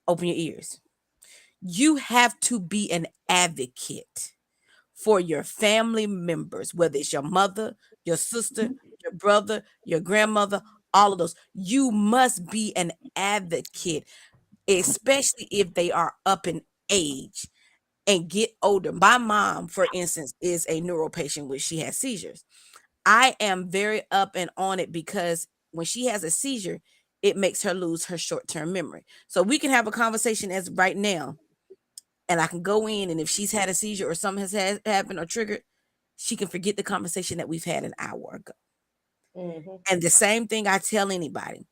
open your ears. You have to be an advocate for your family members, whether it's your mother, your sister, your brother, your grandmother, all of those. You must be an advocate, especially if they are up in age and get older. My mom, for instance, is a neuro patient which she has seizures. I am very up and on it because when she has a seizure, it makes her lose her short-term memory. So we can have a conversation as right now, and I can go in, and if she's had a seizure or something has happened or triggered, she can forget the conversation that we've had an hour ago. And the same thing I tell anybody.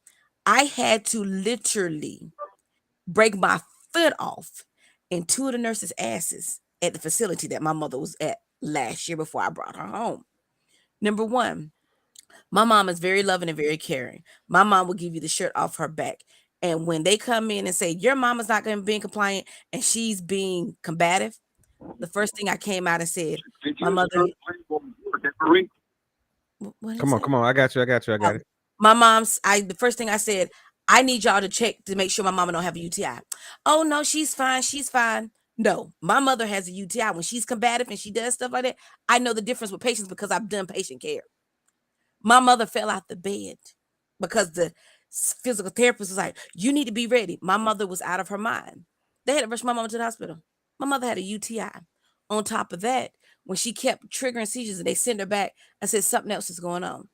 I had to literally break my foot off in two of the nurses' asses at the facility that my mother was at last year before I brought her home. Number one, my mom is very loving and very caring. My mom will give you the shirt off her back. And when they come in and say, your mama's not going to be compliant and she's being combative, the first thing I came out and said, my mother. come on. I got you. I got it. My mom's, the first thing I said, I need y'all to check to make sure my mama don't have a UTI. Oh no, she's fine. She's fine. No, my mother has a UTI. When she's combative and she does stuff like that, I know the difference with patients because I've done patient care. My mother fell out the bed because the physical therapist was like, "You need to be ready." My mother was out of her mind. They had to rush my mama to the hospital. My mother had a UTI. On top of that, when she kept triggering seizures and they sent her back, I said something else is going on.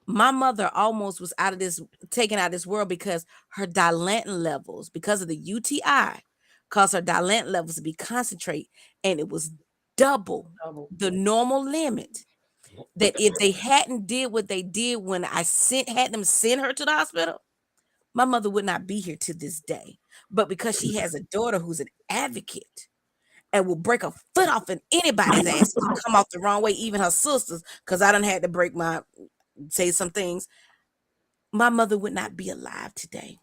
My mother almost was out of this, taken out of this world because her dilantin levels, because of the UTI, caused her dilantin levels to be concentrate, and it was double the normal limit. That if they hadn't did what they did when I had them send her to the hospital, my mother would not be here to this day. But because she has a daughter who's an advocate and will break a foot off in anybody's ass if you come off the wrong way, even her sisters, because I done had to say some things, my mother would not be alive today.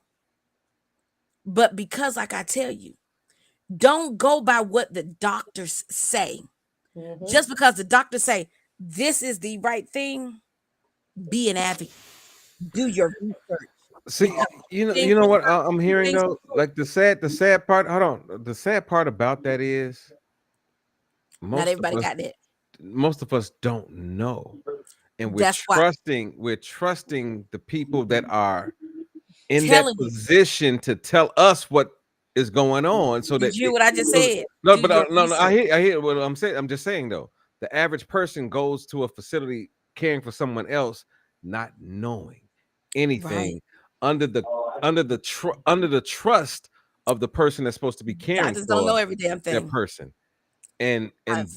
But because, like I tell you, don't go by what the doctors say. Just because the doctors say this is the right thing, be an advocate. Do your research. See, you know what I'm hearing though. Like the sad part. Hold on. The sad part about that is Not everybody got that. most of us don't know, and That's why. we're trusting the people that are in that Telling you. position to tell us what is going on. So Did that you hear what I just said? no, Do but your no, I research. hear what I'm saying. I'm just saying though, the average person goes to a facility caring for someone else, not knowing anything Right. under the trust of the person that's supposed to be caring Doctors don't for know every damn that thing. person. And I've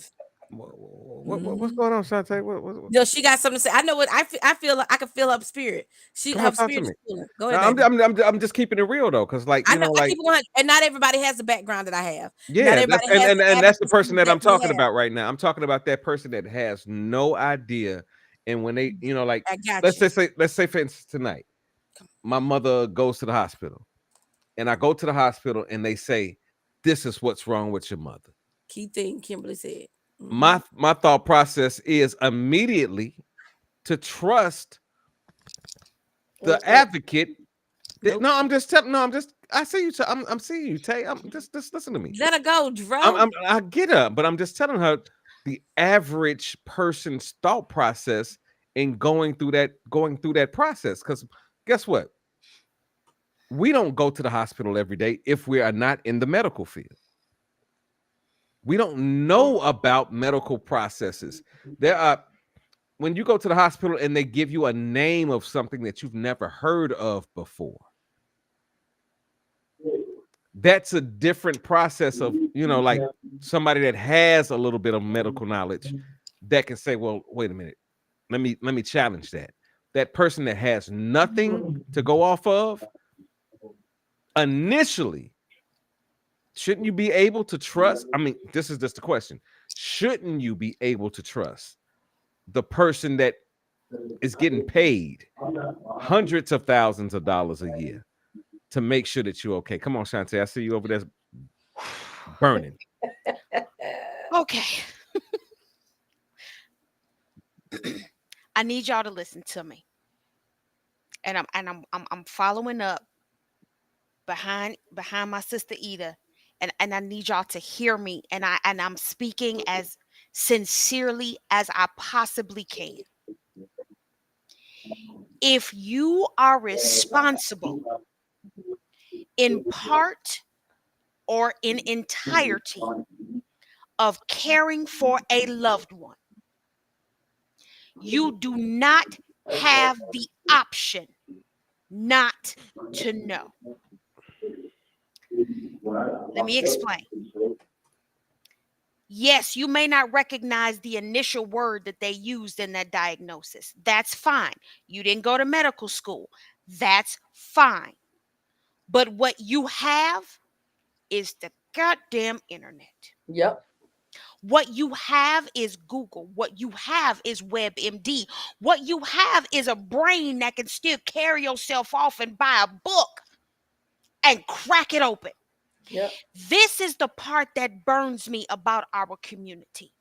what's going on, Shantae? What? No, she got something to say. I know what I feel like I can feel her spirit. Come on, Her talk to spirit is me. feeling. Go No, ahead, baby. I'm just keeping it real though, because like I you know know, I like keep going, and not everybody has the background that I have. Not yeah, everybody and, has and the and that's the person advocacy that that I'm we talking have. about right now. I'm talking about that person that has no idea, and when they, like I got you. let's say for instance tonight, my mother goes to the hospital, and I go to the hospital, and they say, "This is what's wrong with your mother." Key thing Kimberly said. My thought process is immediately to trust the advocate. Nope. No, I'm just telling. No, I see you. I'm seeing you, Tay. I'm just listen to me. Let her go, Dro. I get her, but I'm just telling her the average person's thought process in going through that process. Because guess what? We don't go to the hospital every day if we are not in the medical field. We don't know about medical processes. There are when you go to the hospital and they give you a name of something that you've never heard of before. That's a different process of, like somebody that has a little bit of medical knowledge that can say, well, wait a minute, let me challenge that. That person that has nothing to go off of, initially, shouldn't you be able to trust? I mean, this is just the question. Shouldn't you be able to trust the person that is getting paid hundreds of thousands of dollars a year to make sure that you're okay? Come on, Shantae. I see you over there burning. Okay. I need y'all to listen to me. And I'm following up behind my sister Ida. And I need y'all to hear me. And I'm speaking as sincerely as I possibly can. If you are responsible in part or in entirety of caring for a loved one, you do not have the option not to know. Let me explain. Yes, you may not recognize the initial word that they used in that diagnosis. That's fine. You didn't go to medical school. That's fine. But what you have is the goddamn internet. Yep. What you have is Google. What you have is WebMD. What you have is a brain that can still carry yourself off and buy a book and crack it open. Yep. This is the part that burns me about our community.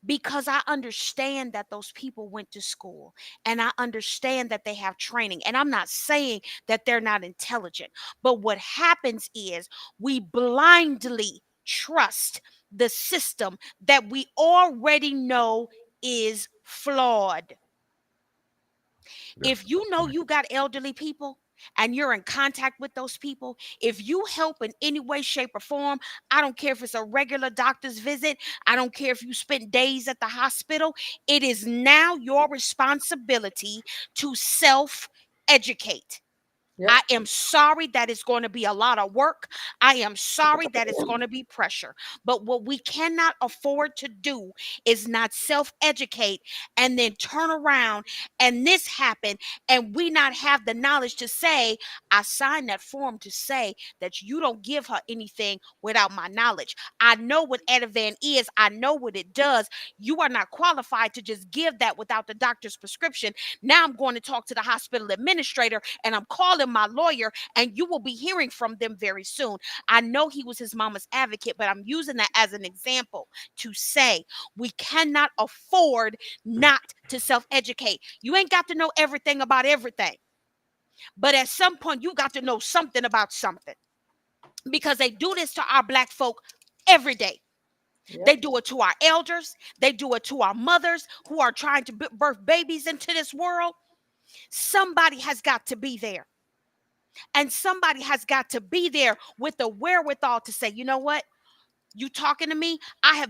because I understand that those people went to school and I understand that they have training. And I'm not saying that they're not intelligent, but what happens is we blindly trust the system that we already know is flawed. If you know you got elderly people and you're in contact with those people, if you help in any way, shape, or form, I don't care if it's a regular doctor's visit, I don't care if you spent days at the hospital, it is now your responsibility to self educate. I Yep. am sorry that it's going to be a lot of work. I am sorry that it's going to be pressure. But what we cannot afford to do is not self educate and then turn around and this happen and we not have the knowledge to say, I signed that form to say that you don't give her anything without my knowledge. I know what Ativan is, I know what it does. You are not qualified to just give that without the doctor's prescription. Now I'm going to talk to the hospital administrator and I'm calling my lawyer, and you will be hearing from them very soon. I know he was his mama's advocate, but I'm using that as an example to say we cannot afford not to self educate. You ain't got to know everything about everything, but at some point, you got to know something about something because they do this to our black folk every day. Yep. They do it to our elders. They do it to our mothers who are trying to birth babies into this world. Somebody has got to be there. And somebody has got to be there with the wherewithal to say, you know what? You talking to me? I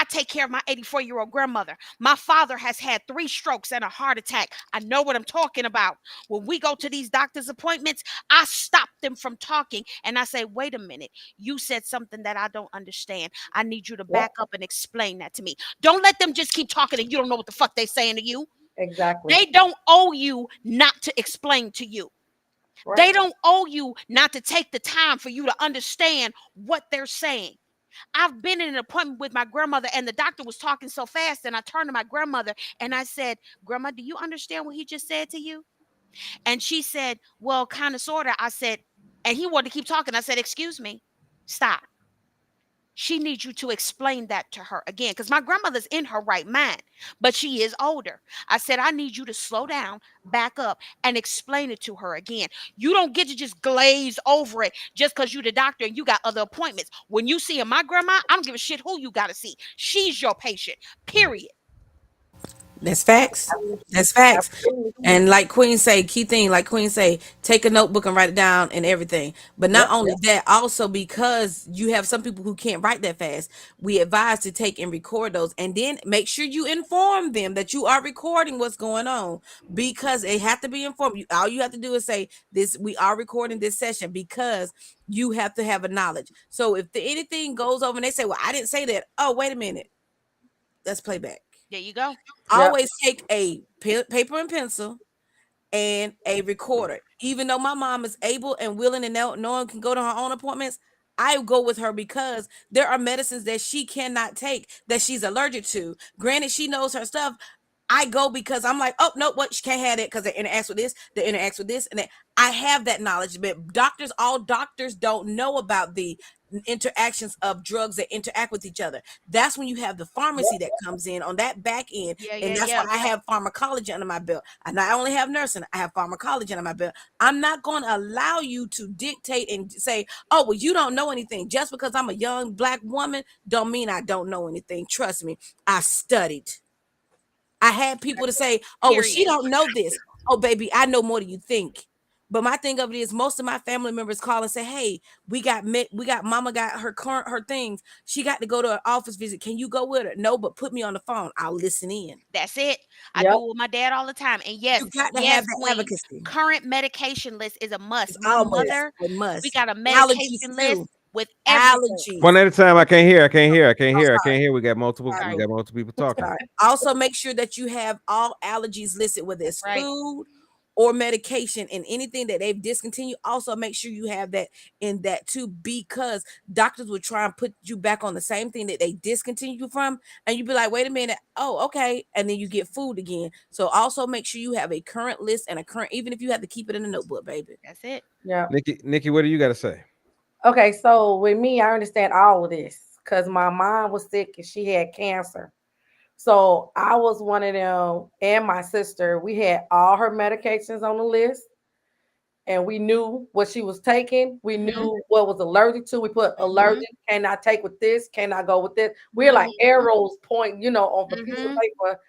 take care of my 84-year-old grandmother. My father has had 3 strokes and a heart attack. I know what I'm talking about. When we go to these doctor's appointments, I stop them from talking and I say, wait a minute. You said something that I don't understand. I need you to Yep. back up and explain that to me. Don't let them just keep talking and you don't know what the fuck they saying to you. Exactly. They don't owe you not to explain to you. Right. They don't owe you not to take the time for you to understand what they're saying. I've been in an appointment with my grandmother, and the doctor was talking so fast. And I turned to my grandmother and I said, Grandma, do you understand what he just said to you? And she said, well, kind of, sort of. I said, and he wanted to keep talking. I said, excuse me, stop. She needs you to explain that to her again because my grandmother's in her right mind, but she is older. I said, I need you to slow down, back up, and explain it to her again. You don't get to just glaze over it just because you're the doctor and you got other appointments. When you see my grandma, I don't give a shit who you got to see. She's your patient, period. That's facts. That's facts. Absolutely. And like Queen say, key thing, like Queen say, take a notebook and write it down and everything. But not Yep. only that, also because you have some people who can't write that fast, we advise to take and record those and then make sure you inform them that you are recording what's going on because they have to be informed. All you have to do is say this, we are recording this session because you have to have a knowledge. So if anything goes over and they say, well, I didn't say that. Oh, wait a minute. Let's play back. There you go. Yep. Always take a paper and pencil and a recorder. Even though my mom is able and willing and no one can go to her own appointments, I go with her because there are medicines that she cannot take that she's allergic to. Granted, she knows her stuff. I go because I'm like, oh no, what, she can't have it because they interact with this, they interact with this, and that. I have that knowledge. But all doctors don't know about the interactions of drugs that interact with each other. That's when you have the pharmacy that comes in on that back end, Yeah, and yeah, that's why yeah. I have pharmacology under my belt. I not only have nursing, I have pharmacology under my belt. I'm not going to allow you to dictate and say, oh, well, you don't know anything. Just because I'm a young black woman don't mean I don't know anything. Trust me, I studied. I had people to say, oh, well, she Period. don't know this. Oh, baby, I know more than you think. But my thing of it is most of my family members call and say, hey, we got mama got her things. She got to go to an office visit. Can you go with her? No, but put me on the phone. I'll listen in. That's it. I Yep. do it with my dad all the time. And You yes, got to have yes, that Queen. advocacy. Current medication list is a must. It's My almost mother, a we must. got a Allergies medication list too. with everything. Allergies. One at a time. I can't hear. I can't hear. I can't Oh, hear. I sorry. can't hear. We got multiple. Sorry, We Sorry. got boo. multiple people talking. Sorry. Also, make sure that you have all allergies listed, whether it's Right. food or medication and anything that they've discontinued. Also, make sure you have that in that too, because doctors will try and put you back on the same thing that they discontinued you from, and you be like, wait a minute, oh, okay, and then you get food again. So also make sure you have a current list and a current, even if you have to keep it in a notebook, baby. That's it. Yep. Nikki, what do you got to say? Okay, so with me, I understand all of this because my mom was sick and she had cancer. So I was one of them, and my sister. We had all her medications on the list, and we knew what she was taking. We Mhm. knew what was allergic to. We put Mhm. allergic, cannot take with this, cannot go with this. We're like Mhm. arrows point, on the piece of Mhm. paper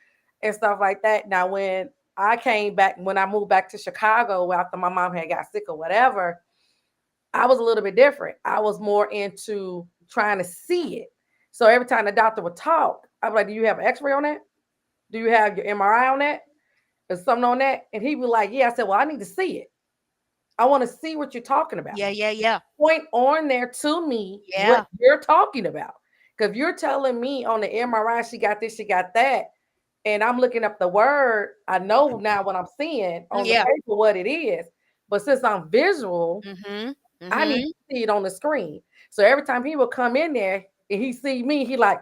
and stuff like that. Now, when I came back, when I moved back to Chicago after my mom had got sick or whatever, I was a little bit different. I was more into trying to see it. So every time the doctor would talk, I was like, "Do you have an X-ray on that? Do you have your MRI on that? Or something on that?" And he was like, "Yeah." I said, "Well, I need to see it. I want to see what you're talking about. Yeah, yeah, yeah. Point on there to me what Yeah. you're talking about. Because if you're telling me on the MRI she got this, she got that, and I'm looking up the word, I know now what I'm seeing on the Yeah. paper what it is. But since I'm visual, Mhm. I need Mhm. to see it on the screen. So every time he would come in there and he see me, he like,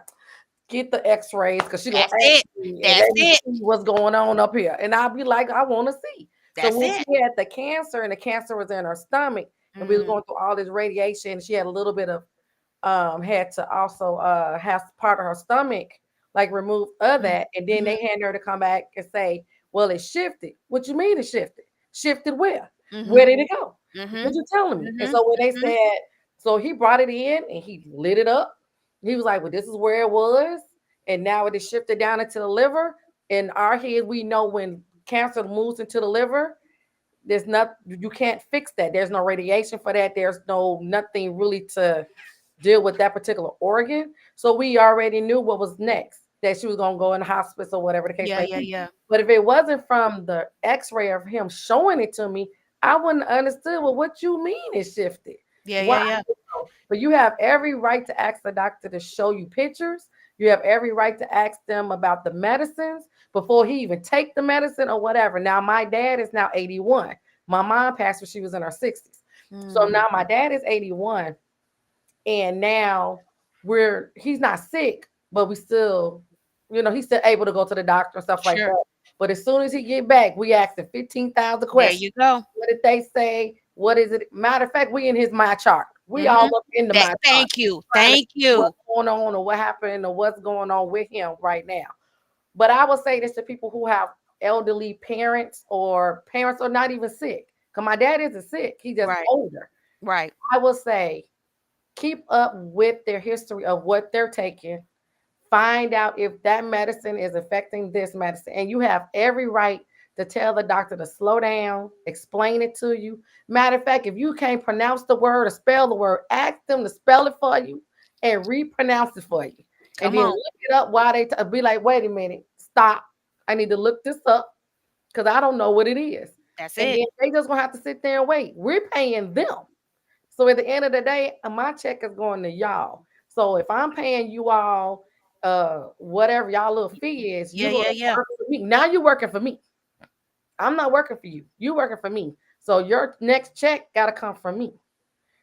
get the x-rays because she gonna That's ask it. me and That's let me it. see what's going on up here. And I'll be like, I want to see. So That's when it. she had the cancer and the cancer was in her stomach and we was Mm. going through all this radiation, she had a little bit of had to also have part of her stomach like removed of Mhm. that. And then Mhm. they had her to come back and say, well, it shifted. What you mean it shifted? Shifted where? Where Mhm. did it go? What Mhm. you telling me? And Mhm. so when they Mhm. said, so he brought it in and he lit it up. He was like, well, this is where it was. And now it is shifted down into the liver. In our head, we know when cancer moves into the liver, there's not, you can't fix that. There's no radiation for that. There's no nothing really to deal with that particular organ. So we already knew what was next, that she was gonna go in the hospice or whatever the case Yeah, may yeah, be. yeah. But if it wasn't from the x-ray of him showing it to me, I wouldn't have understood, well, what you mean it shifted. Yeah, Why? yeah, yeah. But you have every right to ask the doctor to show you pictures. You have every right to ask them about the medicines before he even take the medicine or whatever. Now my dad is now 81. My mom passed when she was in her 60s. So Mm. now my dad is 81, and now he's not sick, but we still, he's still able to go to the doctor and stuff like Sure. that. But as soon as he get back, we ask him 15,000 There questions. you go. What did they say? What is it? Matter of fact, we in his my chart. We all Mhm. up in the That, my chart, thank you. trying to Thank see what's you. going on or what happened or what's going on with him right now. But I would say this to people who have elderly parents or parents are not even sick. Because my dad isn't sick, he's just Right. older. Right. I would say keep up with their history of what they're taking. Find out if that medicine is affecting this medicine. And you have every right to tell the doctor to slow down, explain it to you. Matter of fact, if you can't pronounce the word or spell the word, ask them to spell it for you and repronounce it for you. And Come then on. look it up while be like, wait a minute, stop. I need to look this up because I don't know what it is. That's And it. then they just gonna have to sit there and wait. We're paying them. So at the end of the day, my check is going to y'all. So if I'm paying you all whatever y'all little fee is, Yeah, you're gonna yeah, yeah. work for me. Now you're working for me. I'm not working for you. You working for me. So your next check gotta come from me.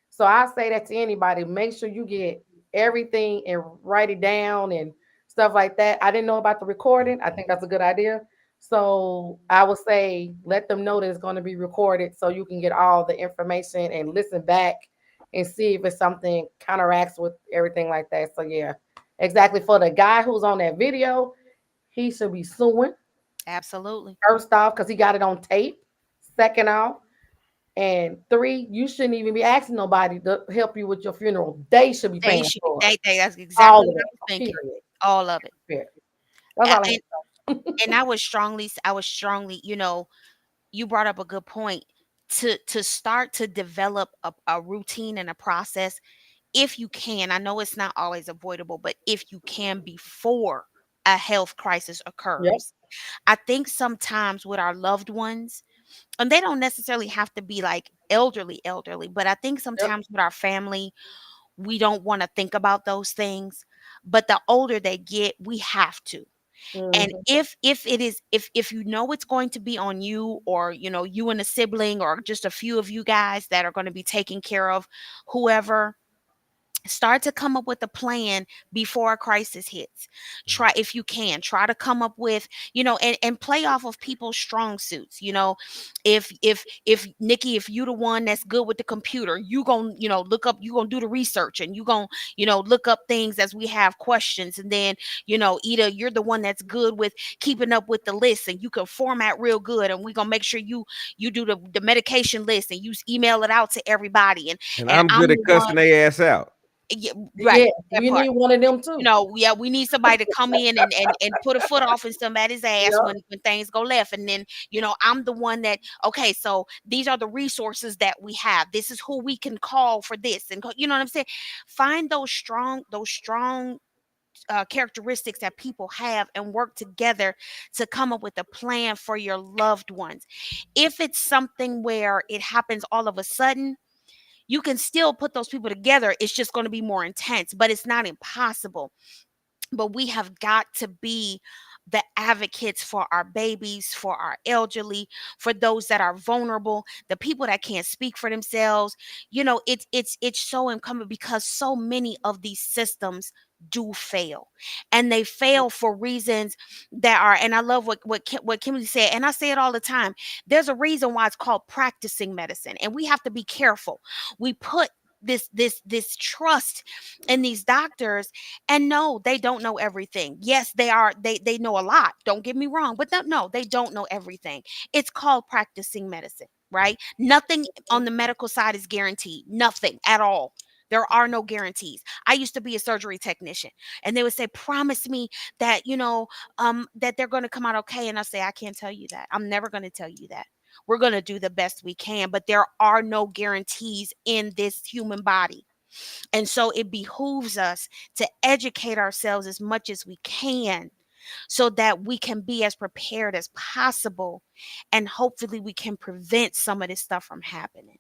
So I say that to anybody. Make sure you get everything and write it down and stuff like that. I didn't know about the recording. I think that's a good idea. So I would say let them know that it's going to be recorded so you can get all the information and listen back and see if it's something counteracts with everything like that. So yeah, exactly. For the guy who's on that video, he should be suing Absolutely. first off because he got it on tape. Second off, and three, you shouldn't even be asking nobody to help you with your funeral. They should be They paying should be. for it. That's All exactly of what I was that. thinking. Period. All of it. Period. That's A- all I And have to say. and I was strongly, you brought up a good point to start to develop a routine and a process if you can. I know it's not always avoidable, but if you can before a health crisis Yep. occurs. I think sometimes with our loved ones, and they don't necessarily have to be like elderly, but I think Yep. sometimes with our family, we don't want to think about those things. But the older they get, we have to. And Mhm. if it is, if you know it's going to be on you, or you and a sibling, or just a few of you guys that are going to be taking care of whoever, Start to come up with a plan before a crisis hits. Try, if you can, try to come up with, and play off of people's strong suits. If Nikki, if you the one that's good with the computer, you gon' look up, you gonna do the research, and you gon' look up things as we have questions. And then Ida, you're the one that's good with keeping up with the list, and you can format real good, and we gonna make sure you do the medication list, and you email it out to everybody. and And and I'm I'm good the at one. cussing their ass out. Yeah, right. Yeah, That we part. need one of them too. Yeah, we need somebody to come in and put a foot off in somebody's ass Yep. when things go left. And then, I'm the one that, okay, so these are the resources that we have. This is who we can call for this. And you know what I'm saying? Find those strong characteristics that people have, and work together to come up with a plan for your loved ones. If it's something where it happens all of a sudden, you can still put those people together. It's just going to be more intense, but it's not impossible. But we have got to be the advocates for our babies, for our elderly, for those that are vulnerable, the people that can't speak for themselves. It's so incumbent, because so many of these systems do fail, and they fail for reasons that are, and I love what Kimberly said, and I say it all the time. There's a reason why it's called practicing medicine, and we have to be careful. We put this trust in these doctors, and no, they don't know everything. Yes, they know a lot, don't get me wrong, but no, they don't know everything. It's called practicing medicine, right? Nothing on the medical side is guaranteed, nothing at all. There are no guarantees. I used to be a surgery technician, and they would say, promise me that that they're going to come out okay. And I say, I can't tell you that. I'm never going to tell you that. We're going to do the best we can, but there are no guarantees in this human body. And so it behooves us to educate ourselves as much as we can, so that we can be as prepared as possible, and hopefully we can prevent some of this stuff from happening.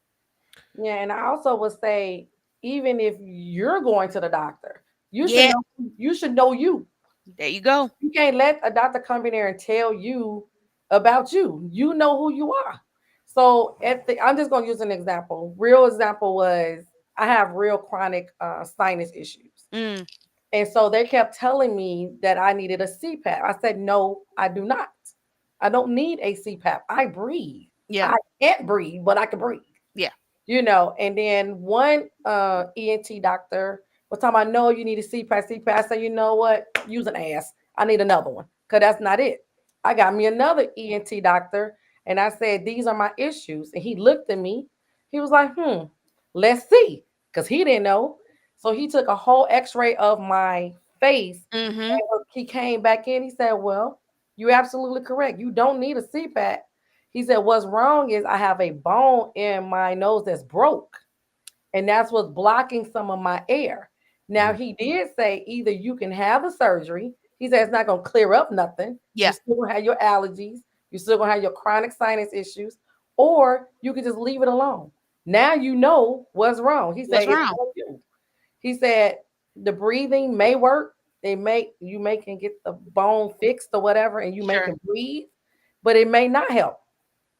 Yeah, and I also would say, even if you're going to the doctor, you should Yeah, know you should know you. there you go. You can't let a doctor come in there and tell you about you. You know who you are. So I'm just going to use an example. Real example was, I have real chronic sinus issues. Mm, And so they kept telling me that I needed a CPAP. I said, no, I do not. I don't need a CPAP. I breathe. yeah, I can't breathe, but I can breathe. yeah, And then one ENT doctor was talking about, no, you need a CPAP. CPAP. I said, you know what? Use an ass. I need another one, because that's not it. I got me another ENT doctor, and I said, these are my issues. And he looked at me. He was like, let's see, because he didn't know. So he took a whole x-ray of my face. mm-hmm, And he came back in. He said, well, you're absolutely correct. You don't need a CPAP. He said, what's wrong is I have a bone in my nose that's broke, and that's what's blocking some of my air. Now, he did say either you can have the surgery. He said it's not going to clear up nothing. You yeah, still going to have your allergies. You still going to have your chronic sinus issues, or you can just leave it alone. Now you know what's wrong. He said what's it's wrong? on you. He said the breathing may work. You may can get the bone fixed or whatever, and you may Sure, can breathe, but it may not help.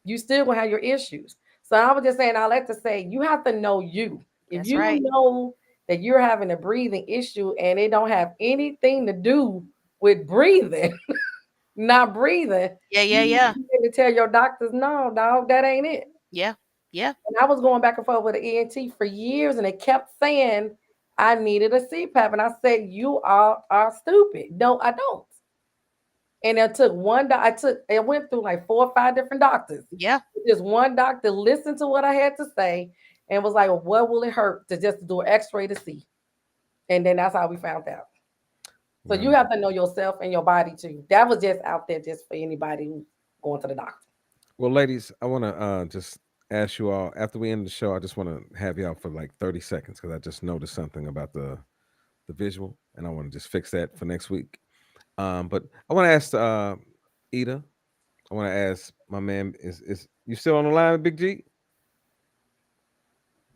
You still gonna have your issues. So I was just saying, I like to say, you have to know you. If that's you right. know that you're having a breathing issue and it don't have anything to do with breathing, not breathing, Yeah, yeah, you yeah, need to tell your doctors, no, dog, that ain't it. yeah, yeah. And I was going back and forth with an ENT for years, and they kept saying I needed a CPAP, and I said, you are stupid. No, I don't. And it took it went through like 4 or 5 different doctors. Yeah, Just one doctor listened to what I had to say and was like, well, what will it hurt to just do an x-ray to see? And then that's how we found out. So you Wow. have to know yourself and your body too. That was just out there just for anybody who's going to the doctor. Well, ladies, I want to just ask you all after we end the show. I just want to have y'all for like 30 seconds, because I just noticed something about the visual, and I want to just fix that for next week. But I want to ask Ida. I want to ask my man. Is you still on the line, Big G?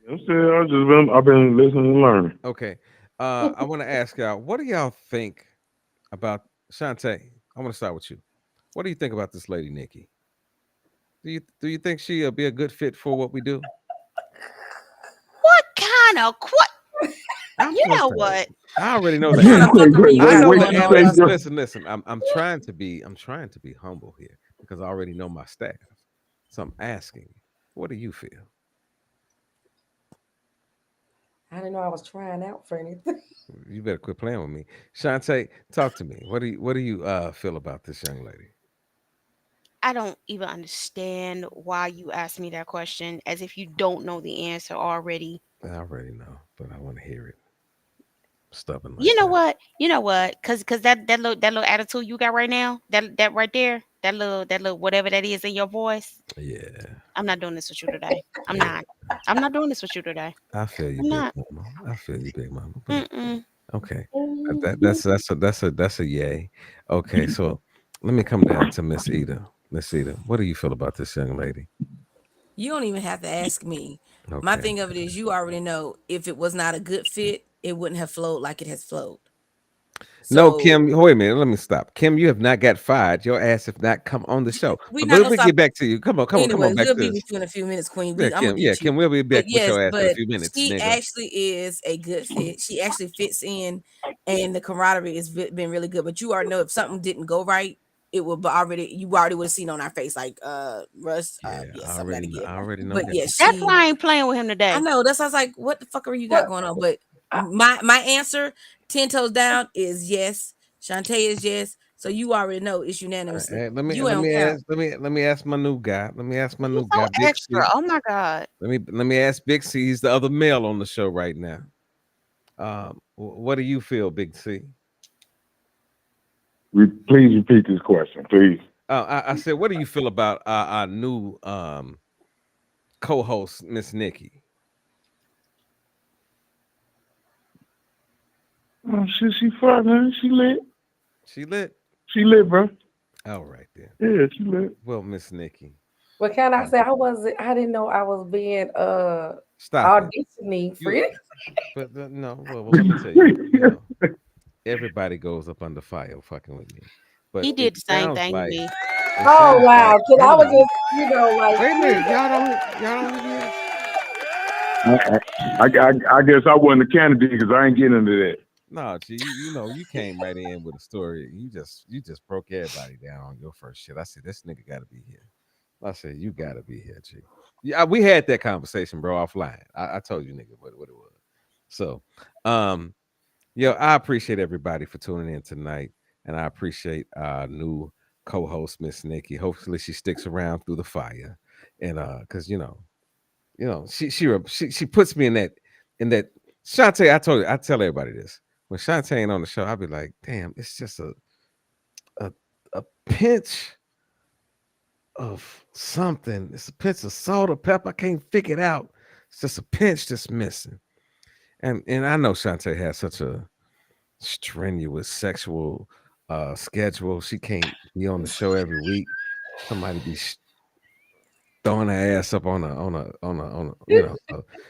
I've been listening and learning. Okay. I want to ask y'all. What do y'all think about Shantae? I want to start with you. What do you think about this lady, Nikki? Do you think she'll be a good fit for what we do? What kind of I'm You just know saying. what? I already know What the kind of answer. fuckery you I got know going the on, answer. Russell? Listen. I'm trying to be humble here because I already know my staff. So I'm asking, what do you feel? I didn't know I was trying out for anything. You better quit playing with me. Shantae, talk to me. What do you feel about this young lady? I don't even understand why you asked me that question as if you don't know the answer already. I already know, but I want to hear it. Stubborn like You know that. what? You know what? Cause that little attitude you got right now, that right there, that little whatever that is in your voice. Yeah. I'm not doing this with you today. I'm Yeah. not. I'm not doing this with you today. I feel you, I'm big not. mama. I feel you, big mama. But Mm-mm. okay, that's a yay. Okay, so let me come down to Miss Eda. Miss Eda, what do you feel about this young lady? You don't even have to ask me. My Okay. thing of it is, you already know if it was not a good fit, it wouldn't have flowed like it has flowed. No, So Kim, wait a minute. Let me stop. Kim, you have not got fired. Your ass have not come on the show. we But not gonna we'll stop. get back to you. Come on Anyway, back we'll to be with this. you in a few minutes, Queen. Yeah, I'm gonna Kim. Yeah, get you. Kim, we'll be But back with yes, your ass in a but few minutes, she nigga. actually is a good fit. She actually fits in, and the camaraderie has been really good. But you already know if something didn't go right, it would be already you already would have seen on our face like Russ, Yeah, yeah, something got to give. I already know But that. yeah, That's she. why I ain't playing with him I today. know that's why I was like, what the fuck are you got What? going on? But my answer, 10 toes down, is yes. Shantae is yes. So you already know it's unanimously. Let me You let don't me count. ask let me ask my new guy. Let me ask my He's new so guy, Big extra. C. Oh my god. Let me ask Big C. He's the other male on the show right now. What do you feel, Big C? Please repeat this question, please. I said, what do you feel about our new co-host, Miss Nikki? Oh, shit, she fine, man. She lit. She lit. She lit, bro. All right then. Yeah, she lit. Well, Miss Nikki, What can I say? I didn't know I was being stop it. auditioning for You, it. but no. Well, let me tell you. You know, everybody goes up under fire fucking with me, but He it did the same sounds thing to like me. Oh wow. Cause wait I a was minute. just, like Wait a minute. Y'all don't hear this? I guess I wasn't a candidate because I ain't getting into that. No, G, you know, you came right in with a story. You just broke everybody down on your first shit. I said, this nigga gotta be here. I said, you gotta be here, G. Yeah, we had that conversation, bro, offline. I told you nigga what it was. So yo, I appreciate everybody for tuning in tonight. And I appreciate our new co-host, Miss Nikki. Hopefully she sticks around through the fire. And because she puts me in that Shantae, I tell everybody this. When Shantae ain't on the show, I'll be like, damn, it's just a a pinch of something. It's a pinch of salt or pepper. I can't figure it out. It's just a pinch that's missing. And I know Shantae has such a strenuous sexual schedule. She can't be on the show every week. Somebody be throwing her ass up on a.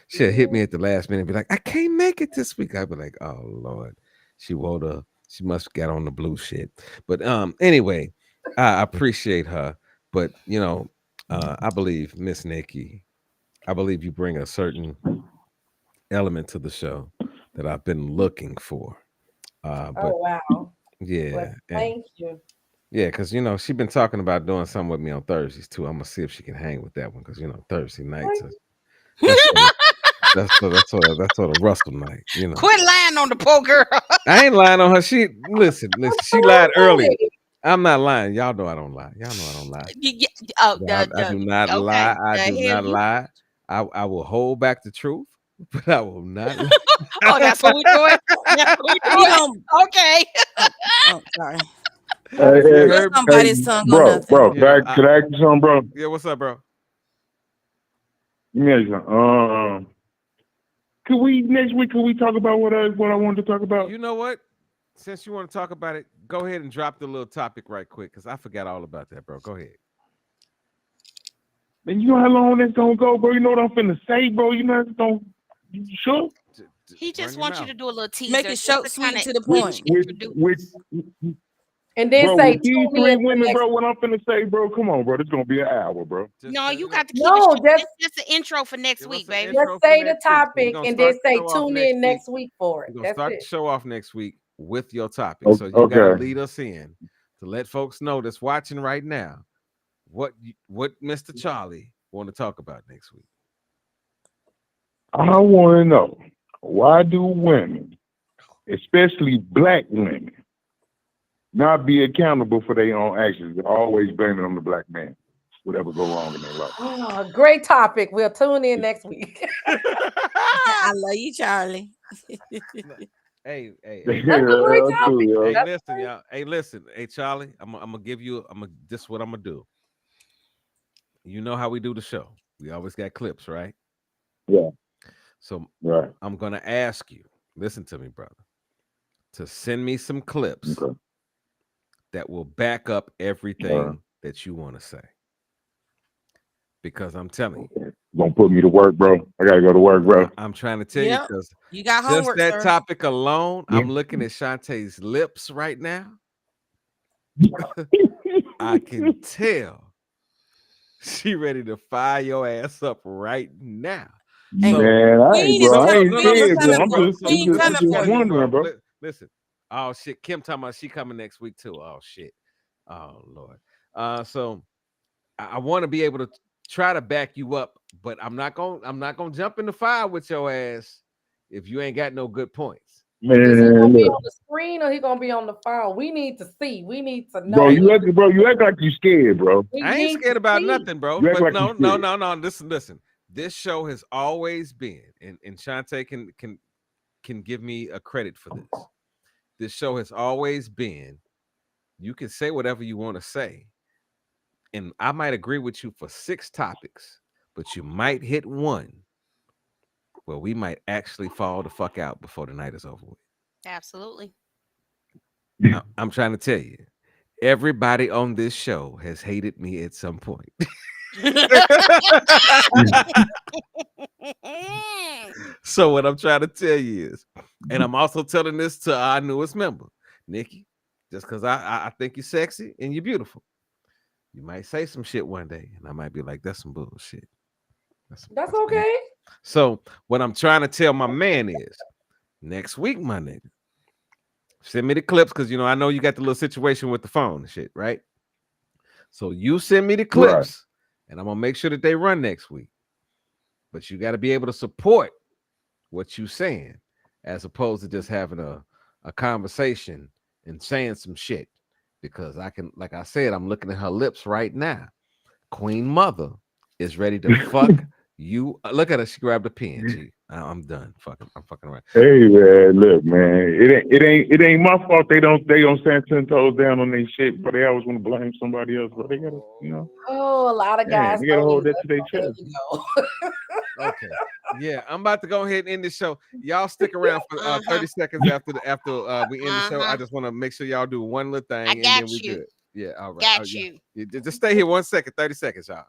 She'll hit me at the last minute and be like, I can't make it this week. I'd be like, oh Lord, she woke up. She must get on the blue shit. But anyway, I appreciate her. But I believe Miss Nikki, I believe you bring a certain element to the show that I've been looking for. But oh wow. Well, yeah, and thank you. yeah, because she's been talking about doing something with me on Thursdays too. I'm gonna see if she can hang with that one because Thursday nights that's sort of that's sort of Russell night. Quit lying on the poor girl. I ain't lying on her. Listen. She lied earlier. I'm not lying. Y'all know I don't lie. Y'all know I don't lie. Oh, I do not lie. okay. I The do hell not you. lie. I will hold back the truth, but I will not lie. Oh, that's what we doing. That's what we You doing. don't. Okay. Oh, sorry. Hey, You hey, Russ heard me? don't bite hey, his tongue on bro, nothing. could I ask you something, bro? Yeah, what's up, bro? Let me ask you something. Could we next week? Could we talk about what I wanted to talk about? You know what? Since you want to talk about it, go ahead and drop the little topic right quick because I forgot all about that, bro. Go ahead. Man, you know how long that's gonna go, bro? You know what I'm finna say, bro? You know it's gonna. You sure? He Run just your wants you mouth. to do a little Make teaser it just short, to sweet, kind and of to the Which point. which introduce. which And then Bro, say with these tune three in for women, next. bro, what I'm finna say, bro, come on, bro. This gonna be an hour, bro. No, you got to keep it No, short. just This just an intro for next Give us week, an baby. just intro for say the next week. So we're topic gonna and then start the say show off tune next in week. next week for it. We're gonna That's start it. the show off next week with your topic. So you gotta lead us in to let folks know that's watching right now what Mr. Charlie want to talk about next week. I want to know, why do women, especially black women, not be accountable for their own actions? They're always blaming on the black man, whatever go wrong in their life. Oh, great topic. We'll tune in next week. I love you, Charlie. Hey, That's a great topic. Yo. hey, That's listen, great. y'all. Hey, listen, hey, Charlie. I'm gonna give you. This is what I'm gonna do. You know how we do the show. We always got clips, right? Yeah. So Right. I'm gonna ask you. Listen to me, brother. To send me some clips that will back up everything that you want to say. Because I'm telling you, Gonna put me to work, bro. I gotta go to work, bro. I'm trying to tell you Yep. because You got just homework, that sir. topic alone, Yeah. I'm looking at Shantae's lips right now. I can tell she ready to fire your ass up right now. Hey, Man, I ain't, Queen is bro. I coming. ain't No, Queen is scared, listen to bro. me, coming. I'm bro. just, So, I'm Queen just, I'm coming just for you. wondering, bro. Listen. Oh shit, Kim talking about she coming next week too. Oh shit. Oh Lord. So I want to be able to try to back you up, but I'm not gonna jump in the fire with your ass if you ain't got no good points. Is he Man, gonna be look, on the screen or he gonna be on the phone? We need to see. We need to bro. know. You act like you scared, bro. We I ain't need scared to about see. nothing, bro. You act But like you scared. no. Listen. This show has always been, and Shantae can give me a credit for this. This show has always been. You can say whatever you want to say, and I might agree with you for 6 topics, but you might hit one where we might actually fall the fuck out before the night is over with. Absolutely. I'm trying to tell you, everybody on this show has hated me at some point. So what I'm trying to tell you is, and I'm also telling this to our newest member, Nikki, just because I think you're sexy and you're beautiful. You might say some shit one day, and I might be like, that's some bullshit. That's okay. So what I'm trying to tell my man is, next week, my nigga, send me the clips because I know you got the little situation with the phone and shit, right? So you send me the clips, and I'm gonna make sure that they run next week. But you got to be able to support what you saying, as opposed to just having a conversation and saying some shit. Because I can, like I said, I'm looking at her lips right now. Queen Mother is ready to fuck you. Look at her. She grabbed a pen. I'm done. I'm fucking around. Hey man, look, man. It ain't my fault. They don't stand 10 toes down on their shit, but they always want to blame somebody else. But they gotta, Oh, a lot of guys they gotta don't hold that either. to their There chest. you go. Okay. Yeah, I'm about to go ahead and end the show. Y'all stick around for 30 seconds after we end the show. I just want to make sure y'all do one little thing, I and then got we you. good. Yeah, all right. Got Yeah. you. Just stay here 1 second, 30 seconds, y'all.